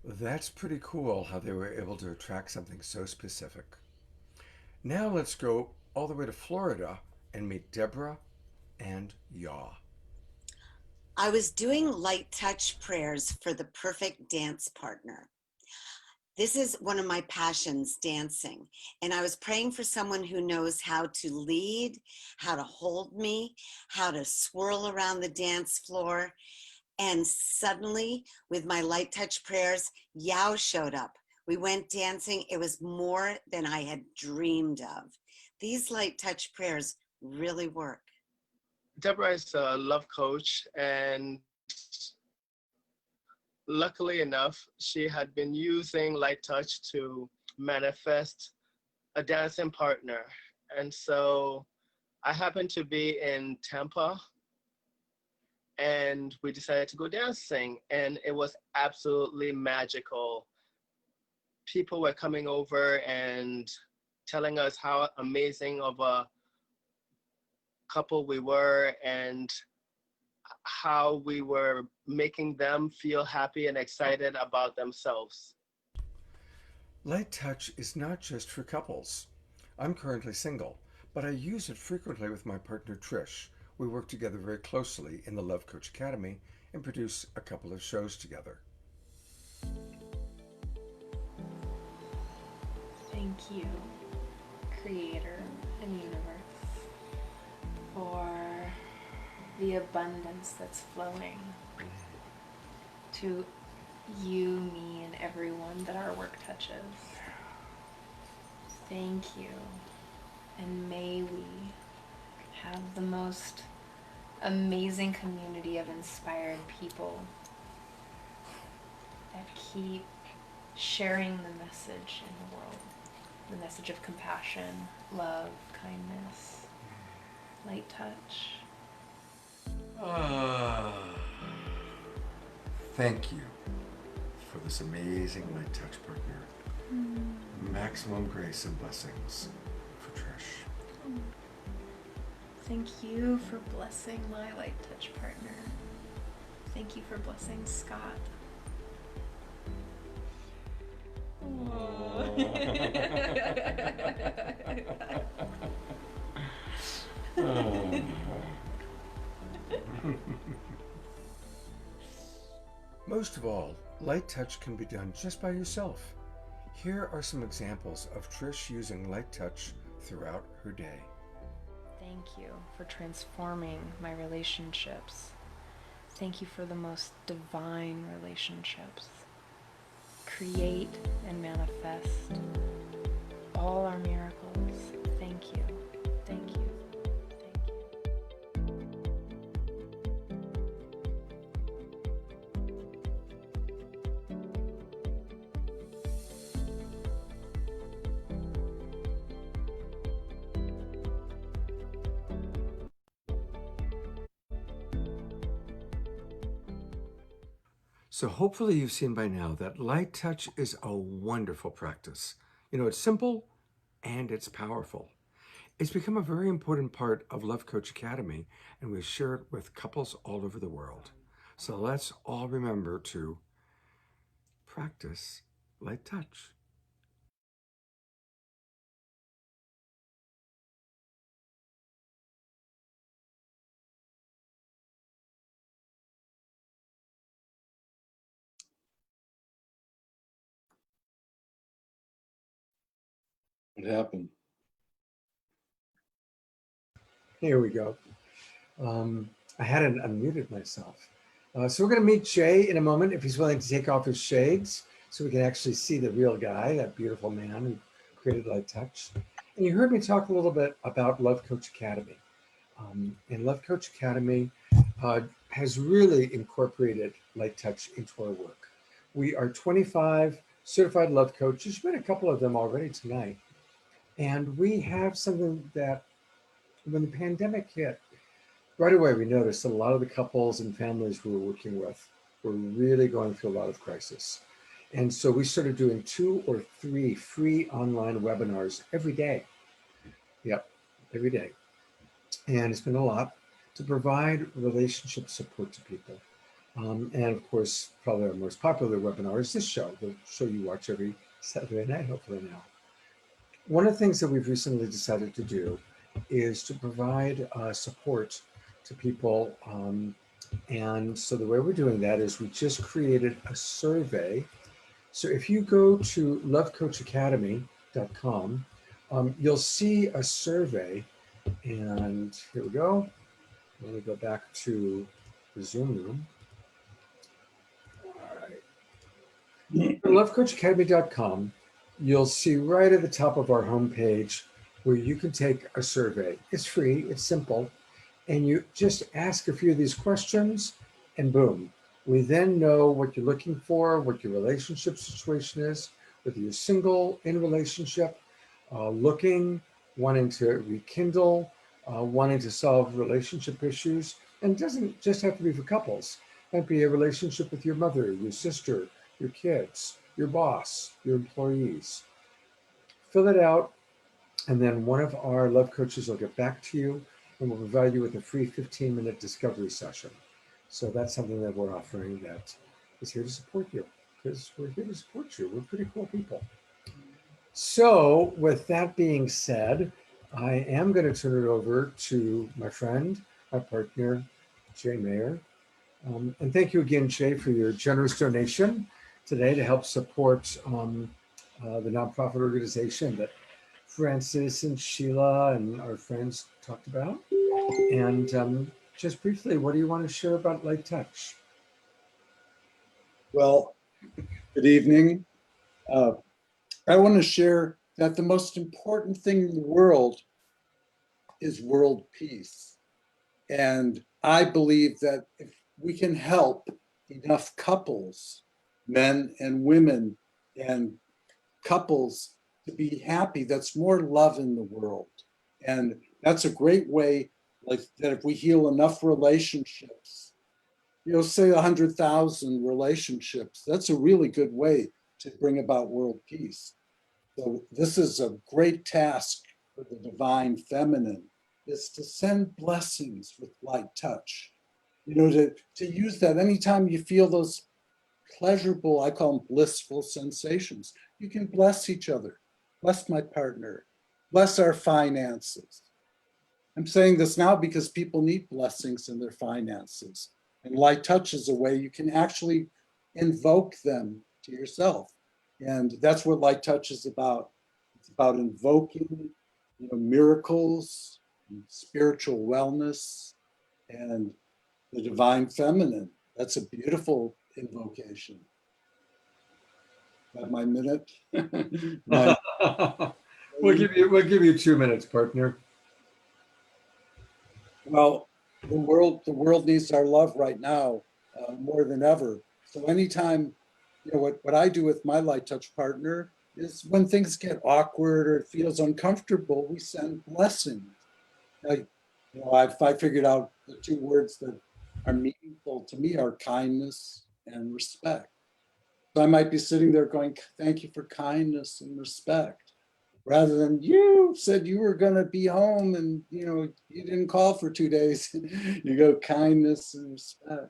That's pretty cool how they were able to attract something so specific. Now let's go all the way to Florida and meet Deborah and Yaw. I was doing light touch prayers for the perfect dance partner. This is one of my passions, dancing. And I was praying for someone who knows how to lead, how to hold me, how to swirl around the dance floor. And suddenly, with my light touch prayers, Yao showed up. We went dancing. It was more than I had dreamed of. These light touch prayers really work. Deborah is a love coach, and luckily enough, she had been using light touch to manifest a dancing partner. And so I happened to be in Tampa, and we decided to go dancing, and it was absolutely magical. People were coming over and telling us how amazing of a couple we were, and how we were making them feel happy and excited about themselves. Light touch is not just for couples. I'm currently single, but I use it frequently with my partner Trish. We work together very closely in the Love Coach Academy and produce a couple of shows together. Thank you, Creator and Universe, for the abundance that's flowing to you, me, and everyone that our work touches. Thank you, and may we have the most amazing community of inspired people that keep sharing the message in the world, the message of compassion, love, kindness, light touch. Thank you for this amazing light touch partner. Maximum grace and blessings for Trish. Thank you for blessing my light touch partner. Thank you for blessing Scott. Most of all, light touch can be done just by yourself. Here are some examples of Trish using light touch throughout her day. Thank you for transforming my relationships. Thank you for the most divine relationships. Create and manifest all our miracles. Thank you. So hopefully you've seen by now that light touch is a wonderful practice. You know, it's simple and it's powerful. It's become a very important part of Love Coach Academy, and we share it with couples all over the world. So let's all remember to practice light touch. What happened? Here we go. I hadn't unmuted myself. So we're going to meet Jay in a moment if he's willing to take off his shades so we can actually see the real guy, that beautiful man who created Light Touch. And you heard me talk a little bit about Love Coach Academy. And Love Coach Academy has really incorporated Light Touch into our work. We are 25 certified love coaches. You've met a couple of them already tonight. And we have something that when the pandemic hit, right away we noticed that a lot of the couples and families we were working with were really going through a lot of crisis. And so we started doing 2 or 3 free online webinars every day. Yep, every day. And it's been a lot to provide relationship support to people. And of course, probably our most popular webinar is this show, the show you watch every Saturday night, hopefully now. One of the things that we've recently decided to do is to provide support to people. And so the way we're doing that is we just created a survey. So if you go to lovecoachacademy.com, you'll see a survey. And here we go. Let me go back to the Zoom room. All right. lovecoachacademy.com, you'll see right at the top of our homepage where you can take a survey. It's free, it's simple, and you just ask a few of these questions and boom. We then know what you're looking for, what your relationship situation is, whether you're single, in relationship, looking, wanting to rekindle, wanting to solve relationship issues. And it doesn't just have to be for couples. It might be a relationship with your mother, your sister, your kids, your boss, your employees. Fill it out, and then one of our love coaches will get back to you and will provide you with a free 15-minute discovery session. So that's something that we're offering that is here to support you, because we're here to support you. We're pretty cool people. So with that being said, I am going to turn it over to my friend, my partner, Jay Mayer. And thank you again, Jay, for your generous donation today to help support the nonprofit organization that Francis and Sheila and our friends talked about. And just briefly, what do you want to share about Light Touch? Well, good evening. I want to share that the most important thing in the world is world peace. And I believe that if we can help enough couples, men and women and couples, to be happy, that's more love in the world. And that's a great way, like that if we heal enough relationships, say 100,000 relationships, that's a really good way to bring about world peace. So this is a great task for the divine feminine, is to send blessings with light touch. To use that anytime you feel those pleasurable, I call them blissful sensations. You can bless each other, bless my partner, bless our finances. I'm saying this now because people need blessings in their finances. And light touch is a way you can actually invoke them to yourself. And that's what light touch is about. It's about invoking, miracles, spiritual wellness, and the divine feminine. That's a beautiful invocation. Got my minute? We'll give you 2 minutes, partner. Well, the world needs our love right now more than ever. So anytime, what I do with my light touch partner is when things get awkward or it feels uncomfortable, we send blessings. I figured out the 2 words that are meaningful to me are kindness and respect. So I might be sitting there going, thank you for kindness and respect, rather than you said you were going to be home and you didn't call for 2 days. You go kindness and respect.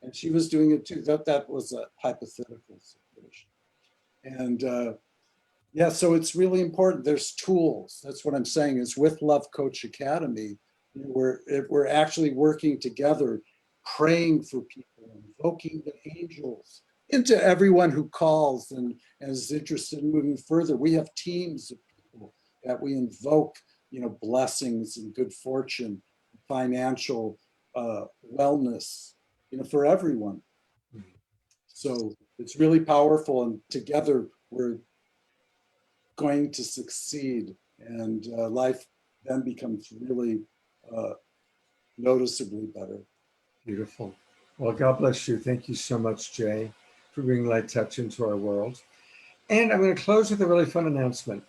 And she was doing it too. That was a hypothetical situation. And yeah, so it's really important. There's tools. That's what I'm saying is with Love Coach Academy, we're actually working together, praying for people, invoking the angels into everyone who calls and is interested in moving further. We have teams of people that we invoke, blessings and good fortune, financial wellness, for everyone. So it's really powerful, and together we're going to succeed, and life then becomes really noticeably better. Beautiful. Well, God bless you. Thank you so much, Jay, for bringing light touch into our world. And I'm going to close with a really fun announcement.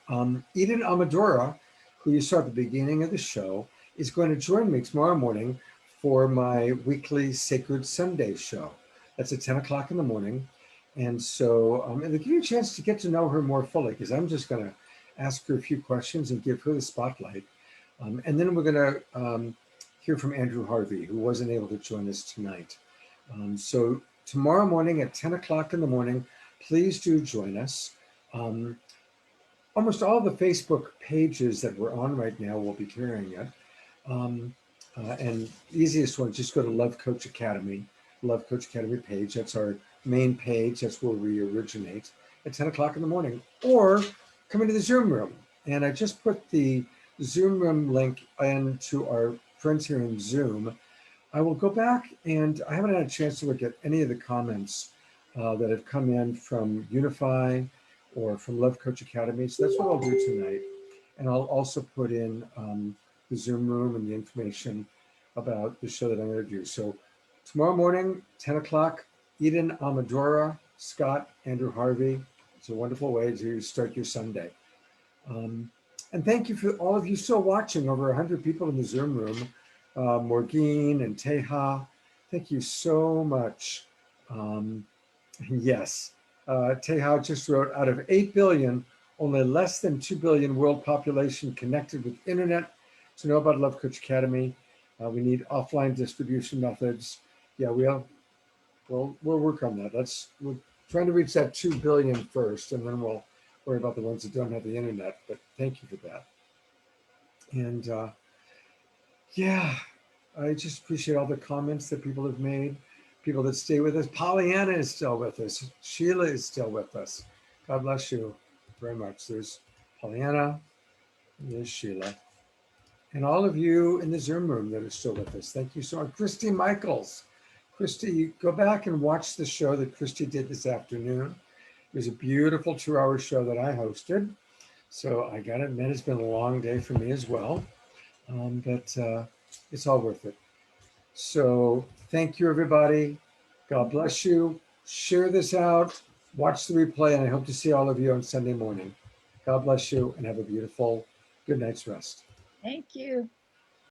Eden Amadora, who you saw at the beginning of the show, is going to join me tomorrow morning for my weekly Sacred Sunday show. That's at 10 o'clock in the morning. And so it'll give you a chance to get to know her more fully, because I'm just going to ask her a few questions and give her the spotlight. And then we're going to hear from Andrew Harvey, who wasn't able to join us tonight. So tomorrow morning at 10 o'clock in the morning, please do join us. Almost all the Facebook pages that we're on right now will be carrying it. And the easiest one, just go to Love Coach Academy page. That's our main page. That's where we originate at 10 o'clock in the morning, or come into the Zoom room. And I just put the Zoom room link into our friends here in Zoom. I will go back, and I haven't had a chance to look at any of the comments that have come in from Unify or from Love Coach Academy. So that's what I'll do tonight. And I'll also put in the Zoom room and the information about the show that I'm going to do. So tomorrow morning, 10 o'clock, Eden Amadora, Scott, Andrew Harvey. It's a wonderful way to start your Sunday. And thank you for all of you still watching, over 100 people in the Zoom room. Morgine and Teha, thank you so much. Yes, Teha just wrote, out of 8 billion, only less than 2 billion world population connected with internet to know about Love Coach Academy. We need offline distribution methods. Yeah, we'll work on that. We're trying to reach that 2 billion first, and then we'll worry about the ones that don't have the internet, but thank you for that. And yeah, I just appreciate all the comments that people have made, people that stay with us. Pollyanna is still with us. Sheila is still with us. God bless you very much. There's Pollyanna, and there's Sheila. And all of you in the Zoom room that are still with us. Thank you so much. Christy Michaels. Christy, go back and watch the show that Christy did this afternoon. It was a beautiful 2-hour show that I hosted. So I got to admit, it's been a long day for me as well. But it's all worth it. So thank you, everybody. God bless you. Share this out. Watch the replay, and I hope to see all of you on Sunday morning. God bless you, and have a beautiful good night's rest. Thank you.